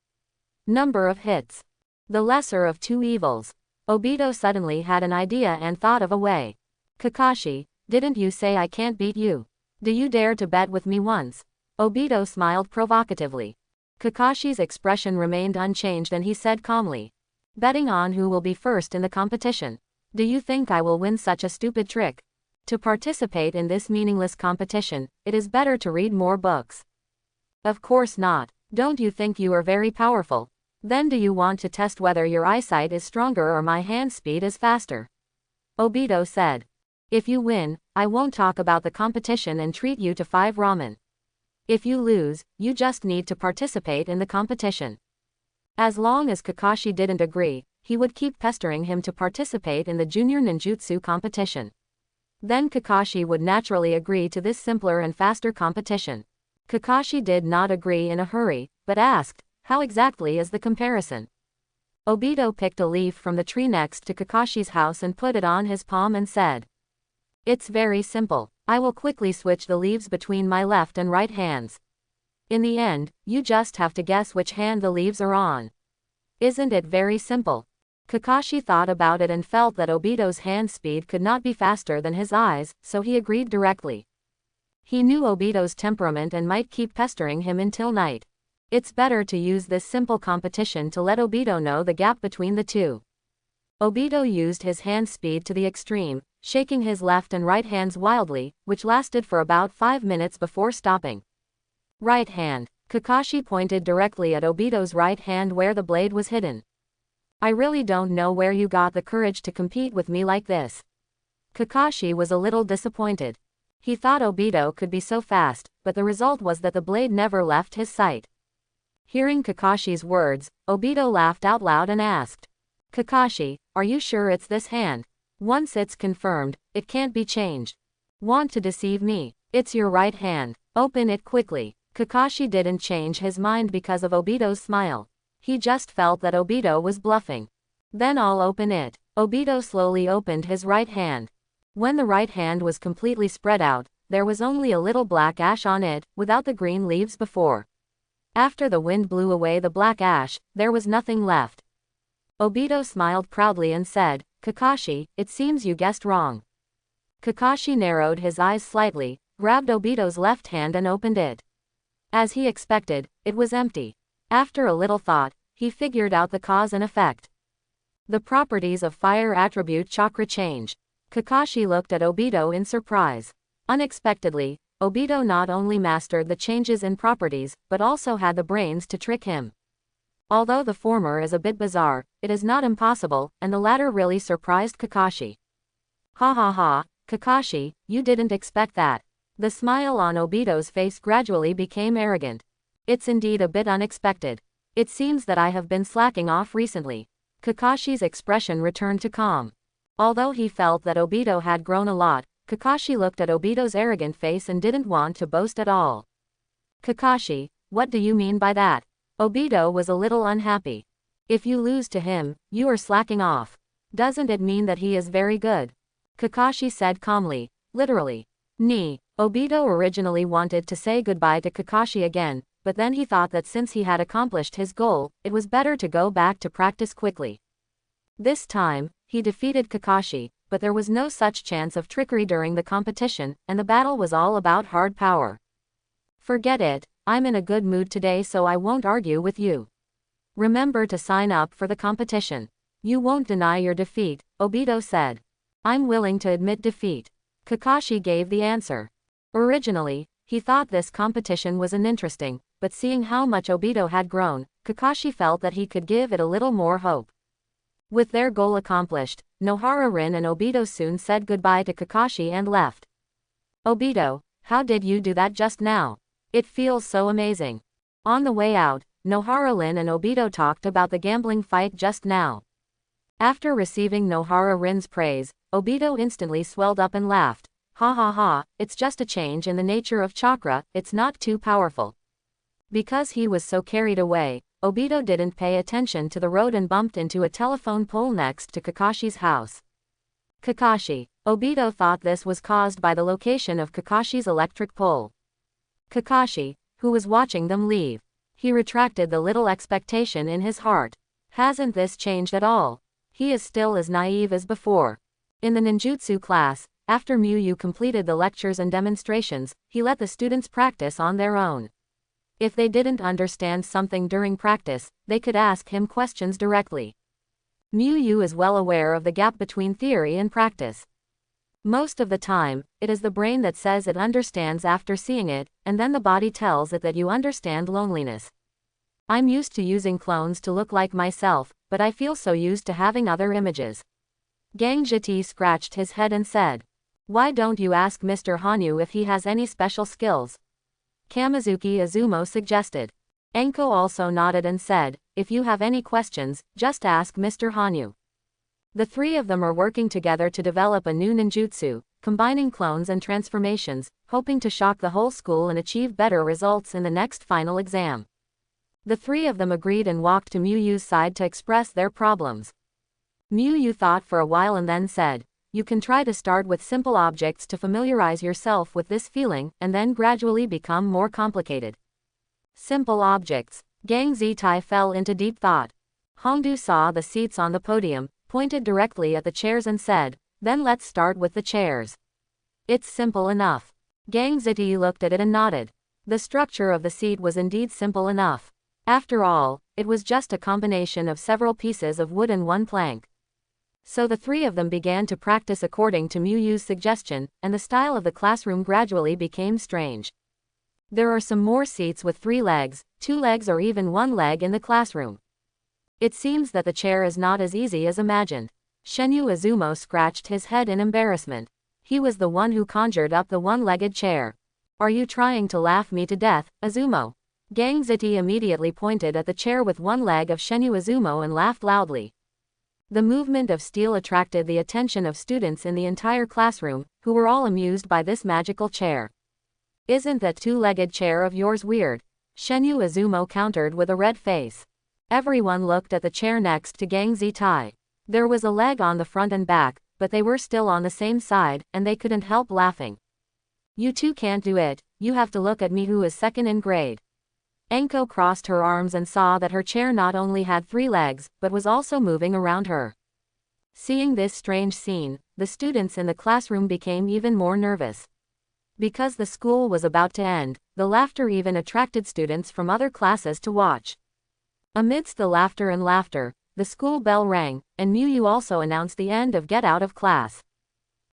Number of hits. The lesser of two evils. Obito suddenly had an idea and thought of a way. Kakashi, didn't you say I can't beat you? Do you dare to bet with me once? Obito smiled provocatively. Kakashi's expression remained unchanged and he said calmly. Betting on who will be first in the competition. Do you think I will win such a stupid trick? To participate in this meaningless competition, it is better to read more books. Of course not. Don't you think you are very powerful? Then do you want to test whether your eyesight is stronger or my hand speed is faster? Obito said. If you win, I won't talk about the competition and treat you to 5 ramen. If you lose, you just need to participate in the competition. As long as Kakashi didn't agree, he would keep pestering him to participate in the junior ninjutsu competition. Then Kakashi would naturally agree to this simpler and faster competition. Kakashi did not agree in a hurry, but asked, how exactly is the comparison? Obito picked a leaf from the tree next to Kakashi's house and put it on his palm and said. It's very simple. I will quickly switch the leaves between my left and right hands. In the end, you just have to guess which hand the leaves are on. Isn't it very simple? Kakashi thought about it and felt that Obito's hand speed could not be faster than his eyes, so he agreed directly. He knew Obito's temperament and might keep pestering him until night. It's better to use this simple competition to let Obito know the gap between the two. Obito used his hand speed to the extreme, shaking his left and right hands wildly, which lasted for about 5 minutes before stopping. Right hand. Kakashi pointed directly at Obito's right hand where the blade was hidden. I really don't know where you got the courage to compete with me like this. Kakashi was a little disappointed. He thought Obito could be so fast, but the result was that the blade never left his sight. Hearing Kakashi's words, Obito laughed out loud and asked. Kakashi, are you sure it's this hand? Once it's confirmed, it can't be changed. Want to deceive me? It's your right hand. Open it quickly. Kakashi didn't change his mind because of Obito's smile. He just felt that Obito was bluffing. Then I'll open it. Obito slowly opened his right hand. When the right hand was completely spread out, there was only a little black ash on it, without the green leaves before. After the wind blew away the black ash, there was nothing left. Obito smiled proudly and said, Kakashi, it seems you guessed wrong. Kakashi narrowed his eyes slightly, grabbed Obito's left hand and opened it. As he expected, it was empty. After a little thought, he figured out the cause and effect. The properties of fire attribute chakra change. Kakashi looked at Obito in surprise. Unexpectedly, Obito not only mastered the changes in properties, but also had the brains to trick him. Although the former is a bit bizarre, it is not impossible, and the latter really surprised Kakashi. Ha ha ha, Kakashi, you didn't expect that. The smile on Obito's face gradually became arrogant. It's indeed a bit unexpected. It seems that I have been slacking off recently. Kakashi's expression returned to calm. Although he felt that Obito had grown a lot, Kakashi looked at Obito's arrogant face and didn't want to boast at all. Kakashi, what do you mean by that? Obito was a little unhappy. If you lose to him, you are slacking off. Doesn't it mean that he is very good? Kakashi said calmly, literally. Obito originally wanted to say goodbye to Kakashi again, but then he thought that since he had accomplished his goal, it was better to go back to practice quickly. This time, he defeated Kakashi, but there was no such chance of trickery during the competition, and the battle was all about hard power. Forget it, I'm in a good mood today so I won't argue with you. Remember to sign up for the competition. You won't deny your defeat, Obito said. I'm willing to admit defeat. Kakashi gave the answer. Originally, he thought this competition was uninteresting, but seeing how much Obito had grown, Kakashi felt that he could give it a little more hope. With their goal accomplished, Nohara Rin and Obito soon said goodbye to Kakashi and left. Obito, how did you do that just now? It feels so amazing. On the way out, Nohara Rin and Obito talked about the gambling fight just now. After receiving Nohara Rin's praise, Obito instantly swelled up and laughed. Ha ha ha, it's just a change in the nature of chakra, it's not too powerful. Because he was so carried away, Obito didn't pay attention to the road and bumped into a telephone pole next to Kakashi's house. Kakashi. Obito thought this was caused by the location of Kakashi's electric pole. Kakashi, who was watching them leave. He retracted the little expectation in his heart. Hasn't this changed at all? He is still as naive as before. In the ninjutsu class, after Miyu completed the lectures and demonstrations, he let the students practice on their own. If they didn't understand something during practice, they could ask him questions directly. Miyu is well aware of the gap between theory and practice. Most of the time, it is the brain that says it understands after seeing it, and then the body tells it that you understand loneliness. I'm used to using clones to look like myself, but I feel so used to having other images. Gangjiti scratched his head and said, why don't you ask Mr. Hanyu if he has any special skills? Kamizuki Izumo suggested. Enko also nodded and said, if you have any questions, just ask Mr. Hanyu. The three of them are working together to develop a new ninjutsu, combining clones and transformations, hoping to shock the whole school and achieve better results in the next final exam. The three of them agreed and walked to Miyu's side to express their problems. Miyu thought for a while and then said, you can try to start with simple objects to familiarize yourself with this feeling, and then gradually become more complicated. Simple objects. Gang Zitai fell into deep thought. Hongdu saw the seats on the podium, pointed directly at the chairs and said, then let's start with the chairs. It's simple enough. Gang Ziti looked at it and nodded. The structure of the seat was indeed simple enough. After all, it was just a combination of several pieces of wood and one plank. So the three of them began to practice according to Miyu's suggestion, and the style of the classroom gradually became strange. There are some more seats with 3 legs, 2 legs or even 1 leg in the classroom. It seems that the chair is not as easy as imagined. Shenyu Izumo scratched his head in embarrassment. He was the one who conjured up the one-legged chair. Are you trying to laugh me to death, Izumo? Gang Ziti immediately pointed at the chair with 1 leg of Shenyu Izumo and laughed loudly. The movement of steel attracted the attention of students in the entire classroom, who were all amused by this magical chair. Isn't that 2-legged chair of yours weird? Shenyu Izumo countered with a red face. Everyone looked at the chair next to Gang Zitai. There was a leg on the front and back, but they were still on the same side, and they couldn't help laughing. You two can't do it, you have to look at me who is second in grade. Enko crossed her arms and saw that her chair not only had 3 legs, but was also moving around her. Seeing this strange scene, the students in the classroom became even more nervous. Because the school was about to end, the laughter even attracted students from other classes to watch. Amidst the laughter, the school bell rang, and Miyu also announced the end of Get Out of Class.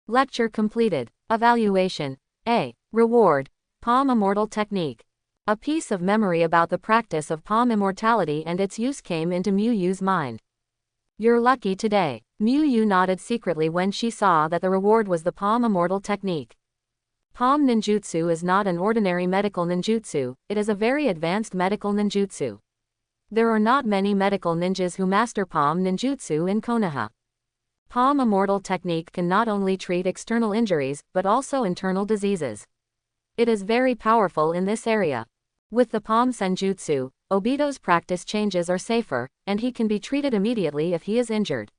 Lecture completed. Evaluation. A. Reward: Palm Immortal Technique. A piece of memory about the practice of palm immortality and its use came into Muyu's mind. You're lucky today. Muyu nodded secretly when she saw that the reward was the palm immortal technique. Palm ninjutsu is not an ordinary medical ninjutsu, it is a very advanced medical ninjutsu. There are not many medical ninjas who master palm ninjutsu in Konoha. Palm immortal technique can not only treat external injuries, but also internal diseases. It is very powerful in this area. With the palm senjutsu, Obito's practice changes are safer, and he can be treated immediately if he is injured.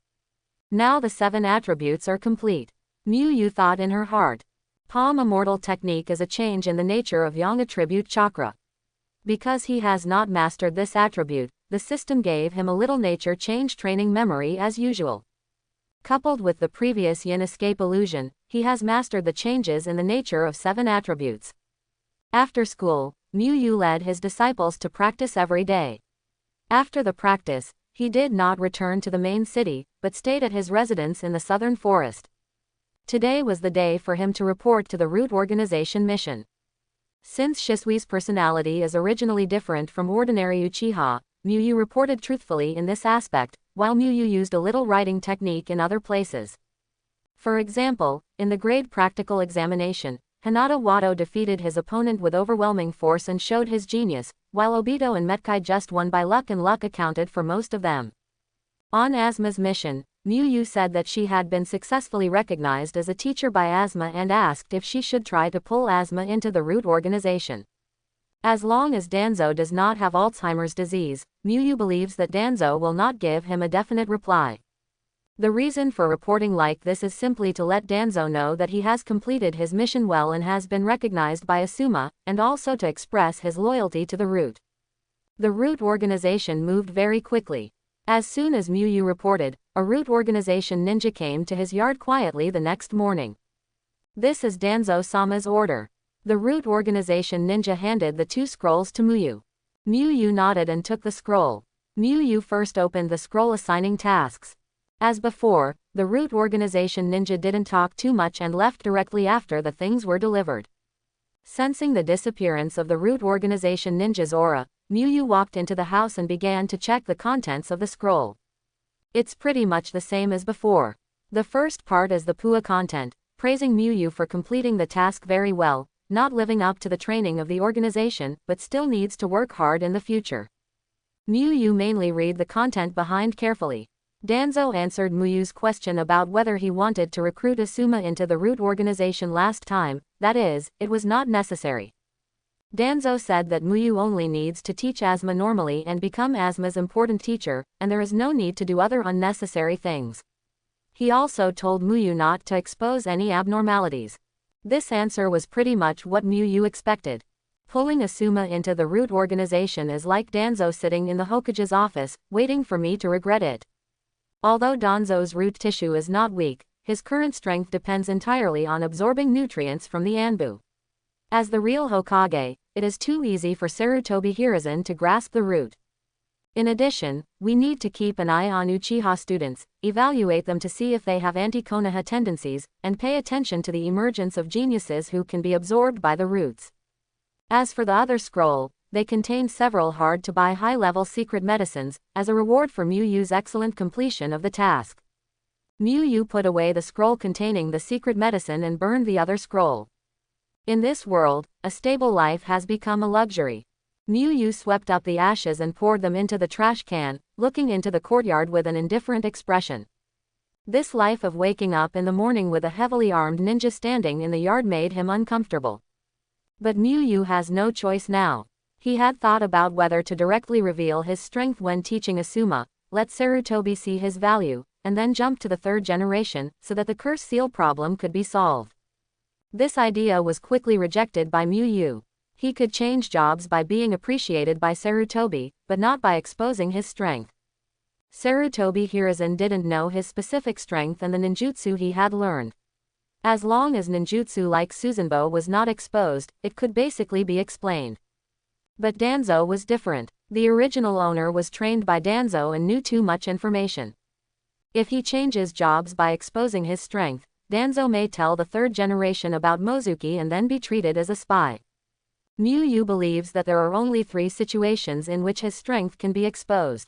Now the 7 attributes are complete. Muyu thought in her heart. Palm immortal technique is a change in the nature of yang attribute chakra. Because he has not mastered this attribute, the system gave him a little nature change training memory as usual. Coupled with the previous yin escape illusion, he has mastered the changes in the nature of 7 attributes. After school, Muyu led his disciples to practice every day. After the practice, he did not return to the main city, but stayed at his residence in the southern forest. Today was the day for him to report to the root organization mission. Since Shisui's personality is originally different from ordinary Uchiha, Muyu reported truthfully in this aspect, while Muyu used a little writing technique in other places. For example, in the grade practical examination, Hinata Wado defeated his opponent with overwhelming force and showed his genius, while Obito and Metkai just won by luck, and luck accounted for most of them. On Asuma's mission, Muyu said that she had been successfully recognized as a teacher by Asuma and asked if she should try to pull Asuma into the root organization. As long as Danzo does not have Alzheimer's disease, Muyu believes that Danzo will not give him a definite reply. The reason for reporting like this is simply to let Danzo know that he has completed his mission well and has been recognized by Asuma, and also to express his loyalty to the root. The root organization moved very quickly. As soon as Muyu reported, a root organization ninja came to his yard quietly the next morning. This is Danzo-sama's order. The root organization ninja handed the 2 scrolls to Muyu. Muyu nodded and took the scroll. Muyu first opened the scroll assigning tasks. As before, the root organization ninja didn't talk too much and left directly after the things were delivered. Sensing the disappearance of the root organization ninja's aura, Muyu walked into the house and began to check the contents of the scroll. It's pretty much the same as before. The first part is the Pua content, praising Muyu for completing the task very well, not living up to the training of the organization, but still needs to work hard in the future. Muyu mainly read the content behind carefully. Danzo answered Muyu's question about whether he wanted to recruit Asuma into the root organization last time, that is, it was not necessary. Danzo said that Muyu only needs to teach Asuma normally and become Asuma's important teacher, and there is no need to do other unnecessary things. He also told Muyu not to expose any abnormalities. This answer was pretty much what Muyu expected. Pulling Asuma into the root organization is like Danzo sitting in the Hokage's office, waiting for me to regret it. Although Danzo's root tissue is not weak, his current strength depends entirely on absorbing nutrients from the Anbu. As the real Hokage, it is too easy for Sarutobi Hiruzen to grasp the root. In addition, we need to keep an eye on Uchiha students, evaluate them to see if they have anti-Konoha tendencies, and pay attention to the emergence of geniuses who can be absorbed by the roots. As for the other scroll, they contain several hard-to-buy high-level secret medicines, as a reward for Muyu's excellent completion of the task. Muyu put away the scroll containing the secret medicine and burned the other scroll. In this world, a stable life has become a luxury. Muyu swept up the ashes and poured them into the trash can, looking into the courtyard with an indifferent expression. This life of waking up in the morning with a heavily armed ninja standing in the yard made him uncomfortable. But Muyu has no choice now. He had thought about whether to directly reveal his strength when teaching Asuma, let Sarutobi see his value, and then jump to the 3rd generation, so that the curse seal problem could be solved. This idea was quickly rejected by Muyu. He could change jobs by being appreciated by Sarutobi, but not by exposing his strength. Sarutobi Hiruzen didn't know his specific strength and the ninjutsu he had learned. As long as ninjutsu like Susanbo was not exposed, it could basically be explained. But Danzo was different. The original owner was trained by Danzo and knew too much information. If he changes jobs by exposing his strength, Danzo may tell the third generation about Mozuki and then be treated as a spy. Miyu believes that there are only 3 situations in which his strength can be exposed.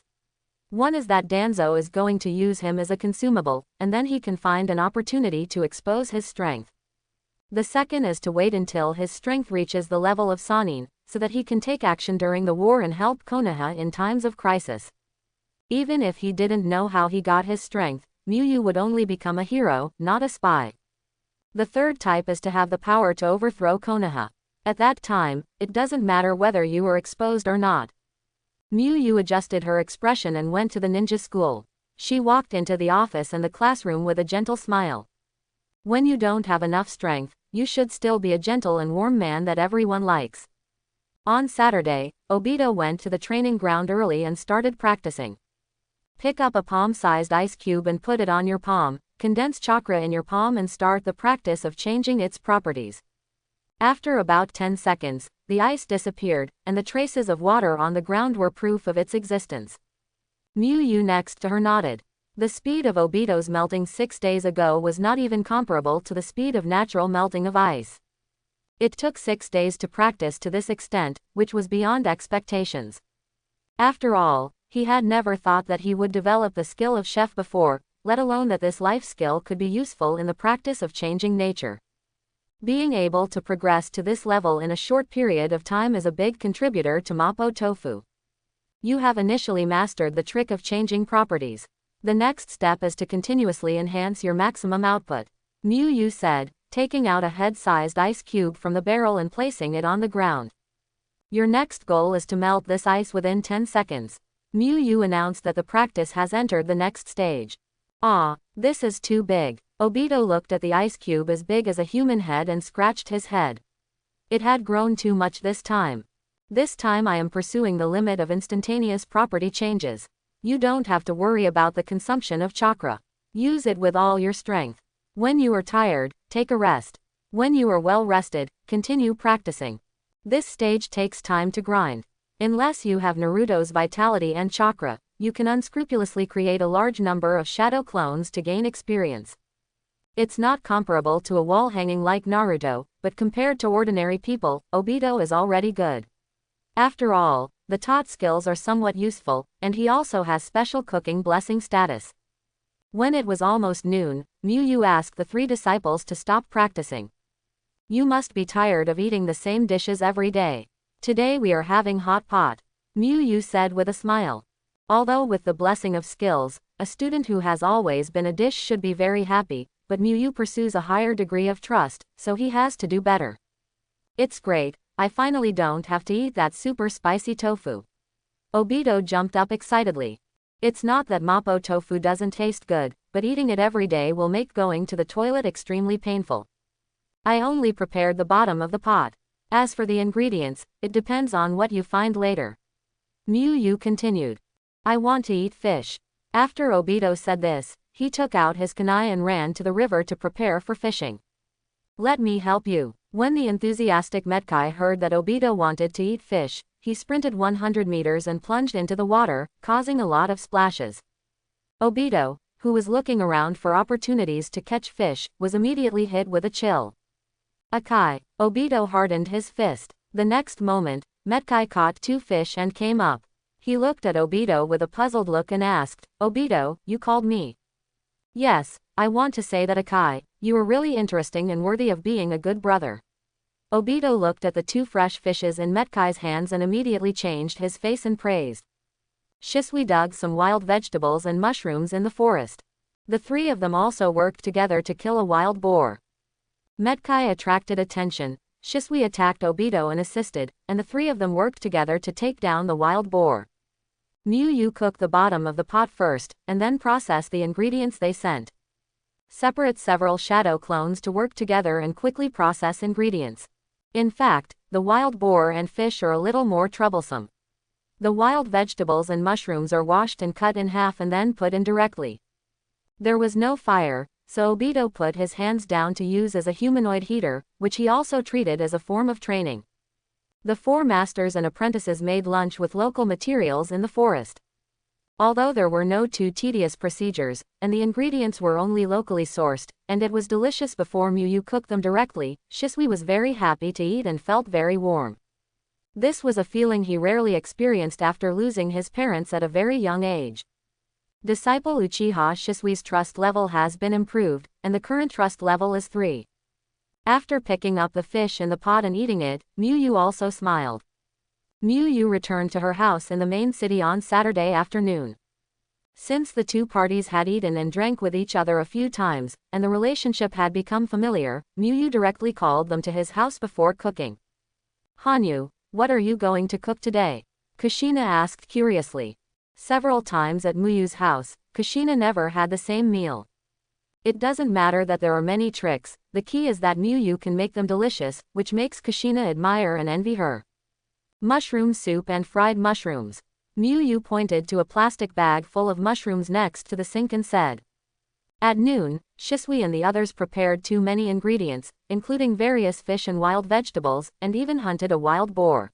One is that Danzo is going to use him as a consumable, and then he can find an opportunity to expose his strength. The second is to wait until his strength reaches the level of Sannin, so that he can take action during the war and help Konoha in times of crisis. Even if he didn't know how he got his strength, Miyu would only become a hero, not a spy. The third type is to have the power to overthrow Konoha. At that time, it doesn't matter whether you were exposed or not. Miyu adjusted her expression and went to the ninja school. She walked into the office and the classroom with a gentle smile. When you don't have enough strength, you should still be a gentle and warm man that everyone likes. On Saturday, Obito went to the training ground early and started practicing. Pick up a palm-sized ice cube and put it on your palm, condense chakra in your palm and start the practice of changing its properties. After about 10 seconds, the ice disappeared, and the traces of water on the ground were proof of its existence. Miyu next to her nodded. The speed of Obito's melting 6 days ago was not even comparable to the speed of natural melting of ice. It took 6 days to practice to this extent, which was beyond expectations. After all, he had never thought that he would develop the skill of chef before, let alone that this life skill could be useful in the practice of changing nature. Being able to progress to this level in a short period of time is a big contributor to Mapo Tofu. You have initially mastered the trick of changing properties. The next step is to continuously enhance your maximum output. Miyu said, taking out a head-sized ice cube from the barrel and placing it on the ground. Your next goal is to melt this ice within 10 seconds. Miyu announced that the practice has entered the next stage. Ah, this is too big. Obito looked at the ice cube as big as a human head and scratched his head. It had grown too much this time. This time I am pursuing the limit of instantaneous property changes. You don't have to worry about the consumption of chakra. Use it with all your strength. When you are tired, take a rest. When you are well rested, continue practicing. This stage takes time to grind. Unless you have Naruto's vitality and chakra, you can unscrupulously create a large number of shadow clones to gain experience. It's not comparable to a wall hanging like Naruto, but compared to ordinary people, Obito is already good. After all, the taught skills are somewhat useful, and he also has special cooking blessing status. When it was almost noon, Miyu asked the 3 disciples to stop practicing. You must be tired of eating the same dishes every day. Today we are having hot pot, Miyu said with a smile. Although with the blessing of skills, a student who has always been a dish should be very happy, but Miyu pursues a higher degree of trust, so he has to do better. It's great, I finally don't have to eat that super spicy tofu. Obito jumped up excitedly. It's not that Mapo tofu doesn't taste good, but eating it every day will make going to the toilet extremely painful. I only prepared the bottom of the pot. As for the ingredients, it depends on what you find later. Miyu continued. I want to eat fish. After Obito said this, he took out his kunai and ran to the river to prepare for fishing. Let me help you. When the enthusiastic Metkai heard that Obito wanted to eat fish, he sprinted 100 meters and plunged into the water, causing a lot of splashes. Obito, who was looking around for opportunities to catch fish, was immediately hit with a chill. Akai. Obito hardened his fist. The next moment, Metkai caught 2 fish and came up. He looked at Obito with a puzzled look and asked, Obito, you called me? Yes, I want to say that Akai, you are really interesting and worthy of being a good brother. Obito looked at the 2 fresh fishes in Metkai's hands and immediately changed his face and praised. Shisui dug some wild vegetables and mushrooms in the forest. The 3 of them also worked together to kill a wild boar. Metkai attracted attention, Shisui attacked Obito and assisted, and the 3 of them worked together to take down the wild boar. Miyu cooked the bottom of the pot first, and then processed the ingredients they sent. Separate several shadow clones to work together and quickly process ingredients. In fact, the wild boar and fish are a little more troublesome. The wild vegetables and mushrooms are washed and cut in half and then put in directly. There was no fire, so Obito put his hands down to use as a humanoid heater, which he also treated as a form of training. The 4 masters and apprentices made lunch with local materials in the forest. Although there were no too tedious procedures, and the ingredients were only locally sourced, and it was delicious before Miyu cooked them directly, Shisui was very happy to eat and felt very warm. This was a feeling he rarely experienced after losing his parents at a very young age. Disciple Uchiha Shisui's trust level has been improved, and the current trust level is 3. After picking up the fish in the pot and eating it, Miyu also smiled. Miyu returned to her house in the main city on Saturday afternoon. Since the two parties had eaten and drank with each other a few times, and the relationship had become familiar, Miyu directly called them to his house before cooking. "Hanyu, what are you going to cook today?" Kushina asked curiously. Several times at Miyu's house, Kushina never had the same meal. It doesn't matter that there are many tricks, the key is that Miyu can make them delicious, which makes Kushina admire and envy her. Mushroom soup and fried mushrooms. Miyu pointed to a plastic bag full of mushrooms next to the sink and said. At noon, Shisui and the others prepared too many ingredients, including various fish and wild vegetables, and even hunted a wild boar.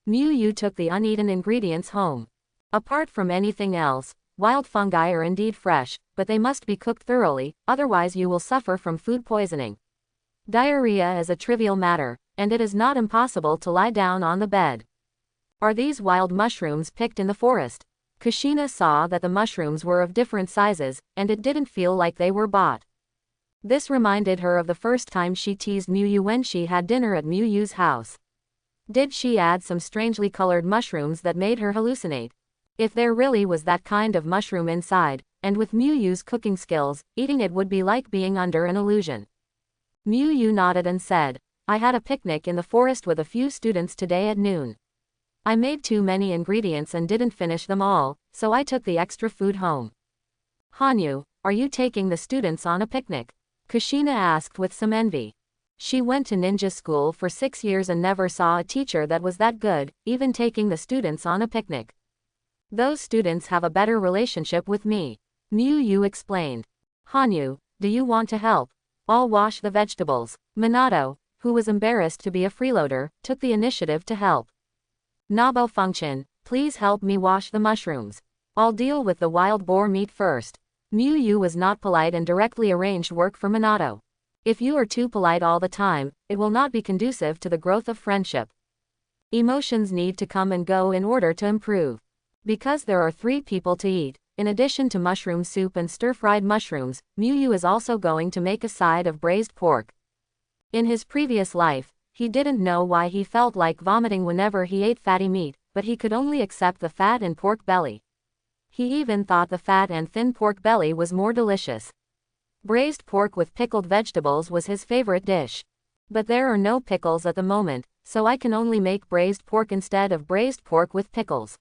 Miyu took the uneaten ingredients home. Apart from anything else, wild fungi are indeed fresh, but they must be cooked thoroughly, otherwise you will suffer from food poisoning. Diarrhea is a trivial matter, and it is not impossible to lie down on the bed. Are these wild mushrooms picked in the forest? Kushina saw that the mushrooms were of different sizes, and it didn't feel like they were bought. This reminded her of the first time she teased Miyu when she had dinner at Miyu's house. Did she add some strangely colored mushrooms that made her hallucinate? If there really was that kind of mushroom inside, and with Miyu's cooking skills, eating it would be like being under an illusion. Miyu nodded and said, I had a picnic in the forest with a few students today at noon. I made too many ingredients and didn't finish them all, so I took the extra food home. Hanyu, are you taking the students on a picnic? Kushina asked with some envy. She went to ninja school for 6 years and never saw a teacher that was that good, even taking the students on a picnic. Those students have a better relationship with me. Miyu explained. Hanyu, do you want to help? I'll wash the vegetables. Minato, who was embarrassed to be a freeloader, took the initiative to help. Nabo Function, please help me wash the mushrooms. I'll deal with the wild boar meat first. Miyu was not polite and directly arranged work for Minato. If you are too polite all the time, it will not be conducive to the growth of friendship. Emotions need to come and go in order to improve. Because there are 3 people to eat, in addition to mushroom soup and stir-fried mushrooms, Miyu is also going to make a side of braised pork. In his previous life, he didn't know why he felt like vomiting whenever he ate fatty meat, but he could only accept the fat and pork belly. He even thought the fat and thin pork belly was more delicious. Braised pork with pickled vegetables was his favorite dish. But there are no pickles at the moment, so I can only make braised pork instead of braised pork with pickles.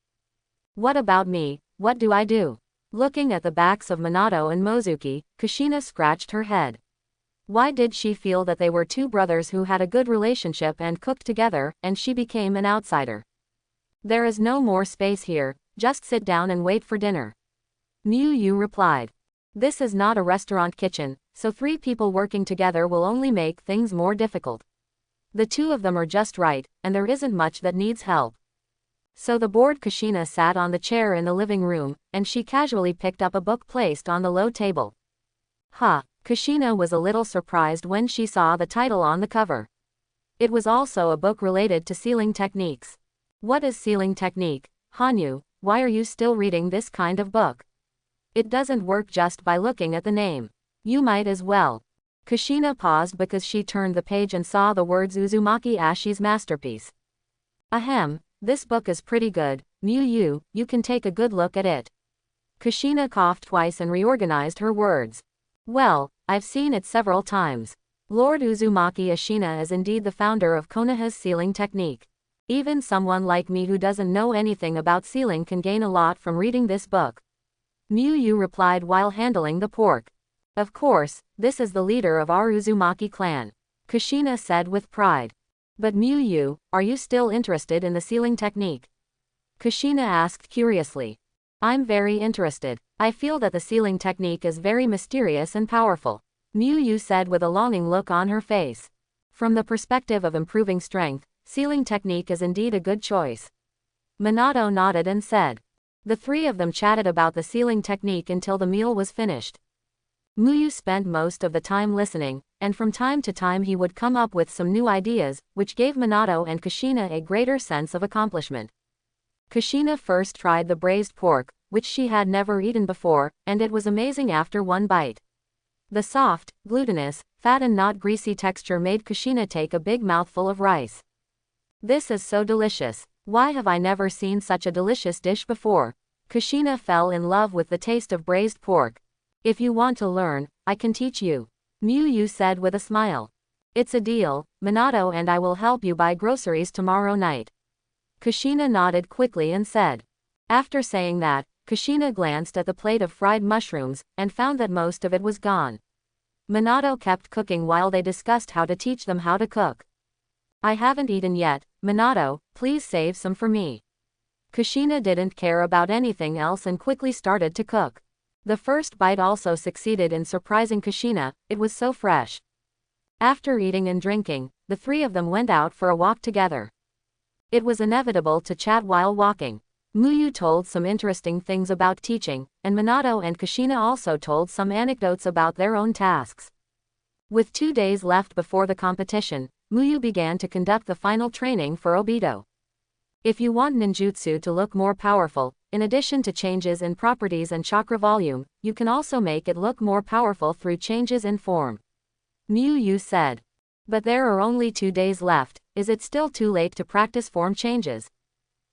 What about me, what do I do? Looking at the backs of Minato and Mozuki, Kushina scratched her head. Why did she feel that they were 2 brothers who had a good relationship and cooked together, and she became an outsider? There is no more space here, just sit down and wait for dinner. Miyu replied. This is not a restaurant kitchen, so 3 people working together will only make things more difficult. The 2 of them are just right, and there isn't much that needs help. So the bored Kushina sat on the chair in the living room, and she casually picked up a book placed on the low table. Kushina was a little surprised when she saw the title on the cover. It was also a book related to sealing techniques. What is sealing technique? Hanyu, why are you still reading this kind of book? It doesn't work just by looking at the name. You might as well. Kushina paused because she turned the page and saw the words Uzumaki Ashi's masterpiece. Ahem, this book is pretty good, Miyu, you can take a good look at it. Kushina coughed twice and reorganized her words. Well, I've seen it several times. Lord Uzumaki Ashina is indeed the founder of Konoha's sealing technique. Even someone like me who doesn't know anything about sealing can gain a lot from reading this book. Miyu replied while handling the pork. Of course, this is the leader of our Uzumaki clan. Kushina said with pride. But Miyu, are you still interested in the sealing technique? Kushina asked curiously. I'm very interested. I feel that the sealing technique is very mysterious and powerful. Miyu said with a longing look on her face. From the perspective of improving strength, sealing technique is indeed a good choice. Minato nodded and said. The three of them chatted about the sealing technique until the meal was finished. Muyu spent most of the time listening, and from time to time he would come up with some new ideas, which gave Minato and Kushina a greater sense of accomplishment. Kushina first tried the braised pork, which she had never eaten before, and it was amazing after one bite. The soft, glutinous, fat and not greasy texture made Kushina take a big mouthful of rice. This is so delicious. Why have I never seen such a delicious dish before? Kushina fell in love with the taste of braised pork. If you want to learn, I can teach you, Muyu said with a smile. It's a deal, Minato and I will help you buy groceries tomorrow night. Kushina nodded quickly and said. After saying that, Kushina glanced at the plate of fried mushrooms, and found that most of it was gone. Minato kept cooking while they discussed how to teach them how to cook. I haven't eaten yet, Minato, please save some for me. Kushina didn't care about anything else and quickly started to cook. The first bite also succeeded in surprising Kushina, it was so fresh. After eating and drinking, the three of them went out for a walk together. It was inevitable to chat while walking. Muyu told some interesting things about teaching, and Minato and Kushina also told some anecdotes about their own tasks. With 2 days left before the competition, Muyu began to conduct the final training for Obito. If you want ninjutsu to look more powerful, in addition to changes in properties and chakra volume, you can also make it look more powerful through changes in form. Muyu said. But there are only 2 days left, is it still too late to practice form changes?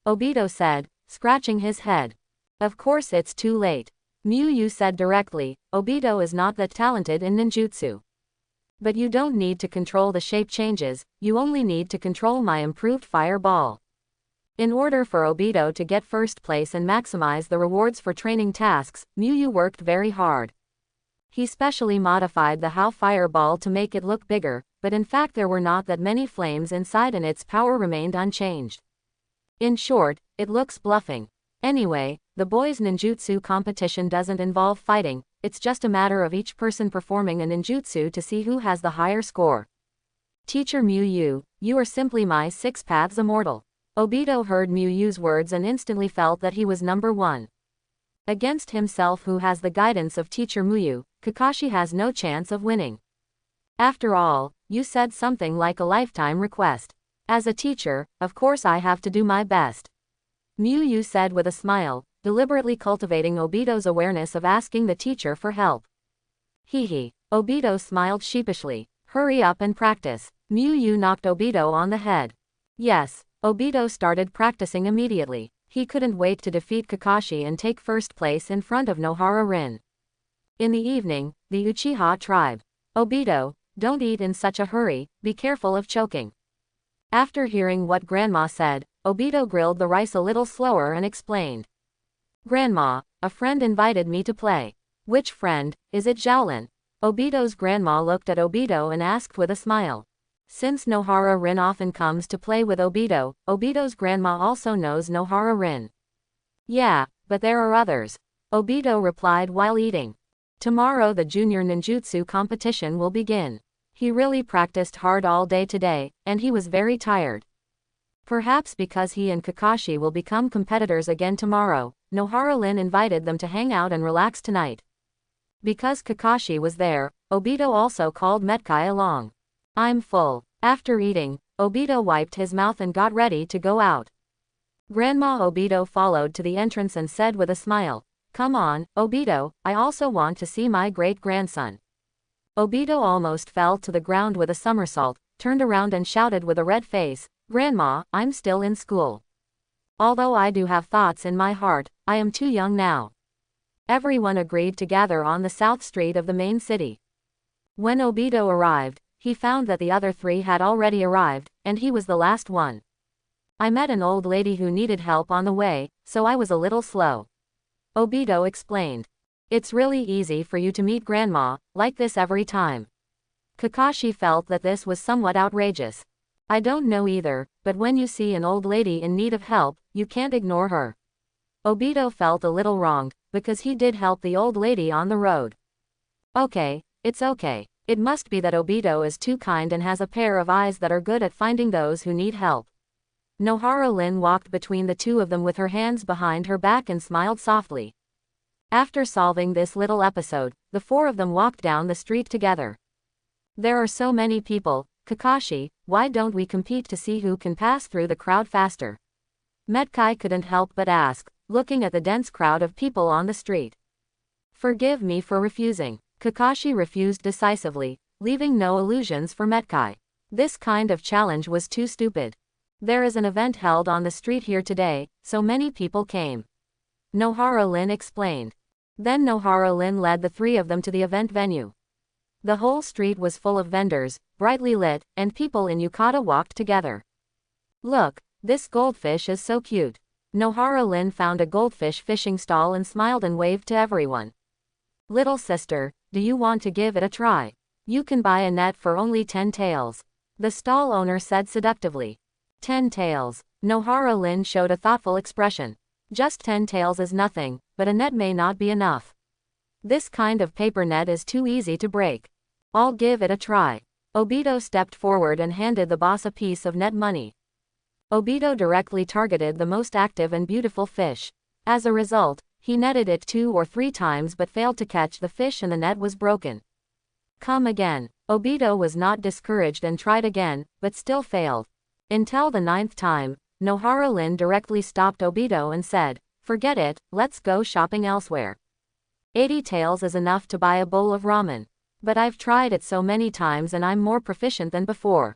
Obito said, scratching his head. Of course it's too late. Muyu said directly, Obito is not that talented in ninjutsu. But you don't need to control the shape changes, you only need to control my improved fireball. In order for Obito to get first place and maximize the rewards for training tasks, Muyu worked very hard. He specially modified the How fireball to make it look bigger, but in fact there were not that many flames inside and its power remained unchanged. In short, it looks bluffing. Anyway, the boys' ninjutsu competition doesn't involve fighting, it's just a matter of each person performing a ninjutsu to see who has the higher score. Teacher Muyu, you are simply my 6 paths immortal. Obito heard Muyu's words and instantly felt that he was number 1. Against himself who has the guidance of Teacher Muyu, Kakashi has no chance of winning. After all, you said something like a lifetime request. As a teacher, of course I have to do my best. Muyu said with a smile, deliberately cultivating Obito's awareness of asking the teacher for help. Hehe. Obito smiled sheepishly. Hurry up and practice. Muyu knocked Obito on the head. Yes. Obito started practicing immediately. He couldn't wait to defeat Kakashi and take first place in front of Nohara Rin. In the evening, the Uchiha tribe. Obito, don't eat in such a hurry, be careful of choking. After hearing what Grandma said, Obito grilled the rice a little slower and explained. Grandma, a friend invited me to play. Which friend, is it Xiaolin? Obito's grandma looked at Obito and asked with a smile. Since Nohara Rin often comes to play with Obito, Obito's grandma also knows Nohara Rin. Yeah, but there are others. Obito replied while eating. Tomorrow the junior ninjutsu competition will begin. He really practiced hard all day today, and he was very tired. Perhaps because he and Kakashi will become competitors again tomorrow, Nohara Rin invited them to hang out and relax tonight. Because Kakashi was there, Obito also called Metkai along. I'm full. After eating, Obito wiped his mouth and got ready to go out. Grandma Obito followed to the entrance and said with a smile, Come on, Obito, I also want to see my great-grandson. Obito almost fell to the ground with a somersault, turned around and shouted with a red face, Grandma, I'm still in school. Although I do have thoughts in my heart, I am too young now. Everyone agreed to gather on the south street of the main city. When Obito arrived, he found that the other 3 had already arrived, and he was the last one. I met an old lady who needed help on the way, so I was a little slow. Obito explained. It's really easy for you to meet Grandma, like this every time. Kakashi felt that this was somewhat outrageous. I don't know either, but when you see an old lady in need of help, you can't ignore her. Obito felt a little wronged, because he did help the old lady on the road. Okay, it's okay. It must be that Obito is too kind and has a pair of eyes that are good at finding those who need help. Nohara Lin walked between the two of them with her hands behind her back and smiled softly. After solving this little episode, the four of them walked down the street together. There are so many people, Kakashi, why don't we compete to see who can pass through the crowd faster? Metkai couldn't help but ask, looking at the dense crowd of people on the street. Forgive me for refusing. Kakashi refused decisively, leaving no illusions for Metkai. This kind of challenge was too stupid. There is an event held on the street here today, so many people came. Nohara Lin explained. Then Nohara Lin led the three of them to the event venue. The whole street was full of vendors, brightly lit, and people in yukata walked together. Look, this goldfish is so cute. Nohara Lin found a goldfish fishing stall and smiled and waved to everyone. Little sister, do you want to give it a try? You can buy a net for only 10 taels. The stall owner said seductively. 10 taels. Nohara Lin showed a thoughtful expression. Just 10 taels is nothing, but a net may not be enough. This kind of paper net is too easy to break. I'll give it a try. Obito stepped forward and handed the boss a piece of net money. Obito directly targeted the most active and beautiful fish. As a result, he netted it 2 or 3 times but failed to catch the fish and the net was broken. Come again. Obito was not discouraged and tried again, but still failed. Until the 9th time, Nohara Lin directly stopped Obito and said, forget it, let's go shopping elsewhere. 80 taels is enough to buy a bowl of ramen. But I've tried it so many times and I'm more proficient than before.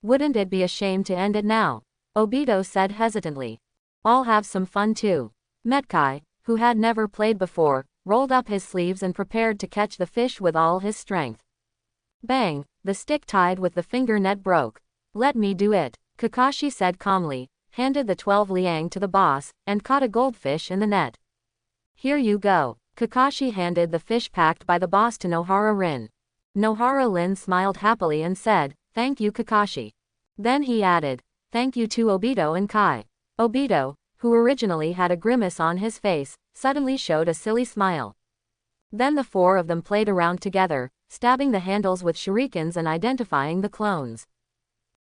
Wouldn't it be a shame to end it now? Obito said hesitantly. I'll have some fun too. Metkai, who had never played before, rolled up his sleeves and prepared to catch the fish with all his strength. Bang, the stick tied with the finger net broke. Let me do it, Kakashi said calmly, handed the 12 liang to the boss, and caught a goldfish in the net. Here you go. Kakashi handed the fish packed by the boss to Nohara Lin. Nohara Lin smiled happily and said, thank you Kakashi. Then he added, thank you to Obito and Kai. Obito, who originally had a grimace on his face, suddenly showed a silly smile. Then the four of them played around together, stabbing the handles with shurikens and identifying the clones.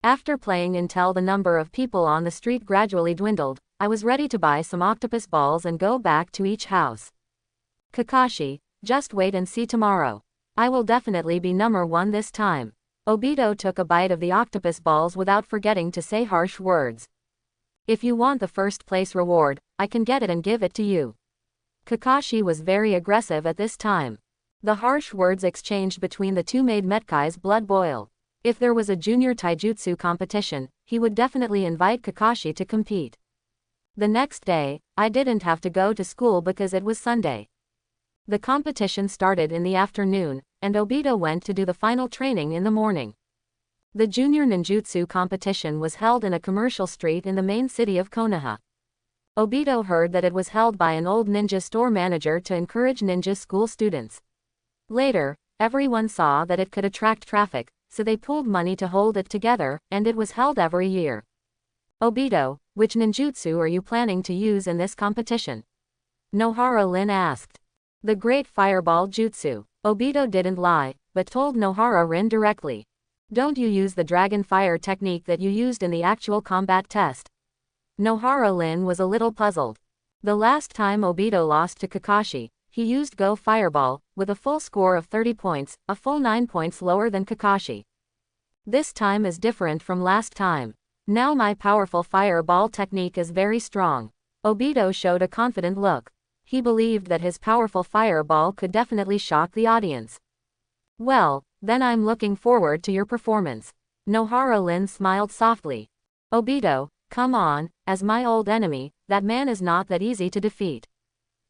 After playing until the number of people on the street gradually dwindled, I was ready to buy some octopus balls and go back to each house. Kakashi, just wait and see tomorrow. I will definitely be number 1 this time. Obito took a bite of the octopus balls without forgetting to say harsh words. If you want the first place reward, I can get it and give it to you. Kakashi was very aggressive at this time. The harsh words exchanged between the two made Metkai's blood boil. If there was a junior taijutsu competition, he would definitely invite Kakashi to compete. The next day, I didn't have to go to school because it was Sunday. The competition started in the afternoon, and Obito went to do the final training in the morning. The junior ninjutsu competition was held in a commercial street in the main city of Konoha. Obito heard that it was held by an old ninja store manager to encourage ninja school students. Later, everyone saw that it could attract traffic, so they pooled money to hold it together, and it was held every year. Obito, which ninjutsu are you planning to use in this competition? Nohara Lin asked. The Great Fireball Jutsu. Obito didn't lie, but told Nohara Lin directly. Don't you use the dragon fire technique that you used in the actual combat test? Nohara Lin was a little puzzled. The last time Obito lost to Kakashi, he used Go Fireball, with a full score of 30 points, a full 9 points lower than Kakashi. This time is different from last time. Now my powerful fireball technique is very strong. Obito showed a confident look. He believed that his powerful fireball could definitely shock the audience. Well, then I'm looking forward to your performance. Nohara Lin smiled softly. Obito, come on, as my old enemy, that man is not that easy to defeat.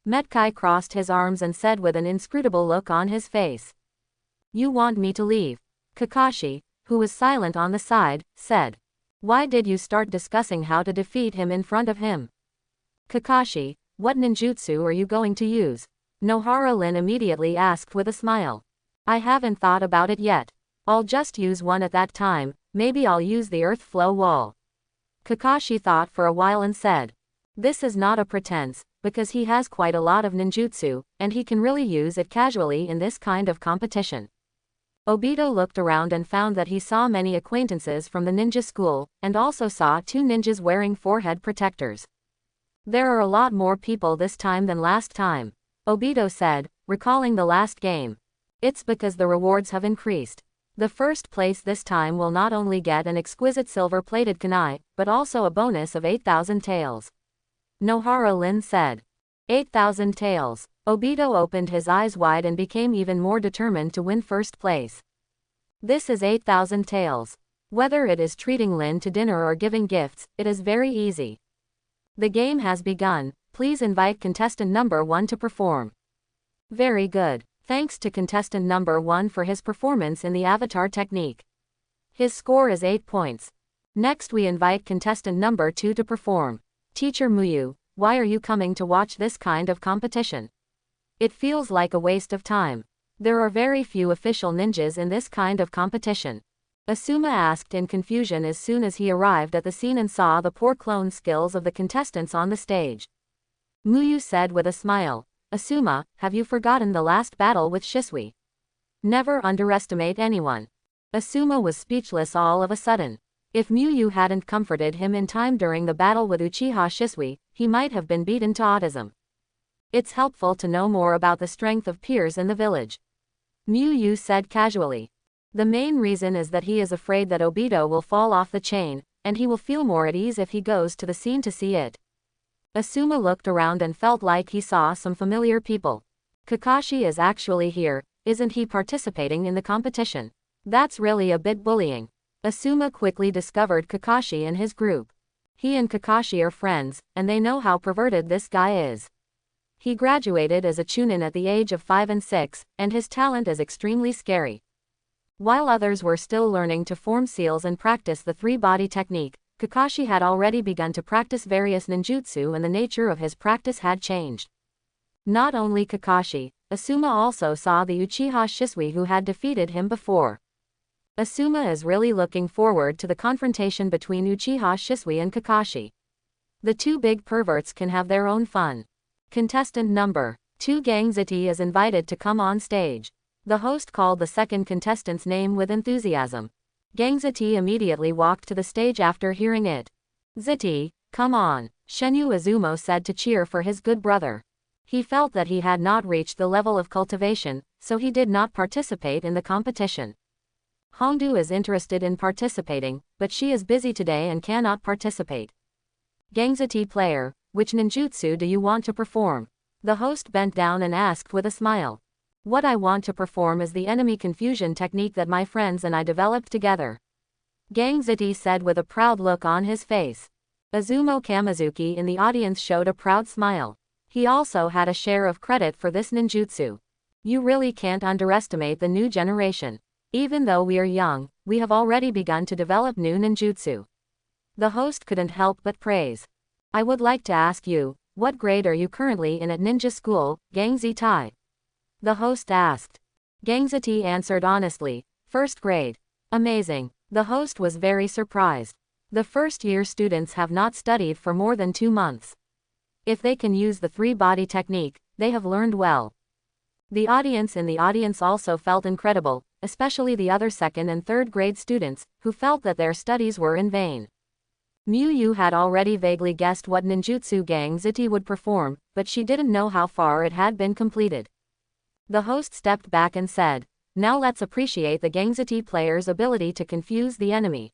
Metkai crossed his arms and said with an inscrutable look on his face. You want me to leave? Kakashi, who was silent on the side, said. Why did you start discussing how to defeat him in front of him? Kakashi, what ninjutsu are you going to use? Nohara Lin immediately asked with a smile. I haven't thought about it yet. I'll just use one at that time, maybe I'll use the earth flow wall. Kakashi thought for a while and said. This is not a pretense, because he has quite a lot of ninjutsu, and he can really use it casually in this kind of competition. Obito looked around and found that he saw many acquaintances from the ninja school, and also saw 2 ninjas wearing forehead protectors. There are a lot more people this time than last time, Obito said, recalling the last game. It's because the rewards have increased. The first place this time will not only get an exquisite silver-plated kunai, but also a bonus of 8,000 taels. Nohara Lin said. 8,000 taels. Obito opened his eyes wide and became even more determined to win first place. This is 8,000 taels. Whether it is treating Lin to dinner or giving gifts, it is very easy. The game has begun. Please invite contestant number 1 to perform. Very good. Thanks to contestant number 1 for his performance in the avatar technique. His score is 8 points. Next we invite contestant number 2 to perform. Teacher Muyu, why are you coming to watch this kind of competition? It feels like a waste of time. There are very few official ninjas in this kind of competition. Asuma asked in confusion as soon as he arrived at the scene and saw the poor clone skills of the contestants on the stage. Muyu said with a smile, Asuma, have you forgotten the last battle with Shisui? Never underestimate anyone. Asuma was speechless all of a sudden. If Muyu hadn't comforted him in time during the battle with Uchiha Shisui, he might have been beaten to autism. It's helpful to know more about the strength of peers in the village. Muyu said casually. The main reason is that he is afraid that Obito will fall off the chain, and he will feel more at ease if he goes to the scene to see it. Asuma looked around and felt like he saw some familiar people. Kakashi is actually here, isn't he participating in the competition? That's really a bit bullying. Asuma quickly discovered Kakashi and his group. He and Kakashi are friends, and they know how perverted this guy is. He graduated as a chunin at the age of 5 and 6, and his talent is extremely scary. While others were still learning to form seals and practice the 3-body technique, Kakashi had already begun to practice various ninjutsu and the nature of his practice had changed. Not only Kakashi, Asuma also saw the Uchiha Shisui who had defeated him before. Asuma is really looking forward to the confrontation between Uchiha Shisui and Kakashi. The 2 big perverts can have their own fun. Contestant number 2 Gangziti is invited to come on stage. The host called the second contestant's name with enthusiasm. Gangziti immediately walked to the stage after hearing it. Ziti, come on, Shenyu Izumo said to cheer for his good brother. He felt that he had not reached the level of cultivation, so he did not participate in the competition. Hongdu is interested in participating, but she is busy today and cannot participate. Gangziti player, which ninjutsu do you want to perform? The host bent down and asked with a smile. What I want to perform is the enemy confusion technique that my friends and I developed together. Gangziti said with a proud look on his face. Izumo Kamizuki in the audience showed a proud smile. He also had a share of credit for this ninjutsu. You really can't underestimate the new generation. Even though we are young, we have already begun to develop new ninjutsu. The host couldn't help but praise. I would like to ask you, what grade are you currently in at ninja school, Gangziti? The host asked. Gangziti answered honestly, 1st grade. Amazing. The host was very surprised. The first-year students have not studied for more than 2 months. If they can use the 3-body technique, they have learned well. The audience in the audience also felt incredible, especially the other 2nd and 3rd grade students, who felt that their studies were in vain. Muyu had already vaguely guessed what ninjutsu Gangziti would perform, but she didn't know how far it had been completed. The host stepped back and said, now let's appreciate the Gangziti player's ability to confuse the enemy.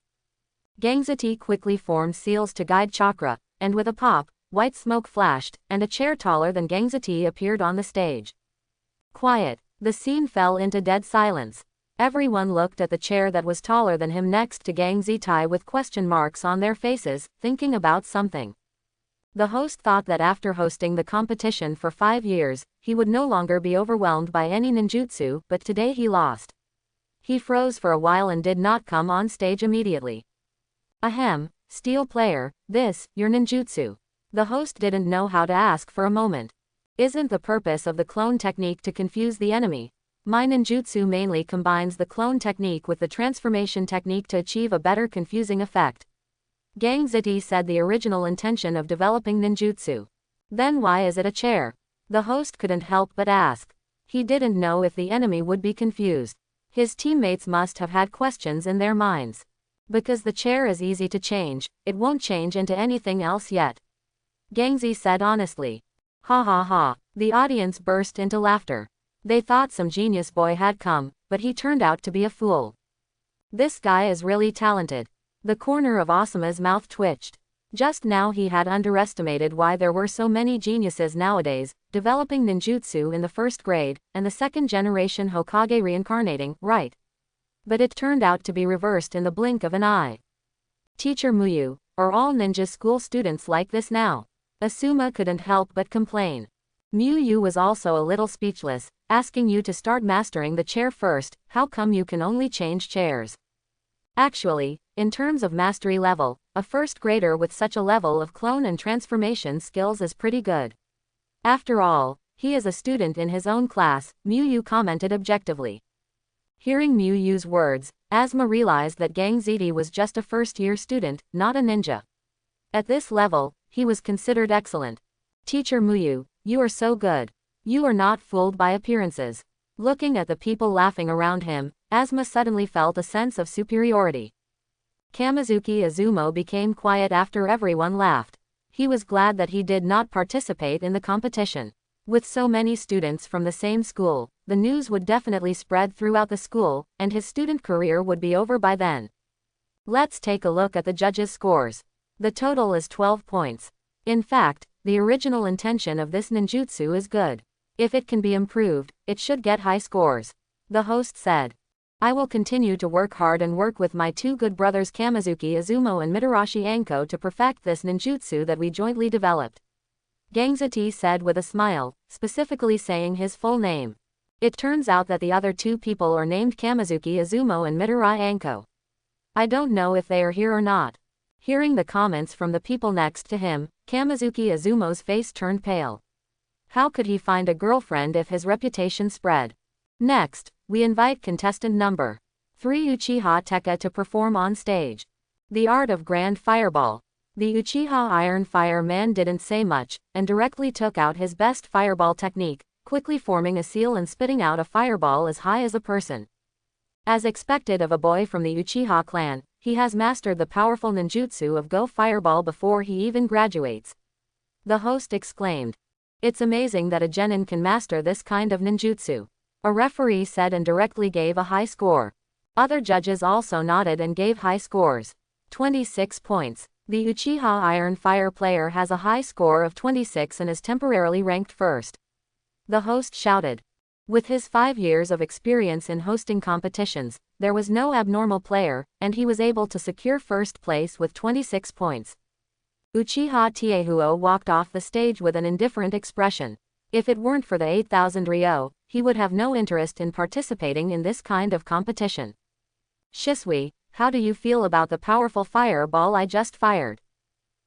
Gangziti quickly formed seals to guide Chakra, and with a pop, white smoke flashed, and a chair taller than Gangziti appeared on the stage. Quiet. The scene fell into dead silence. Everyone looked at the chair that was taller than him next to Gangziti with question marks on their faces, thinking about something. The host thought that after hosting the competition for 5 years, he would no longer be overwhelmed by any ninjutsu, but today he lost. He froze for a while and did not come on stage immediately. Ahem, steel player, this, your ninjutsu. The host didn't know how to ask for a moment. Isn't the purpose of the clone technique to confuse the enemy? My ninjutsu mainly combines the clone technique with the transformation technique to achieve a better confusing effect. Gangziti said the original intention of developing ninjutsu. Then why is it a chair? The host couldn't help but ask. He didn't know if the enemy would be confused. His teammates must have had questions in their minds. Because the chair is easy to change, it won't change into anything else yet. Gangzi said honestly. Ha ha ha. The audience burst into laughter. They thought some genius boy had come, but he turned out to be a fool. This guy is really talented. The corner of Asuma's mouth twitched. Just now he had underestimated why there were so many geniuses nowadays, developing ninjutsu in the first grade, and the second generation Hokage reincarnating, right? But it turned out to be reversed in the blink of an eye. Teacher Muyu, are all ninja school students like this now? Asuma couldn't help but complain. Muyu was also a little speechless, asking you to start mastering the chair first, how come you can only change chairs? Actually, in terms of mastery level, a first grader with such a level of clone and transformation skills is pretty good. After all, he is a student in his own class, Muyu commented objectively. Hearing Muyu's words, Asuma realized that Gangzidi was just a first-year student, not a ninja. At this level, he was considered excellent. Teacher Muyu, you are so good. You are not fooled by appearances. Looking at the people laughing around him, Asuma suddenly felt a sense of superiority. Kamizuki Izumo became quiet after everyone laughed. He was glad that he did not participate in the competition. With so many students from the same school, the news would definitely spread throughout the school, and his student career would be over by then. Let's take a look at the judges' scores. The total is 12 points. In fact, the original intention of this ninjutsu is good. If it can be improved, it should get high scores. The host said. I will continue to work hard and work with my two good brothers Kamizuki Izumo and Mitarashi Anko to perfect this ninjutsu that we jointly developed. Gangzati said with a smile, specifically saying his full name. It turns out that the other two people are named Kamizuki Izumo and Mitarai Anko. I don't know if they are here or not. Hearing the comments from the people next to him, Kamizuki Izumo's face turned pale. How could he find a girlfriend if his reputation spread? Next, we invite contestant number 3 Uchiha Tekka to perform on stage. The art of Grand Fireball. The Uchiha Iron Fire Man didn't say much, and directly took out his best fireball technique, quickly forming a seal and spitting out a fireball as high as a person. As expected of a boy from the Uchiha clan, he has mastered the powerful ninjutsu of Go Fireball before he even graduates. The host exclaimed. It's amazing that a genin can master this kind of ninjutsu. A referee said and directly gave a high score. Other judges also nodded and gave high scores. 26 points. The Uchiha Iron Fire player has a high score of 26 and is temporarily ranked first. The host shouted. With his 5 years of experience in hosting competitions, there was no abnormal player, and he was able to secure first place with 26 points. Uchiha Tiehuo walked off the stage with an indifferent expression. If it weren't for the 8,000 ryo, he would have no interest in participating in this kind of competition. Shisui, how do you feel about the powerful fireball I just fired?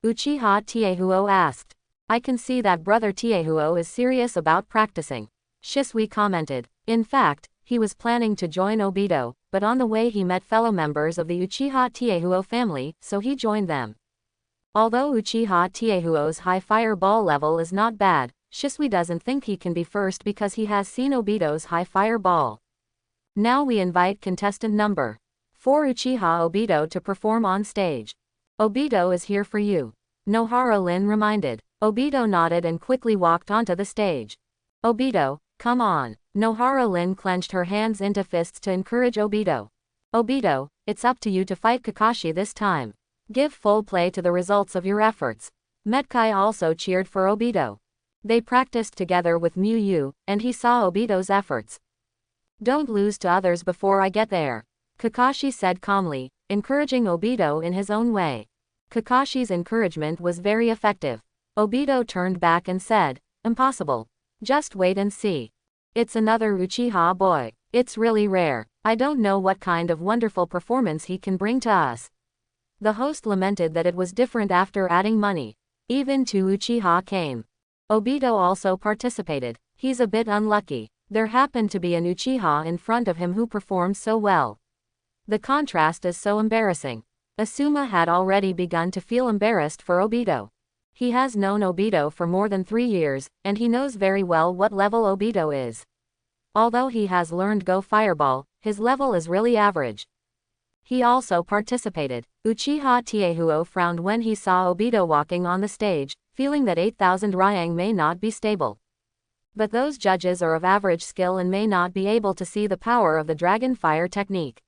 Uchiha Tiehuo asked. I can see that brother Tiehuo is serious about practicing. Shisui commented. In fact, he was planning to join Obito, but on the way he met fellow members of the Uchiha Tiehuo family, so he joined them. Although Uchiha Tiehuo's high fireball level is not bad, Shisui doesn't think he can be first because he has seen Obito's high fireball. Now we invite contestant number 4 Uchiha Obito to perform on stage. Obito is here for you. Nohara Lin reminded. Obito nodded and quickly walked onto the stage. Obito, come on. Nohara Lin clenched her hands into fists to encourage Obito. Obito, it's up to you to fight Kakashi this time. Give full play to the results of your efforts. Metkai also cheered for Obito. They practiced together with Muyu, and he saw Obito's efforts. Don't lose to others before I get there. Kakashi said calmly, encouraging Obito in his own way. Kakashi's encouragement was very effective. Obito turned back and said, impossible. Just wait and see. It's another Uchiha boy. It's really rare. I don't know what kind of wonderful performance he can bring to us. The host lamented that it was different after adding money. Even 2 Uchiha came. Obito also participated. He's a bit unlucky. There happened to be an Uchiha in front of him who performed so well. The contrast is so embarrassing. Asuma had already begun to feel embarrassed for Obito. He has known Obito for more than 3 years, and he knows very well what level Obito is. Although he has learned Go Fireball, his level is really average. He also participated. Uchiha Tiehuo frowned when he saw Obito walking on the stage, feeling that 8,000 Ryang may not be stable. But those judges are of average skill and may not be able to see the power of the Dragon Fire technique.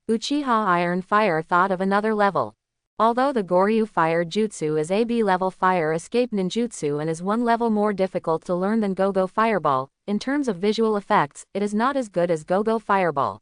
Uchiha Iron Fire thought of another level. Although the Goryu Fire Jutsu is a B-level fire escape ninjutsu and is one level more difficult to learn than Go Fireball, in terms of visual effects, it is not as good as Go Fireball.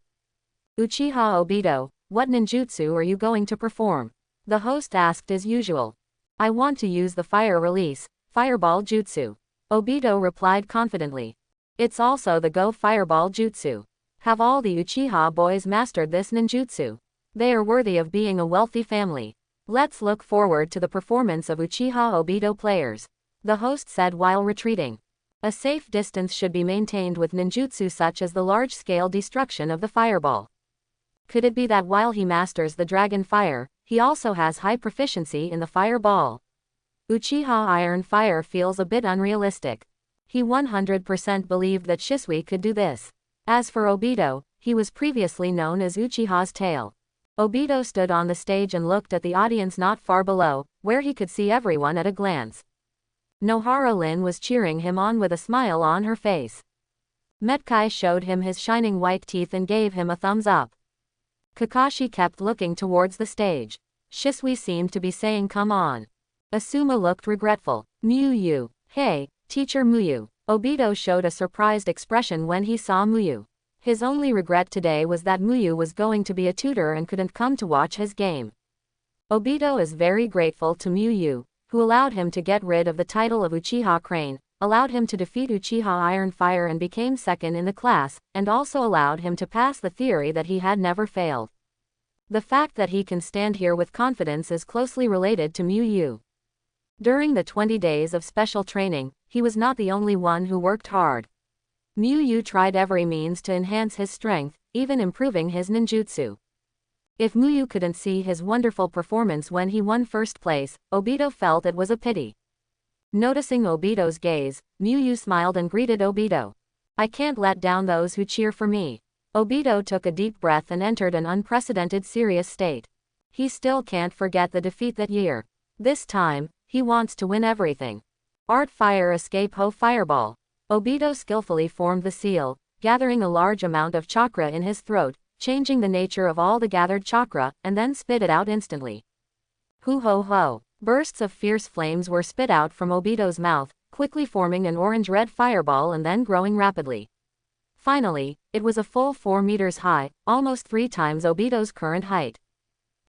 Uchiha Obito, what ninjutsu are you going to perform? The host asked as usual. I want to use the fire release, Fireball Jutsu. Obito replied confidently. It's also the Go Fireball Jutsu. Have all the Uchiha boys mastered this ninjutsu? They are worthy of being a wealthy family. Let's look forward to the performance of Uchiha Obito players. The host said while retreating. A safe distance should be maintained with ninjutsu such as the large-scale destruction of the fireball. Could it be that while he masters the dragon fire, he also has high proficiency in the fireball? Uchiha Iron Fire feels a bit unrealistic. He 100% believed that Shisui could do this. As for Obito, he was previously known as Uchiha's tail. Obito stood on the stage and looked at the audience not far below, where he could see everyone at a glance. Nohara Lin was cheering him on with a smile on her face. Metkai showed him his shining white teeth and gave him a thumbs up. Kakashi kept looking towards the stage. Shisui seemed to be saying come on. Asuma looked regretful. Muyu. Hey, teacher Muyu. Obito showed a surprised expression when he saw Muyu. His only regret today was that Muyu was going to be a tutor and couldn't come to watch his game. Obito is very grateful to Muyu, who allowed him to get rid of the title of Uchiha Crane, allowed him to defeat Uchiha Iron Fire and became second in the class, and also allowed him to pass the theory that he had never failed. The fact that he can stand here with confidence is closely related to Muyu. During the 20 days of special training, he was not the only one who worked hard. Muyu tried every means to enhance his strength, even improving his ninjutsu. If Muyu couldn't see his wonderful performance when he won first place, Obito felt it was a pity. Noticing Obito's gaze, Muyu smiled and greeted Obito. I can't let down those who cheer for me. Obito took a deep breath and entered an unprecedented serious state. He still can't forget the defeat that year. This time, he wants to win everything. Art Fire Escape Ho Fireball. Obito skillfully formed the seal, gathering a large amount of chakra in his throat, changing the nature of all the gathered chakra, and then spit it out instantly. Hu ho ho. Bursts of fierce flames were spit out from Obito's mouth, quickly forming an orange-red fireball and then growing rapidly. Finally, it was a full 4 meters high, almost 3 times Obito's current height.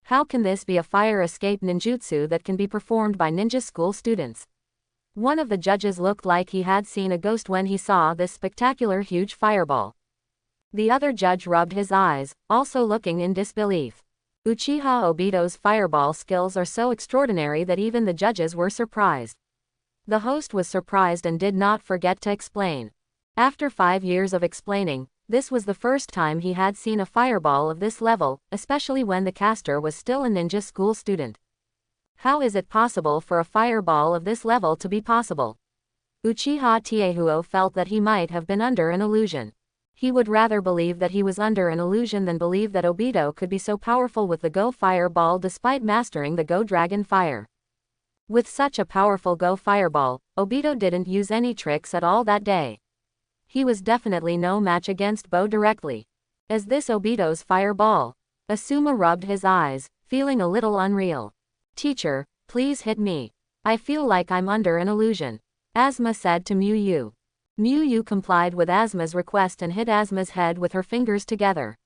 How can this be a fire escape ninjutsu that can be performed by ninja school students? One of the judges looked like he had seen a ghost when he saw this spectacular huge fireball. The other judge rubbed his eyes, also looking in disbelief. Uchiha Obito's fireball skills are so extraordinary that even the judges were surprised. The host was surprised and did not forget to explain. After 5 years of explaining, this was the first time he had seen a fireball of this level, especially when the caster was still a ninja school student. How is it possible for a fireball of this level to be possible? Uchiha Tiehuo felt that he might have been under an illusion. He would rather believe that he was under an illusion than believe that Obito could be so powerful with the Go Fireball despite mastering the Go Dragon Fire. With such a powerful Go Fireball, Obito didn't use any tricks at all that day. He was definitely no match against Bo directly. Is this Obito's fireball? Asuma rubbed his eyes, feeling a little unreal. Teacher, please hit me. I feel like I'm under an illusion. Asuma said to Muyu. Muyu complied with Asuma's request and hit Asuma's head with her fingers together.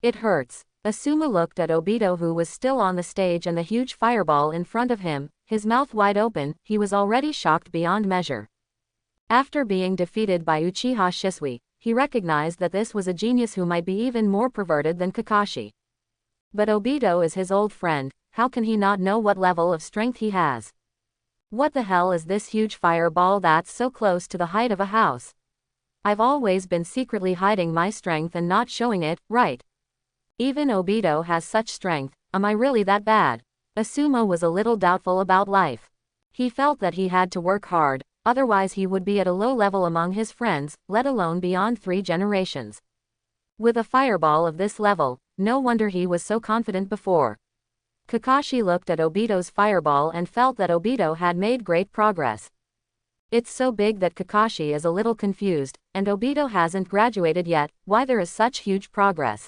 It hurts. Asuma looked at Obito who was still on the stage and the huge fireball in front of him, his mouth wide open. He was already shocked beyond measure. After being defeated by Uchiha Shisui, he recognized that this was a genius who might be even more perverted than Kakashi. But Obito is his old friend, how can he not know what level of strength he has? What the hell is this huge fireball that's so close to the height of a house? I've always been secretly hiding my strength and not showing it, right? Even Obito has such strength, am I really that bad? Asuma was a little doubtful about life. He felt that he had to work hard, otherwise he would be at a low level among his friends, let alone beyond 3 generations. With a fireball of this level, no wonder he was so confident before. Kakashi looked at Obito's fireball and felt that Obito had made great progress. It's so big that Kakashi is a little confused, and Obito hasn't graduated yet, why there is such huge progress.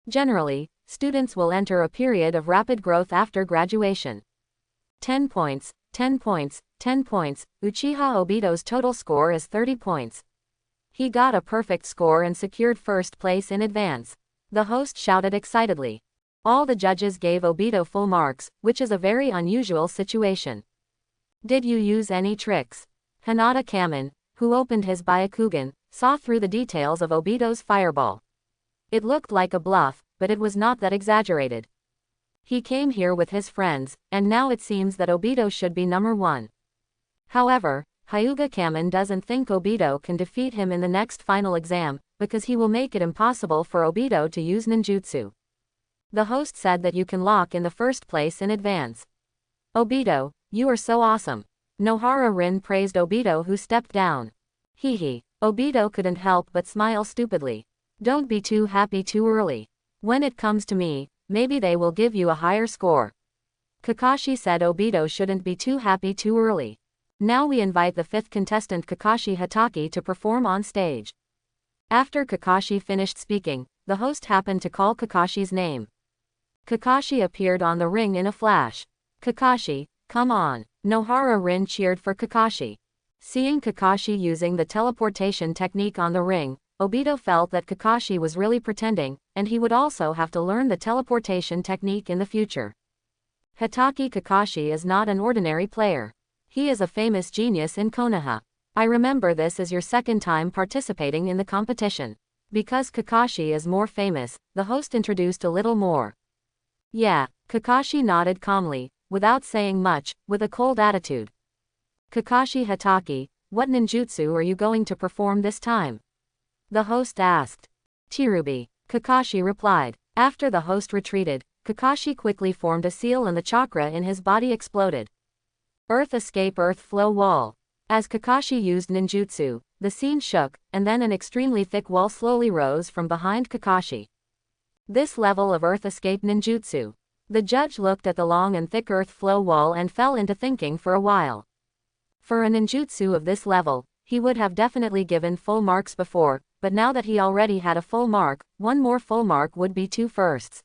Generally, students will enter a period of rapid growth after graduation. 10 points, 10 points, 10 points, Uchiha Obito's total score is 30 points. He got a perfect score and secured first place in advance. The host shouted excitedly. All the judges gave Obito full marks, which is a very unusual situation. Did you use any tricks? Hinata Kamen, who opened his Byakugan, saw through the details of Obito's fireball. It looked like a bluff, but it was not that exaggerated. He came here with his friends, and now it seems that Obito should be number 1. However, Hyuga Kamen doesn't think Obito can defeat him in the next final exam, because he will make it impossible for Obito to use ninjutsu. The host said that you can lock in the first place in advance. Obito, you are so awesome. Nohara Rin praised Obito, who stepped down. Hehe. Obito couldn't help but smile stupidly. Don't be too happy too early. When it comes to me, maybe they will give you a higher score. Kakashi said Obito shouldn't be too happy too early. Now we invite the 5th contestant Kakashi Hatake to perform on stage. After Kakashi finished speaking, the host happened to call Kakashi's name. Kakashi appeared on the ring in a flash. Kakashi, come on. Nohara Rin cheered for Kakashi. Seeing Kakashi using the teleportation technique on the ring, Obito felt that Kakashi was really pretending, and he would also have to learn the teleportation technique in the future. Hatake Kakashi is not an ordinary player. He is a famous genius in Konoha. I remember this is your second time participating in the competition. Because Kakashi is more famous, the host introduced a little more. Yeah, Kakashi nodded calmly, without saying much, with a cold attitude. Kakashi Hatake, what ninjutsu are you going to perform this time? The host asked. Chirubi. Kakashi replied. After the host retreated, Kakashi quickly formed a seal and the chakra in his body exploded. Earth escape earth flow wall. As Kakashi used ninjutsu, the scene shook, and then an extremely thick wall slowly rose from behind Kakashi. This level of earth escape ninjutsu. The judge looked at the long and thick earth flow wall and fell into thinking for a while. For a ninjutsu of this level, he would have definitely given full marks before, but now that he already had a full mark, one more full mark would be 2 firsts.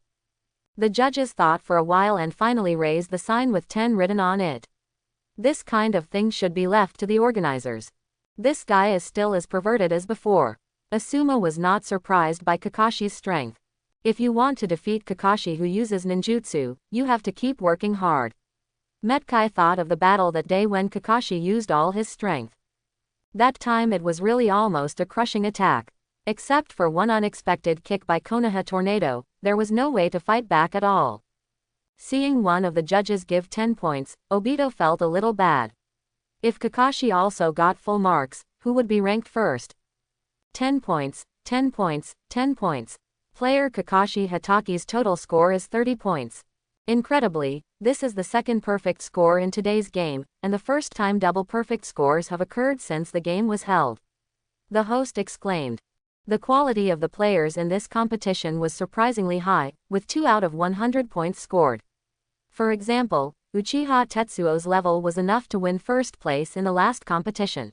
The judges thought for a while and finally raised the sign with 10 written on it. This kind of thing should be left to the organizers. This guy is still as perverted as before. Asuma was not surprised by Kakashi's strength. If you want to defeat Kakashi who uses ninjutsu, you have to keep working hard. Metkai thought of the battle that day when Kakashi used all his strength. That time it was really almost a crushing attack. Except for one unexpected kick by Konoha Tornado, there was no way to fight back at all. Seeing one of the judges give 10 points, Obito felt a little bad. If Kakashi also got full marks, who would be ranked first? 10 points, 10 points, 10 points. Player Kakashi Hatake's total score is 30 points. Incredibly, this is the second perfect score in today's game, and the first time double perfect scores have occurred since the game was held. The host exclaimed. The quality of the players in this competition was surprisingly high, with 2 out of 100 points scored. For example, Uchiha Tetsuo's level was enough to win first place in the last competition.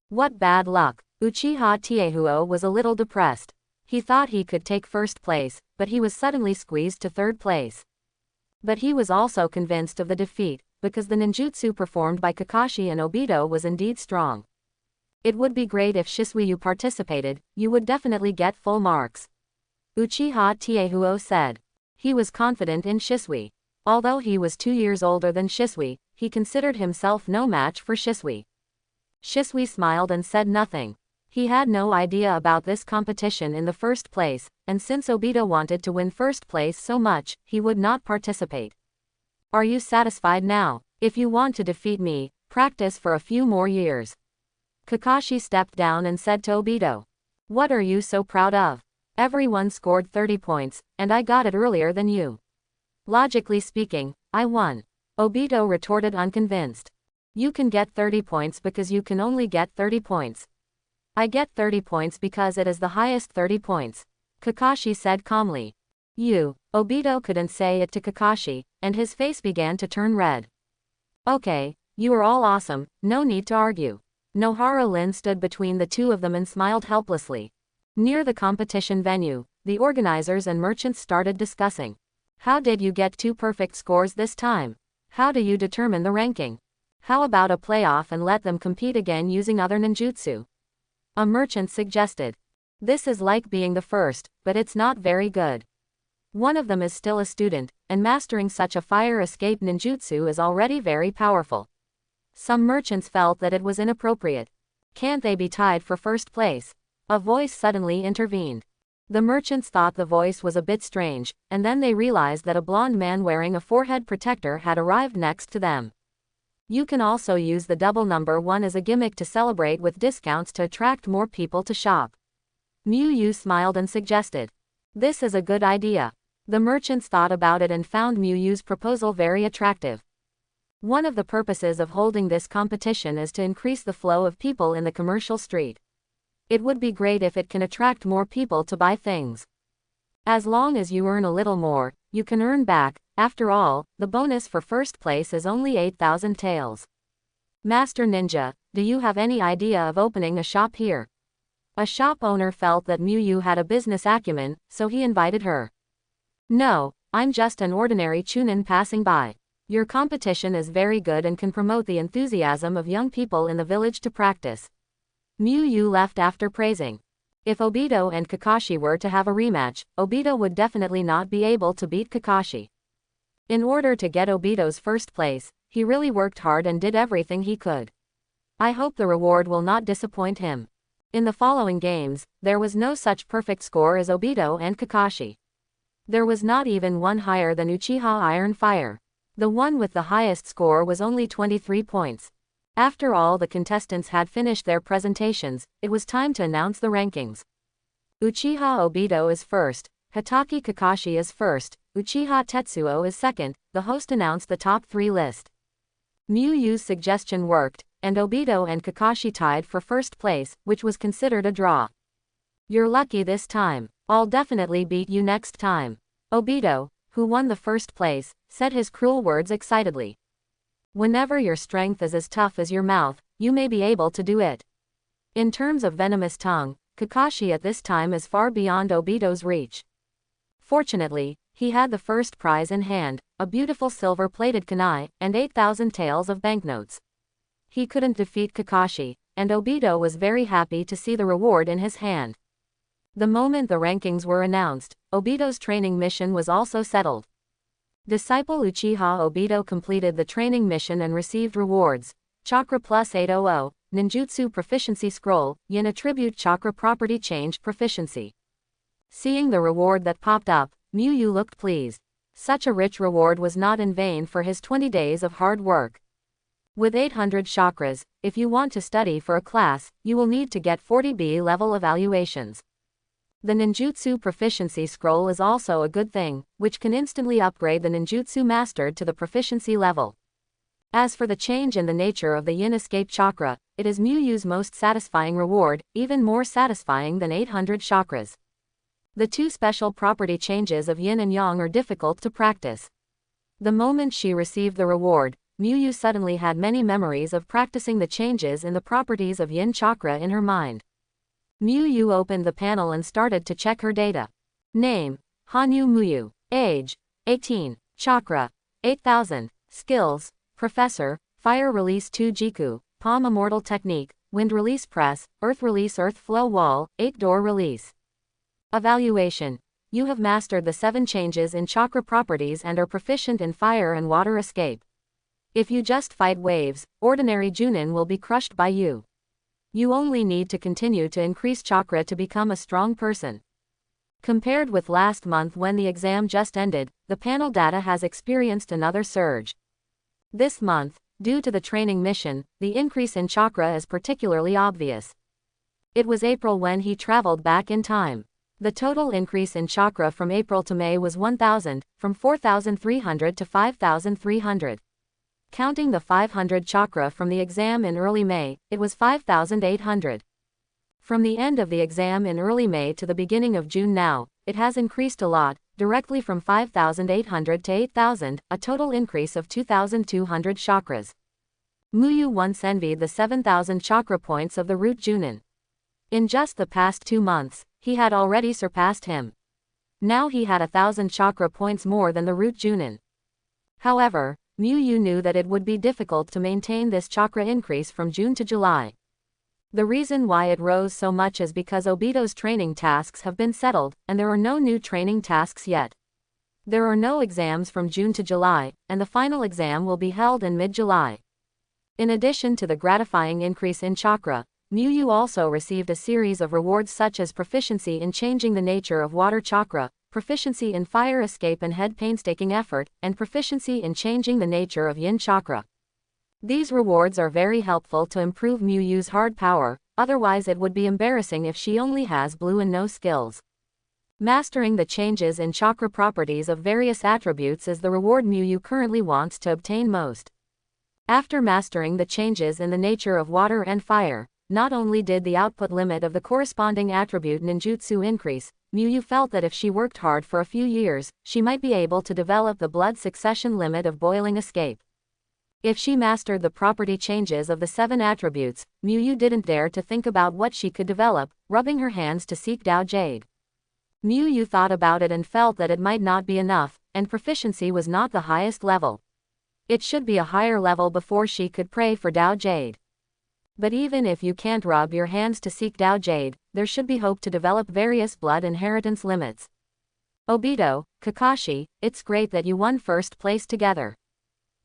What bad luck! Uchiha Tiehuo was a little depressed. He thought he could take first place, but he was suddenly squeezed to third place. But he was also convinced of the defeat, because the ninjutsu performed by Kakashi and Obito was indeed strong. It would be great if Shisuiyu participated, you would definitely get full marks. Uchiha Tiehuo said. He was confident in Shisui. Although he was 2 years older than Shisui, he considered himself no match for Shisui. Shisui smiled and said nothing. He had no idea about this competition in the first place, and since Obito wanted to win first place so much, he would not participate. Are you satisfied now? If you want to defeat me, practice for a few more years. Kakashi stepped down and said to Obito. What are you so proud of? Everyone scored 30 points, and I got it earlier than you. Logically speaking, I won. Obito retorted unconvinced. You can get 30 points because you can only get 30 points. I get 30 points because it is the highest 30 points, Kakashi said calmly. Obito couldn't say it to Kakashi, and his face began to turn red. Okay, you are all awesome, no need to argue. Nohara Lin stood between the two of them and smiled helplessly. Near the competition venue, the organizers and merchants started discussing. How did you get 2 perfect scores this time? How do you determine the ranking? How about a playoff and let them compete again using other ninjutsu? A merchant suggested. This is like being the first, but it's not very good. One of them is still a student, and mastering such a fire escape ninjutsu is already very powerful. Some merchants felt that it was inappropriate. Can't they be tied for first place? A voice suddenly intervened. The merchants thought the voice was a bit strange, and then they realized that a blonde man wearing a forehead protector had arrived next to them. You can also use the double number 1 as a gimmick to celebrate with discounts to attract more people to shop. Yu smiled and suggested. This is a good idea. The merchants thought about it and found Yu's proposal very attractive. One of the purposes of holding this competition is to increase the flow of people in the commercial street. It would be great if it can attract more people to buy things. As long as you earn a little more, you can earn back. After all, the bonus for first place is only 8,000 taels. Master Ninja, do you have any idea of opening a shop here? A shop owner felt that Yu had a business acumen, so he invited her. No, I'm just an ordinary chunin passing by. Your competition is very good and can promote the enthusiasm of young people in the village to practice. Yu left after praising. If Obito and Kakashi were to have a rematch, Obito would definitely not be able to beat Kakashi. In order to get Obito's first place, he really worked hard and did everything he could. I hope the reward will not disappoint him. In the following games, there was no such perfect score as Obito and Kakashi. There was not even one higher than Uchiha Iron Fire. The one with the highest score was only 23 points. After all the contestants had finished their presentations, it was time to announce the rankings. Uchiha Obito is first, Hatake Kakashi is first, Uchiha Tetsuo is second. The host announced the top 3 list. Yu's suggestion worked, and Obito and Kakashi tied for first place, which was considered a draw. You're lucky this time. I'll definitely beat you next time. Obito, who won the first place, said his cruel words excitedly. Whenever your strength is as tough as your mouth, you may be able to do it. In terms of venomous tongue, Kakashi at this time is far beyond Obito's reach. Fortunately, he had the first prize in hand, a beautiful silver-plated kunai, and 8,000 taels of banknotes. He couldn't defeat Kakashi, and Obito was very happy to see the reward in his hand. The moment the rankings were announced, Obito's training mission was also settled. Disciple Uchiha Obito completed the training mission and received rewards. Chakra plus 800, Ninjutsu Proficiency Scroll, Yin Attribute Chakra Property Change Proficiency. Seeing the reward that popped up, Yu looked pleased. Such a rich reward was not in vain for his 20 days of hard work. With 800 chakras, if you want to study for a class, you will need to get 40B level evaluations. The Ninjutsu Proficiency Scroll is also a good thing, which can instantly upgrade the ninjutsu mastered to the proficiency level. As for the change in the nature of the Yin Escape Chakra, it is Yuyu's most satisfying reward, even more satisfying than 800 chakras. The 2 special property changes of Yin and Yang are difficult to practice. The moment she received the reward, Yu suddenly had many memories of practicing the changes in the properties of Yin Chakra in her mind. Yu opened the panel and started to check her data. Name: Hanyu Muyu. Age: 18. Chakra: 8,000. Skills: Professor, Fire Release 2 Jiku, Palm Immortal Technique, Wind Release Press, Earth Release Earth Flow Wall, 8 Door Release. Evaluation: You have mastered the 7 changes in chakra properties and are proficient in fire and water escape. If you just fight waves, ordinary Junin will be crushed by you. You only need to continue to increase chakra to become a strong person. Compared with last month when the exam just ended, the panel data has experienced another surge. This month, due to the training mission, the increase in chakra is particularly obvious. It was April when he traveled back in time. The total increase in chakra from April to May was 1,000, from 4,300 to 5,300. Counting the 500 chakra from the exam in early May, it was 5,800. From the end of the exam in early May to the beginning of June now, it has increased a lot, directly from 5,800 to 8,000, a total increase of 2,200 chakras. Muyu once envied the 7,000 chakra points of the root Junin. In just the past 2 months, he had already surpassed him. Now he had 1,000 chakra points more than the root Junin. However, Muyu knew that it would be difficult to maintain this chakra increase from June to July. The reason why it rose so much is because Obito's training tasks have been settled, and there are no new training tasks yet. There are no exams from June to July, and the final exam will be held in mid-July. In addition to the gratifying increase in chakra, Muyu also received a series of rewards such as proficiency in changing the nature of water chakra, proficiency in fire escape and head painstaking effort, and proficiency in changing the nature of yin chakra. These rewards are very helpful to improve Muyu's hard power, otherwise it would be embarrassing if she only has blue and no skills. Mastering the changes in chakra properties of various attributes is the reward Muyu currently wants to obtain most. After mastering the changes in the nature of water and fire, not only did the output limit of the corresponding attribute ninjutsu increase, Muyu felt that if she worked hard for a few years, she might be able to develop the blood succession limit of boiling escape. If she mastered the property changes of the 7 attributes, Muyu didn't dare to think about what she could develop, rubbing her hands to seek Dao Jade. Muyu thought about it and felt that it might not be enough, and proficiency was not the highest level. It should be a higher level before she could pray for Dao Jade. But even if you can't rub your hands to seek Dao Jade, there should be hope to develop various blood inheritance limits. Obito, Kakashi, it's great that you won first place together.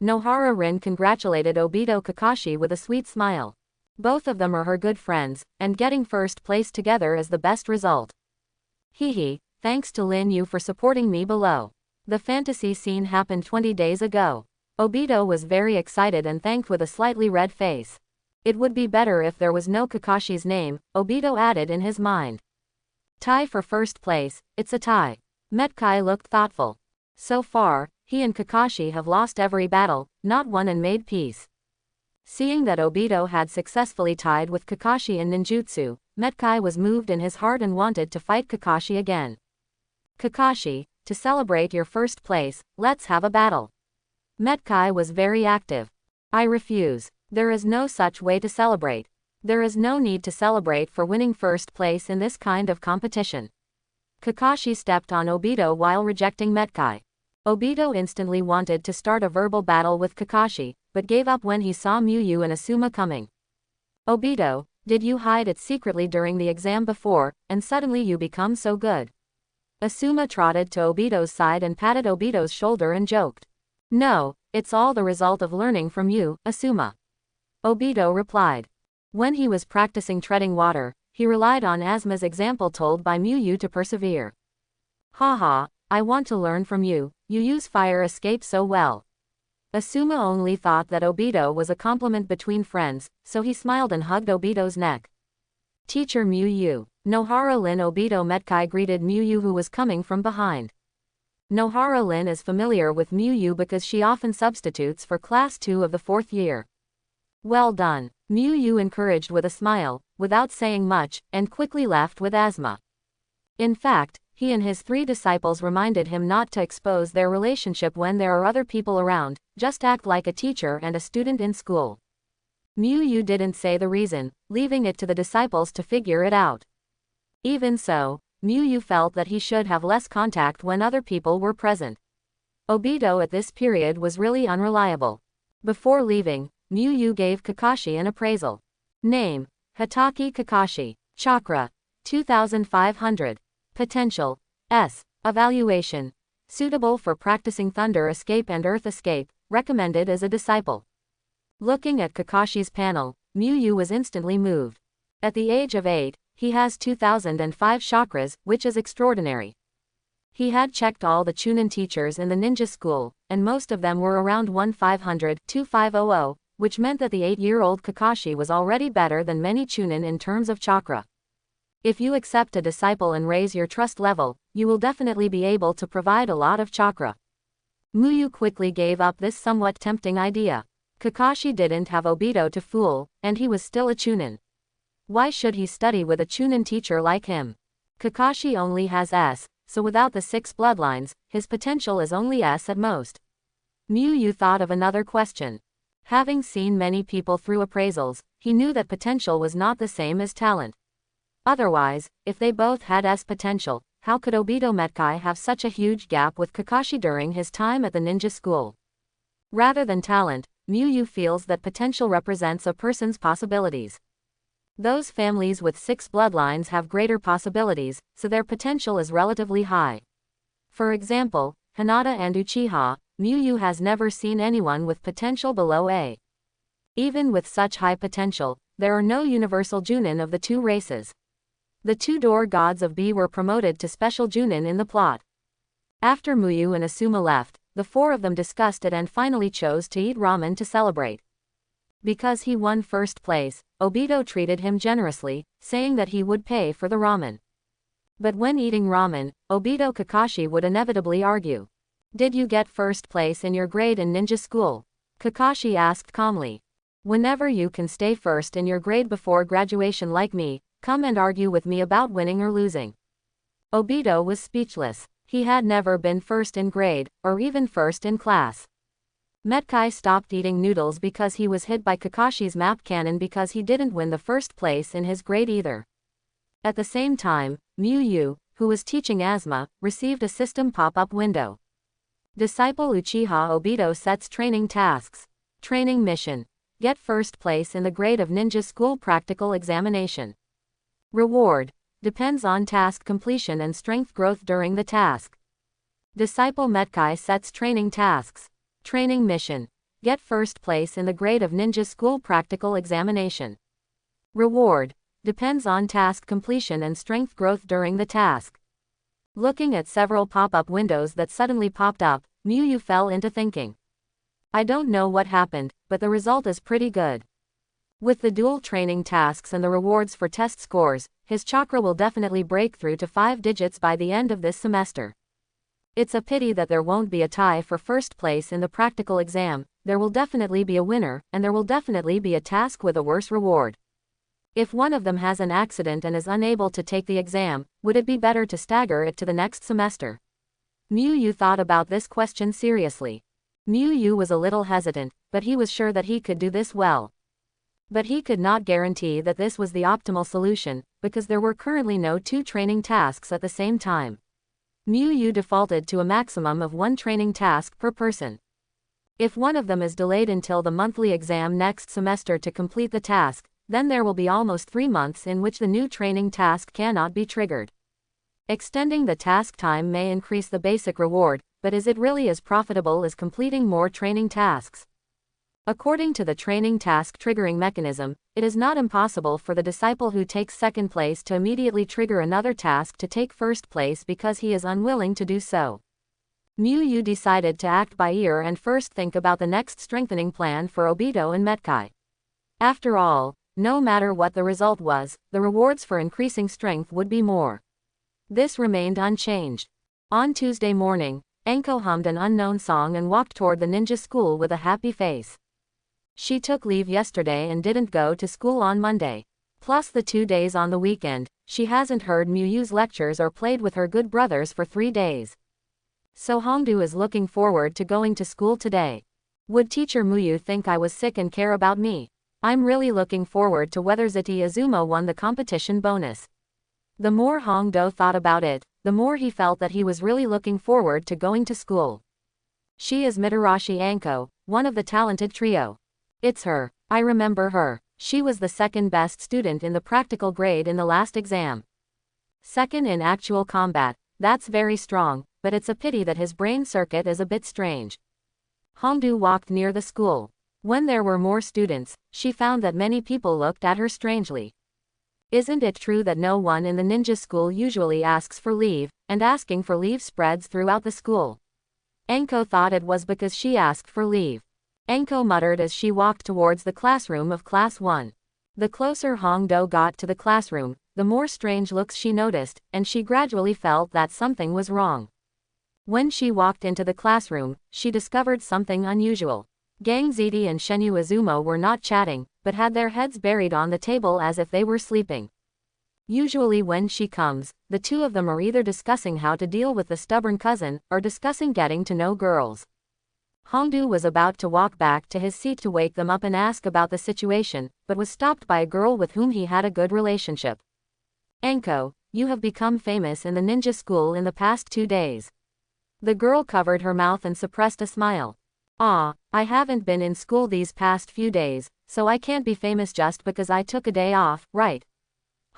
Nohara Rin congratulated Obito Kakashi with a sweet smile. Both of them are her good friends, and getting first place together is the best result. Hehe, thanks to Lin Yu for supporting me below. The fantasy scene happened 20 days ago. Obito was very excited and thanked with a slightly red face. It would be better if there was no Kakashi's name, Obito added in his mind. Tie for first place, it's a tie. Metkai looked thoughtful. So far, he and Kakashi have lost every battle, not won and made peace. Seeing that Obito had successfully tied with Kakashi in ninjutsu, Metkai was moved in his heart and wanted to fight Kakashi again. Kakashi, to celebrate your first place, let's have a battle. Metkai was very active. I refuse. There is no such way to celebrate. There is no need to celebrate for winning first place in this kind of competition. Kakashi stepped on Obito while rejecting Metkai. Obito instantly wanted to start a verbal battle with Kakashi, but gave up when he saw Muyu and Asuma coming. Obito, did you hide it secretly during the exam before, and suddenly you become so good? Asuma trotted to Obito's side and patted Obito's shoulder and joked. No, it's all the result of learning from you, Asuma. Obito replied. When he was practicing treading water, he relied on Asuma's example told by Muyu to persevere. Haha, I want to learn from you, you use fire escape so well. Asuma only thought that Obito was a compliment between friends, so he smiled and hugged Obito's neck. Teacher Muyu. Nohara Lin Obito Metkai greeted Muyu who was coming from behind. Nohara Lin is familiar with Muyu because she often substitutes for class 2 of the 4th year. Well done, Muyu encouraged with a smile, without saying much, and quickly left with Asuma. In fact, he and his 3 disciples reminded him not to expose their relationship when there are other people around, just act like a teacher and a student in school. Muyu didn't say the reason, leaving it to the disciples to figure it out. Even so, Muyu felt that he should have less contact when other people were present. Obito at this period was really unreliable. Before leaving, Muyu gave Kakashi an appraisal. Name, Hitaki Kakashi. Chakra, 2,500. Potential, S. Evaluation. Suitable for practicing thunder escape and earth escape, recommended as a disciple. Looking at Kakashi's panel, Muyu was instantly moved. At the age of 8, he has 2,005 chakras, which is extraordinary. He had checked all the Chunin teachers in the ninja school, and most of them were around 1,500-2,500, which meant that the 8-year-old Kakashi was already better than many Chunin in terms of chakra. If you accept a disciple and raise your trust level, you will definitely be able to provide a lot of chakra. Muyu quickly gave up this somewhat tempting idea. Kakashi didn't have Obito to fool, and he was still a Chunin. Why should he study with a Chunin teacher like him? Kakashi only has S, so without the 6 bloodlines, his potential is only S at most. Yu thought of another question. Having seen many people through appraisals, he knew that potential was not the same as talent. Otherwise, if they both had S potential, how could Obito Metkai have such a huge gap with Kakashi during his time at the ninja school? Rather than talent, Yu feels that potential represents a person's possibilities. Those families with 6 bloodlines have greater possibilities, so their potential is relatively high. For example, Hinata and Uchiha, Yu has never seen anyone with potential below A. Even with such high potential, there are no universal Junin of the 2 races. The 2 door gods of B were promoted to special Junin in the plot. After Muyu and Asuma left, the 4 of them discussed it and finally chose to eat ramen to celebrate. Because he won first place, Obito treated him generously, saying that he would pay for the ramen. But when eating ramen, Obito Kakashi would inevitably argue. Did you get first place in your grade in ninja school? Kakashi asked calmly. Whenever you can stay first in your grade before graduation like me, come and argue with me about winning or losing. Obito was speechless. He had never been first in grade, or even first in class. Metkai stopped eating noodles because he was hit by Kakashi's map cannon because he didn't win the first place in his grade either. At the same time, Yu, who was teaching Asuma, received a system pop-up window. Disciple Uchiha Obito sets training tasks. Training mission. Get first place in the grade of ninja school practical examination. Reward. Depends on task completion and strength growth during the task. Disciple Metkai sets training tasks. Training mission. Get first place in the grade of ninja school practical examination. Reward. Depends on task completion and strength growth during the task. Looking at several pop-up windows that suddenly popped up, Yu fell into thinking. I don't know what happened, but the result is pretty good. With the dual training tasks and the rewards for test scores, his chakra will definitely break through to 5 digits by the end of this semester. It's a pity that there won't be a tie for first place in the practical exam. There will definitely be a winner, and there will definitely be a task with a worse reward. If one of them has an accident and is unable to take the exam, would it be better to stagger it to the next semester? Yu thought about this question seriously. Yu was a little hesitant, but he was sure that he could do this well. But he could not guarantee that this was the optimal solution, because there were currently no 2 training tasks at the same time. Yu defaulted to a maximum of 1 training task per person. If one of them is delayed until the monthly exam next semester to complete the task, then there will be almost 3 months in which the new training task cannot be triggered. Extending the task time may increase the basic reward, but is it really as profitable as completing more training tasks? According to the training task triggering mechanism, it is not impossible for the disciple who takes second place to immediately trigger another task to take first place because he is unwilling to do so. Yu decided to act by ear and first think about the next strengthening plan for Obito and Metkai. After all, no matter what the result was, the rewards for increasing strength would be more. This remained unchanged. On Tuesday morning, Anko hummed an unknown song and walked toward the ninja school with a happy face. She took leave yesterday and didn't go to school on Monday. Plus the 2 days on the weekend, she hasn't heard Muyu's lectures or played with her good brothers for 3 days. So Hongdu is looking forward to going to school today. Would teacher Muyu think I was sick and care about me? I'm really looking forward to whether Ziti Azuma won the competition bonus. The more Hongdo thought about it, the more he felt that he was really looking forward to going to school. She is Mitarashi Anko, one of the talented trio. It's her. I remember her. She was the second best student in the practical grade in the last exam. Second in actual combat. That's very strong, but it's a pity that his brain circuit is a bit strange. Hongdu walked near the school. When there were more students, she found that many people looked at her strangely. Isn't it true that no one in the ninja school usually asks for leave, and asking for leave spreads throughout the school? Anko thought it was because she asked for leave. Anko muttered as she walked towards the classroom of Class 1. The closer Hongdo got to the classroom, the more strange looks she noticed, and she gradually felt that something was wrong. When she walked into the classroom, she discovered something unusual. Gang Ziti and Shenyu Azuma were not chatting, but had their heads buried on the table as if they were sleeping. Usually when she comes, the two of them are either discussing how to deal with the stubborn cousin, or discussing getting to know girls. Hongdu was about to walk back to his seat to wake them up and ask about the situation, but was stopped by a girl with whom he had a good relationship. Anko, you have become famous in the ninja school in the past 2 days. The girl covered her mouth and suppressed a smile. Ah, I haven't been in school these past few days, so I can't be famous just because I took a day off, right?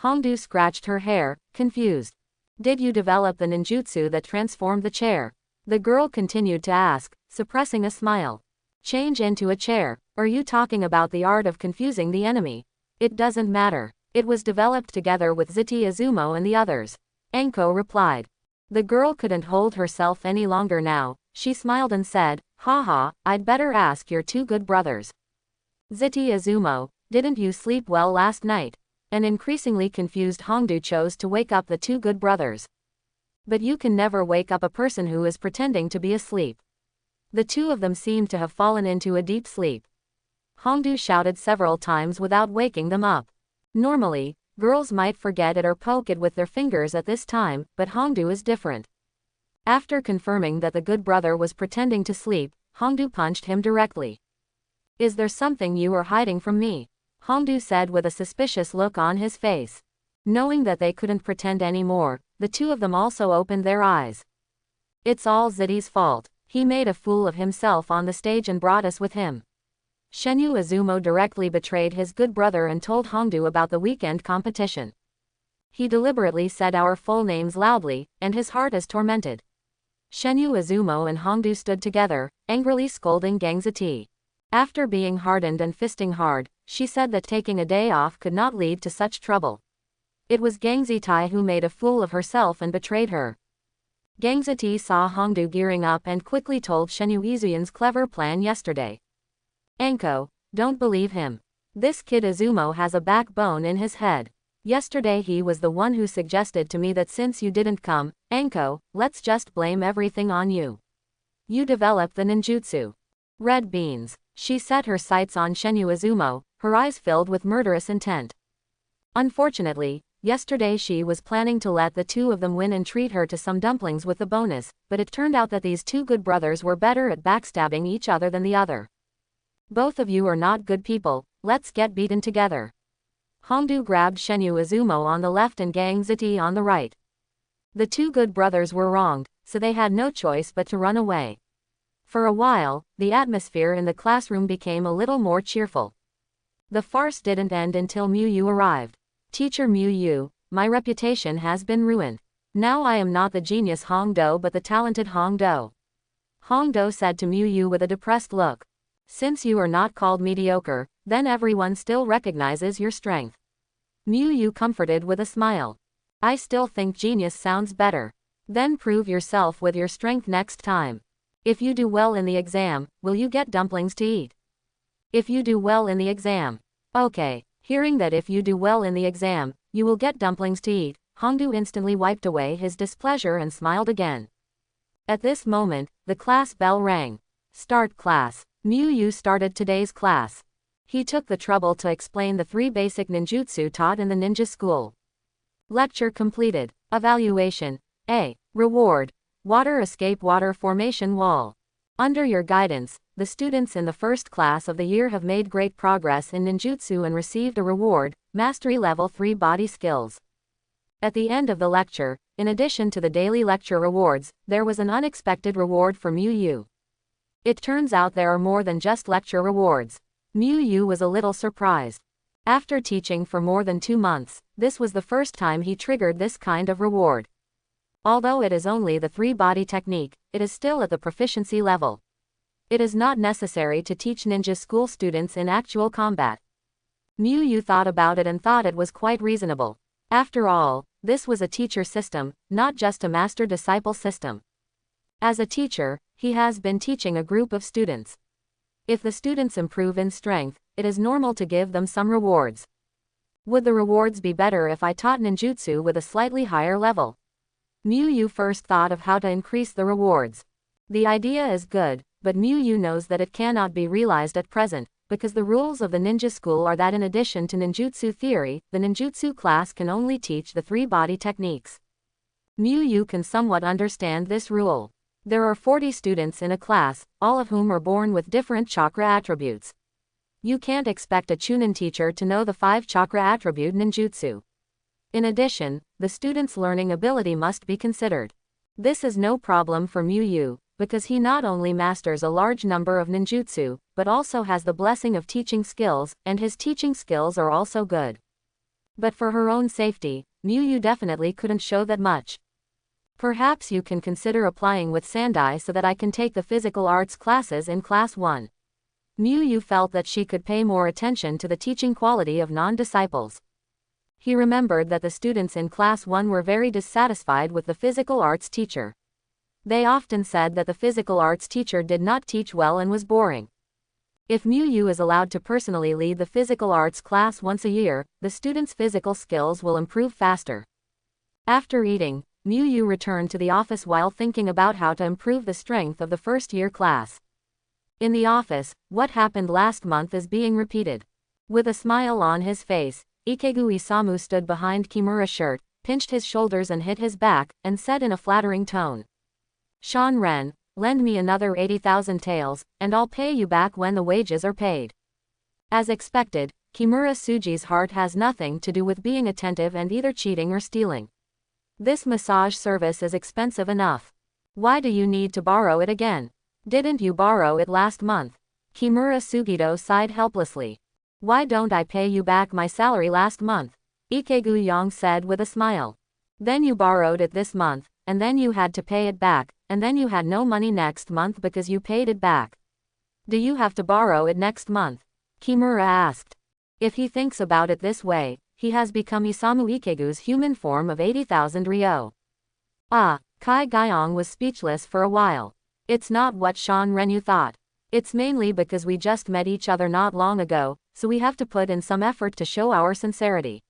Hongdu scratched her hair, confused. Did you develop the ninjutsu that transformed the chair? The girl continued to ask, suppressing a smile. Change into a chair. Are you talking about the art of confusing the enemy? It doesn't matter. It was developed together with Ziti Azumo and the others. Anko replied. The girl couldn't hold herself any longer now. She smiled and said, haha, I'd better ask your 2 good brothers. Ziti Azumo, didn't you sleep well last night? An increasingly confused Hongdu chose to wake up the 2 good brothers. But you can never wake up a person who is pretending to be asleep. The 2 of them seemed to have fallen into a deep sleep. Hongdu shouted several times without waking them up. Normally, girls might forget it or poke it with their fingers at this time, but Hongdu is different. After confirming that the good brother was pretending to sleep, Hongdu punched him directly. Is there something you are hiding from me? Hongdu said with a suspicious look on his face. Knowing that they couldn't pretend anymore, the 2 of them also opened their eyes. It's all Ziti's fault. He made a fool of himself on the stage and brought us with him. Shenyu Azumo directly betrayed his good brother and told Hongdu about the weekend competition. He deliberately said our full names loudly, and his heart is tormented. Shenyu Azumo and Hongdu stood together, angrily scolding Gang Ziti. After being hardened and fisting hard, she said that taking a day off could not lead to such trouble. It was Gang Ziti who made a fool of herself and betrayed her. Gang Ziti saw Hongdu gearing up and quickly told Shenyu Izuyan's clever plan yesterday. Anko, don't believe him. This kid Azumo has a backbone in his head. Yesterday he was the one who suggested to me that since you didn't come, Anko, let's just blame everything on you. You developed the ninjutsu. Red beans. She set her sights on Shenyu Azumo, her eyes filled with murderous intent. Unfortunately, yesterday she was planning to let the 2 of them win and treat her to some dumplings with the bonus, but it turned out that these 2 good brothers were better at backstabbing each other than the other. Both of you are not good people, let's get beaten together. Hongdu grabbed Shenyu Azumo on the left and Gang Ziti on the right. The 2 good brothers were wronged, so they had no choice but to run away. For a while, the atmosphere in the classroom became a little more cheerful. The farce didn't end until Mu Yu arrived. Teacher Mu Yu, my reputation has been ruined. Now I am not the genius Hongdo but the talented Hongdo. Hongdo said to Mu Yu with a depressed look. Since you are not called mediocre, then everyone still recognizes your strength. Mu Yu comforted with a smile. I still think genius sounds better. Then prove yourself with your strength next time. If you do well in the exam, will you get dumplings to eat? If you do well in the exam. Okay. Hearing that if you do well in the exam, you will get dumplings to eat, Hongdu instantly wiped away his displeasure and smiled again. At this moment, the class bell rang. Start class. Mu Yu started today's class. He took the trouble to explain the 3 basic ninjutsu taught in the ninja school. Lecture completed. Evaluation. A. Reward. Water escape water formation wall. Under your guidance, the students in the first class of the year have made great progress in ninjutsu and received a reward, Mastery Level 3 Body Skills. At the end of the lecture, in addition to the daily lecture rewards, there was an unexpected reward for Mu Yu. It turns out there are more than just lecture rewards. Mu Yu was a little surprised. After teaching for more than 2 months, this was the first time he triggered this kind of reward. Although it is only the 3-body technique, it is still at the proficiency level. It is not necessary to teach ninja school students in actual combat. Mu Yu thought about it and thought it was quite reasonable. After all, this was a teacher system, not just a master-disciple system. As a teacher, he has been teaching a group of students. If the students improve in strength, it is normal to give them some rewards. Would the rewards be better if I taught ninjutsu with a slightly higher level? Mu Yu first thought of how to increase the rewards. The idea is good, but Miyu knows that it cannot be realized at present, because the rules of the ninja school are that in addition to ninjutsu theory, the ninjutsu class can only teach the 3 body techniques. Miyu can somewhat understand this rule. There are 40 students in a class, all of whom are born with different chakra attributes. You can't expect a Chunin teacher to know the 5 chakra attribute ninjutsu. In addition, the student's learning ability must be considered. This is no problem for Miyu, because he not only masters a large number of ninjutsu, but also has the blessing of teaching skills, and his teaching skills are also good. But for her own safety, Miyu definitely couldn't show that much. Perhaps you can consider applying with Sandai so that I can take the physical arts classes in Class 1. Miyu felt that she could pay more attention to the teaching quality of non-disciples. He remembered that the students in Class 1 were very dissatisfied with the physical arts teacher. They often said that the physical arts teacher did not teach well and was boring. If Miyu is allowed to personally lead the physical arts class once a year, the students' physical skills will improve faster. After eating, Miyu returned to the office while thinking about how to improve the strength of the first-year class. In the office, what happened last month is being repeated. With a smile on his face, Ikegu Isamu stood behind Kimura's shirt, pinched his shoulders and hit his back, and said in a flattering tone, "Sean Ren, lend me another 80,000 taels, and I'll pay you back when the wages are paid." As expected, Kimura Suji's heart has nothing to do with being attentive and either cheating or stealing. This massage service is expensive enough. Why do you need to borrow it again? Didn't you borrow it last month? Kimura Sugito sighed helplessly. Why don't I pay you back my salary last month? Ikegu Yang said with a smile. Then you borrowed it this month, and then you had to pay it back, and then you had no money next month because you paid it back. Do you have to borrow it next month? Kimura asked. If he thinks about it this way, he has become Isamu Ikegu's human form of 80,000 ryo. Kai Gaiong was speechless for a while. It's not what Sean Renu thought. It's mainly because we just met each other not long ago, so we have to put in some effort to show our sincerity.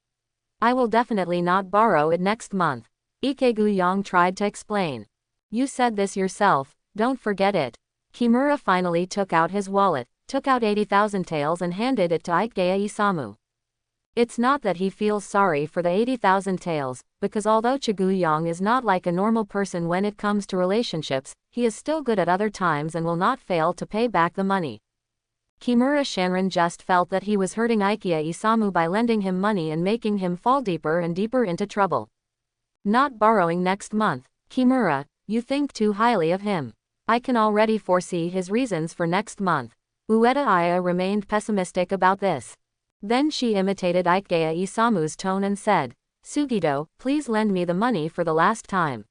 I will definitely not borrow it next month. Ikegu Yang tried to explain. You said this yourself, don't forget it. Kimura finally took out his wallet, took out 80,000 taels and handed it to Ikegaya Isamu. It's not that he feels sorry for the 80,000 taels, because although Chiguyong is not like a normal person when it comes to relationships, he is still good at other times and will not fail to pay back the money. Kimura Shanran just felt that he was hurting Ikea Isamu by lending him money and making him fall deeper and deeper into trouble. Not borrowing next month. Kimura, you think too highly of him. I can already foresee his reasons for next month. Ueda Aya remained pessimistic about this. Then she imitated Ikegaya Isamu's tone and said, Sugito, please lend me the money for the last time.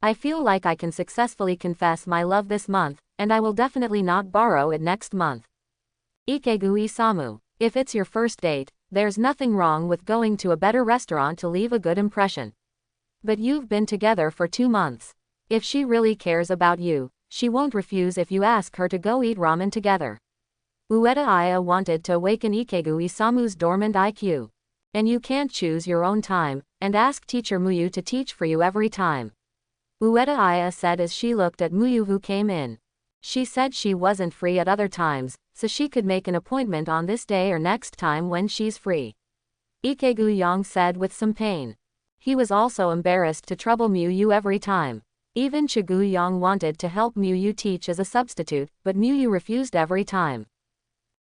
I feel like I can successfully confess my love this month, and I will definitely not borrow it next month. Ikegu Isamu, if it's your first date, there's nothing wrong with going to a better restaurant to leave a good impression. But you've been together for 2 months. If she really cares about you, she won't refuse if you ask her to go eat ramen together. Ueda Aya wanted to awaken Ikegu Isamu's dormant IQ. And you can't choose your own time, and ask teacher Muyu to teach for you every time. Ueda Aya said as she looked at Muyu who came in. She said she wasn't free at other times, so she could make an appointment on this day or next time when she's free. Ikegu Yang said with some pain. He was also embarrassed to trouble Muyu every time. Even Chigu Yang wanted to help Muyu teach as a substitute, but Muyu refused every time.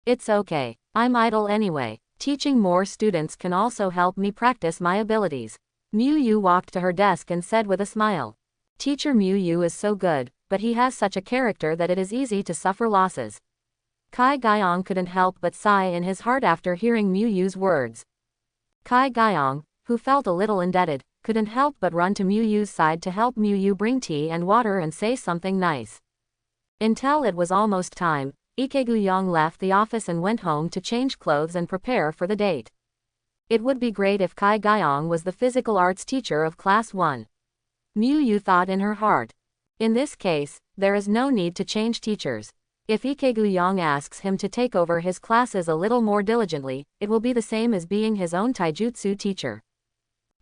It's okay, I'm idle anyway. Teaching more students can also help me practice my abilities. Muyu walked to her desk and said with a smile. Teacher Muyu is so good, but he has such a character that it is easy to suffer losses. Kai Gaiong couldn't help but sigh in his heart after hearing Muyu's words. Kai Gaiong, who felt a little indebted, couldn't help but run to Muyu's side to help Muyu bring tea and water and say something nice. Until it was almost time, Ikegu Yang left the office and went home to change clothes and prepare for the date. It would be great if Kai Gaiong was the physical arts teacher of Class 1. Muyu thought in her heart. In this case, there is no need to change teachers. If Ikegu Yang asks him to take over his classes a little more diligently, it will be the same as being his own taijutsu teacher.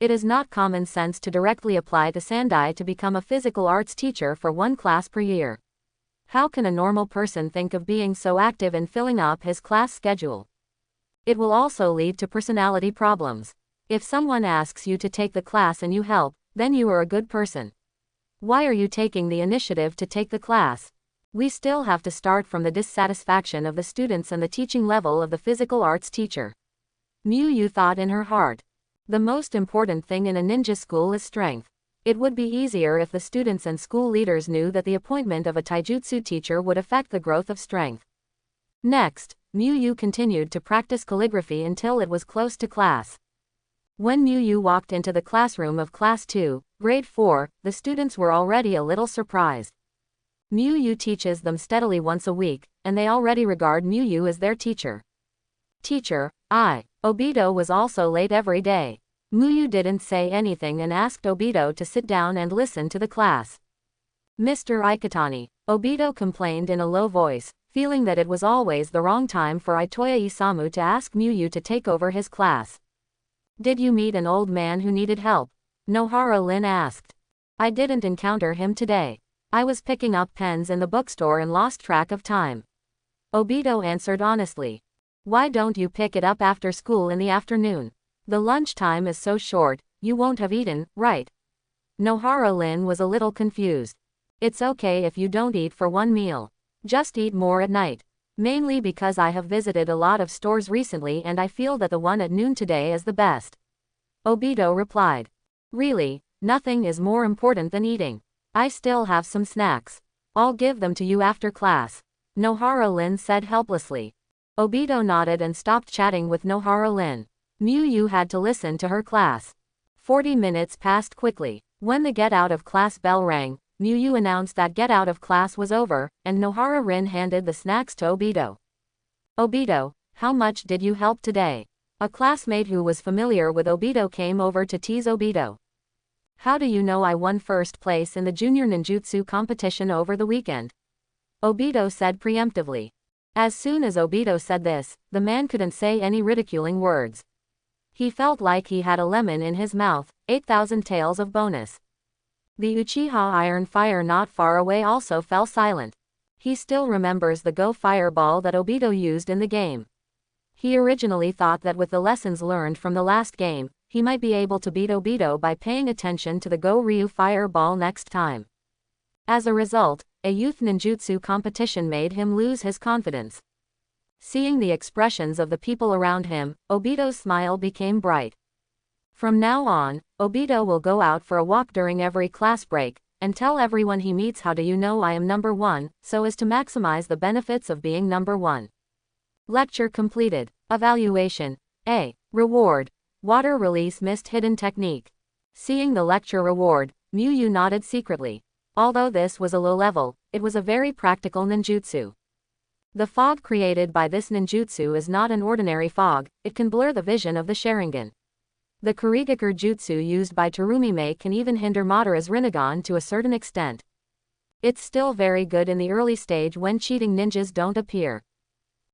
It is not common sense to directly apply to Sandai to become a physical arts teacher for 1 class per year. How can a normal person think of being so active in filling up his class schedule? It will also lead to personality problems. If someone asks you to take the class and you help, then you are a good person. Why are you taking the initiative to take the class? We still have to start from the dissatisfaction of the students and the teaching level of the physical arts teacher. Miu Yu thought in her heart. The most important thing in a ninja school is strength. It would be easier if the students and school leaders knew that the appointment of a taijutsu teacher would affect the growth of strength. Next, Miu Yu continued to practice calligraphy until it was close to class. When Miu Yu walked into the classroom of Class 2, Grade 4, the students were already a little surprised. Miu Yu teaches them steadily once a week, and they already regard Miu Yu as their teacher. Teacher, Obito was also late every day. Miu Yu didn't say anything and asked Obito to sit down and listen to the class. Mr. Ikitani, Obito complained in a low voice, feeling that it was always the wrong time for Itoya Isamu to ask Miu Yu to take over his class. Did you meet an old man who needed help? Nohara Lin asked. I didn't encounter him today. I was picking up pens in the bookstore and lost track of time. Obito answered honestly. Why don't you pick it up after school in the afternoon? The lunch time is so short, you won't have eaten, right? Nohara Lin was a little confused. It's okay if you don't eat for one meal. Just eat more at night. Mainly because I have visited a lot of stores recently and I feel that the one at noon today is the best. Obito replied. Really, nothing is more important than eating. I still have some snacks. I'll give them to you after class. Nohara Lin said helplessly. Obito nodded and stopped chatting with Nohara Lin. Miu Yu had to listen to her class. 40 minutes passed quickly. When the get out of class bell rang, Miu Yu announced that get out of class was over, and Nohara Rin handed the snacks to Obito. Obito, how much did you help today? A classmate who was familiar with Obito came over to tease Obito. How do you know I won first place in the junior ninjutsu competition over the weekend? Obito said preemptively. As soon as Obito said this, the man couldn't say any ridiculing words. He felt like he had a lemon in his mouth. 8,000 taels of bonus. The Uchiha Iron Fire not far away also fell silent. He still remembers the Go Fireball that Obito used in the game. He originally thought that with the lessons learned from the last game, he might be able to beat Obito by paying attention to the Go Ryu Fireball next time. As a result, a youth ninjutsu competition made him lose his confidence. Seeing the expressions of the people around him, Obito's smile became bright. From now on, Obito will go out for a walk during every class break, and tell everyone he meets how do you know I am number one, so as to maximize the benefits of being number one. Lecture completed. Evaluation. A. Reward. Water release mist hidden technique. Seeing the lecture reward, Miu Yu nodded secretly. Although this was a low level, it was a very practical ninjutsu. The fog created by this ninjutsu is not an ordinary fog, it can blur the vision of the Sharingan. The Kurigaku jutsu used by Terumime can even hinder Madara's Rinnegan to a certain extent. It's still very good in the early stage when cheating ninjas don't appear.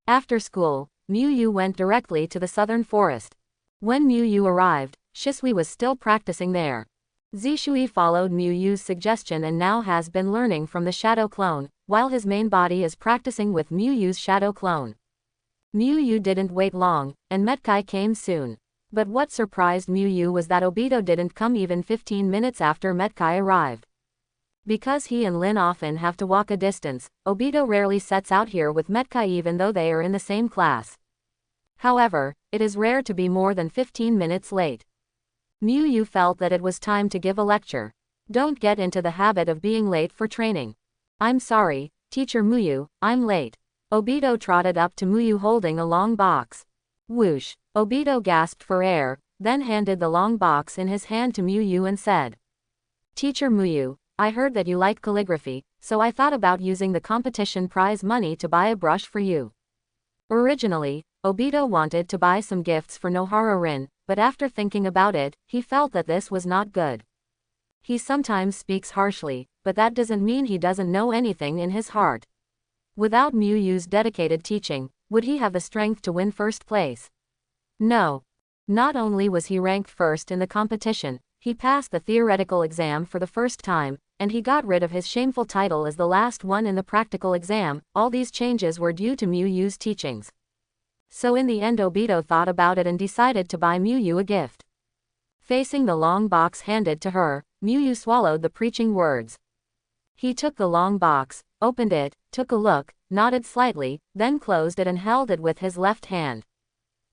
After school, Miu Yu went directly to the southern forest. When Miu Yu arrived, Shisui was still practicing there. Zishui followed Miu Yu's suggestion and now has been learning from the shadow clone, while his main body is practicing with Miu Yu's shadow clone. Miu Yu didn't wait long, and Metkai came soon. But what surprised Miu Yu was that Obito didn't come even 15 minutes after Metkai arrived. Because he and Lin often have to walk a distance, Obito rarely sets out here with Metkai even though they are in the same class. However, it is rare to be more than 15 minutes late. Miu Yu felt that it was time to give a lecture. Don't get into the habit of being late for training. I'm sorry, Teacher Muyu, I'm late. Obito trotted up to Muyu holding a long box. Whoosh! Obito gasped for air, then handed the long box in his hand to Miu Yu and said. Teacher Muyu, I heard that you like calligraphy, so I thought about using the competition prize money to buy a brush for you. Originally, Obito wanted to buy some gifts for Nohara Rin, but after thinking about it, he felt that this was not good. He sometimes speaks harshly, but that doesn't mean he doesn't know anything in his heart. Without Miu Yu's dedicated teaching, would he have the strength to win first place? No. Not only was he ranked first in the competition, He passed the theoretical exam for the first time, and he got rid of his shameful title as the last one in the practical exam. All these changes were due to Muyu's teachings. So in the end Obito thought about it and decided to buy Muyu a gift. Facing the long box handed to her, Muyu swallowed the preaching words. He took the long box, opened it, took a look, nodded slightly, then closed it and held it with his left hand.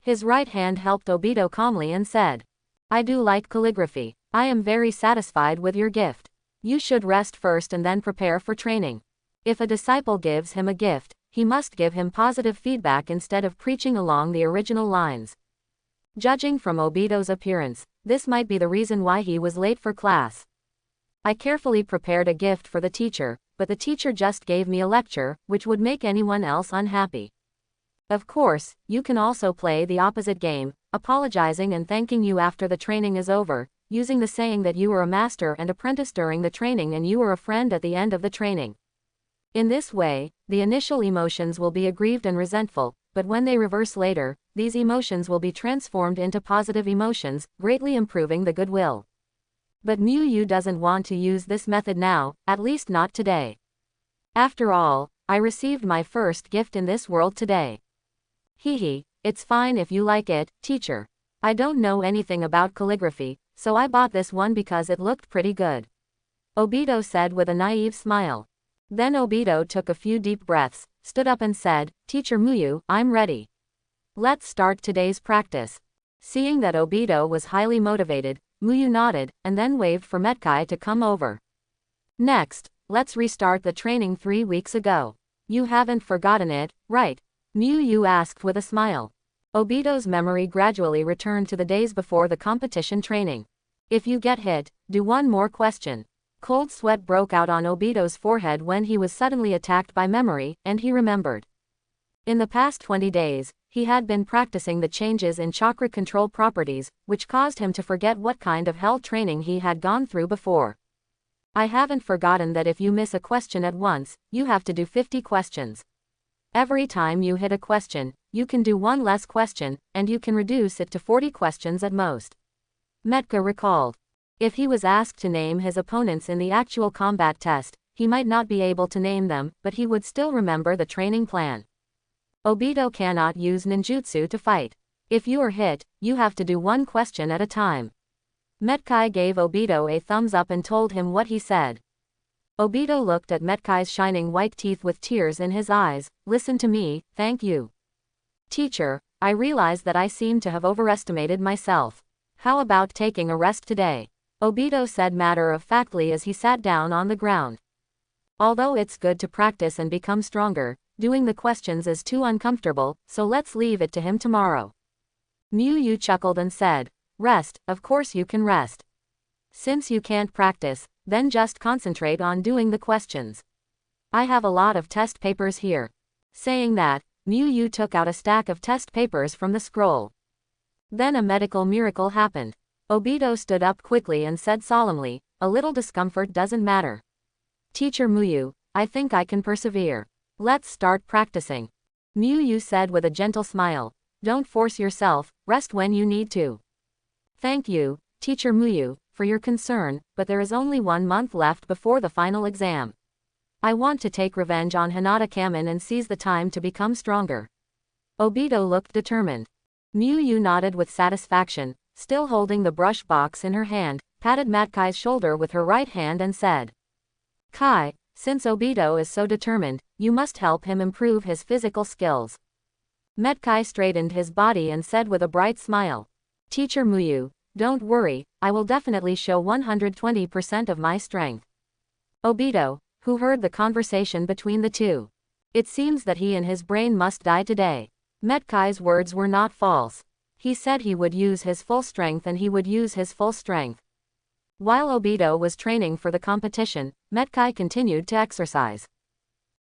His right hand helped Obito calmly and said, "I do like calligraphy. I am very satisfied with your gift. You should rest first and then prepare for training." If a disciple gives him a gift, he must give him positive feedback instead of preaching along the original lines. Judging from Obito's appearance, this might be the reason why he was late for class. I carefully prepared a gift for the teacher, but the teacher just gave me a lecture, which would make anyone else unhappy. Of course, you can also play the opposite game, apologizing and thanking you after the training is over, using the saying that you were a master and apprentice during the training and you were a friend at the end of the training. In this way, the initial emotions will be aggrieved and resentful, but when they reverse later, these emotions will be transformed into positive emotions, greatly improving the goodwill. But Muyu doesn't want to use this method now, at least not today. After all, I received my first gift in this world today. Hehe, it's fine if you like it, teacher. I don't know anything about calligraphy, so I bought this one because it looked pretty good. Obito said with a naive smile. Then Obito took a few deep breaths, stood up and said, "Teacher Muyu, I'm ready. Let's start today's practice." Seeing that Obito was highly motivated, Muyu nodded, and then waved for Metkai to come over. "Next, let's restart the training 3 weeks ago. You haven't forgotten it, right?" Muyu asked with a smile. Obito's memory gradually returned to the days before the competition training. "If you get hit, do one more question." Cold sweat broke out on Obito's forehead when he was suddenly attacked by memory, and he remembered. In the past 20 days, he had been practicing the changes in chakra control properties, which caused him to forget what kind of hell training he had gone through before. "I haven't forgotten that if you miss a question at once, you have to do 50 questions. Every time you hit a question, you can do one less question, and you can reduce it to 40 questions at most." Metka recalled. If he was asked to name his opponents in the actual combat test, he might not be able to name them, but he would still remember the training plan. Obito cannot use ninjutsu to fight. If you are hit, you have to do one question at a time. Metkai gave Obito a thumbs up and told him what he said. Obito looked at Metkai's shining white teeth with tears in his eyes. "Listen to me, thank you. Teacher, I realize that I seem to have overestimated myself. How about taking a rest today?" Obito said matter-of-factly as he sat down on the ground. Although it's good to practice and become stronger, doing the questions is too uncomfortable, so let's leave it to him tomorrow. Muyu chuckled and said, "Rest, of course you can rest. Since you can't practice, then just concentrate on doing the questions. I have a lot of test papers here." Saying that, Muyu took out a stack of test papers from the scroll. Then a medical miracle happened. Obito stood up quickly and said solemnly, "A little discomfort doesn't matter. Teacher Muyu, I think I can persevere. Let's start practicing." Muyu said with a gentle smile, "Don't force yourself, rest when you need to." "Thank you, Teacher Muyu, for your concern, but there is only 1 month left before the final exam. I want to take revenge on Hinata Kamen and seize the time to become stronger." Obito looked determined. Muyu nodded with satisfaction, still holding the brush box in her hand, patted Matkai's shoulder with her right hand and said, "Kai, since Obito is so determined, you must help him improve his physical skills." Metkai straightened his body and said with a bright smile, "Teacher Muyu, don't worry, I will definitely show 120% of my strength." Obito, who heard the conversation between the two. It seems that he and his brain must die today. Metkai's words were not false. He said he would use his full strength and he would use his full strength. While Obito was training for the competition, Metkai continued to exercise.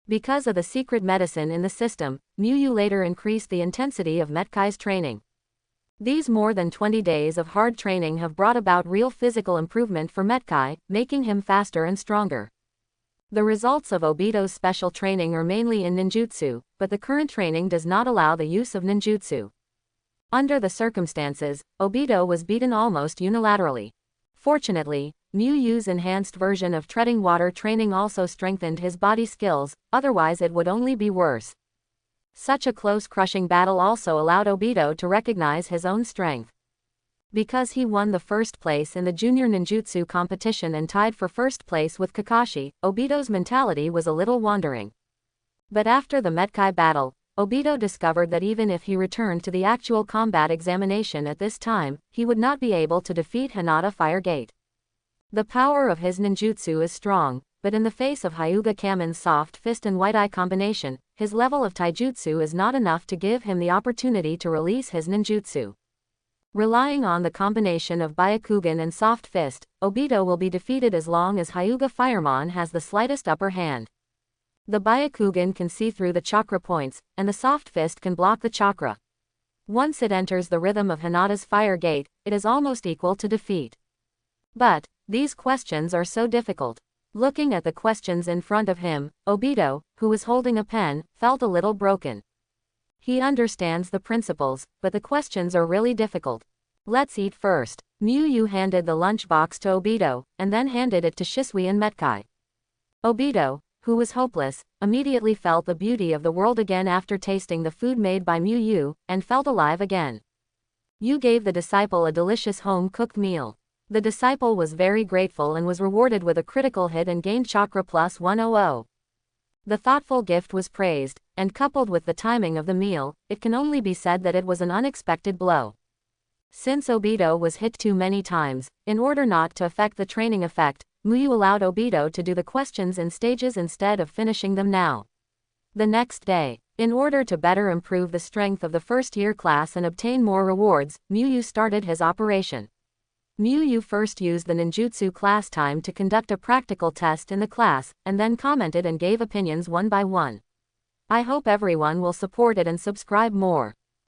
Because of the secret medicine in the system, Muyu later increased the intensity of Metkai's training. These more than 20 days of hard training have brought about real physical improvement for Metkai, making him faster and stronger. The results of Obito's special training are mainly in ninjutsu, but the current training does not allow the use of ninjutsu. Under the circumstances, Obito was beaten almost unilaterally. Fortunately, Muyu's enhanced version of treading water training also strengthened his body skills, otherwise it would only be worse. Such a close crushing battle also allowed Obito to recognize his own strength. Because he won the first place in the junior ninjutsu competition and tied for first place with Kakashi, Obito's mentality was a little wandering. But after the Metkai battle, Obito discovered that even if he returned to the actual combat examination at this time, he would not be able to defeat Hinata Fire Gate. The power of his ninjutsu is strong, but in the face of Hyuga Kamen's soft fist and white eye combination, his level of taijutsu is not enough to give him the opportunity to release his ninjutsu. Relying on the combination of Byakugan and soft fist, Obito will be defeated as long as Hyuga Firemon has the slightest upper hand. The Byakugan can see through the chakra points, and the soft fist can block the chakra. Once it enters the rhythm of Hinata's Fire Gate, it is almost equal to defeat. But these questions are so difficult. Looking at the questions in front of him, Obito, who was holding a pen, felt a little broken. He understands the principles, but the questions are really difficult. Let's eat first. Muyu handed the lunchbox to Obito, and then handed it to Shisui and Metkai. Obito, who was hopeless, immediately felt the beauty of the world again after tasting the food made by Muyu, and felt alive again. You gave the disciple a delicious home-cooked meal. The disciple was very grateful and was rewarded with a critical hit and gained Chakra plus 100. The thoughtful gift was praised, and coupled with the timing of the meal, it can only be said that it was an unexpected blow. Since Obito was hit too many times, in order not to affect the training effect, Muyu allowed Obito to do the questions in stages instead of finishing them now. The next day, in order to better improve the strength of the first-year class and obtain more rewards, Muyu started his operation. Muyu first used the ninjutsu class time to conduct a practical test in the class, and then commented and gave opinions one by one. I hope everyone will support it and subscribe more.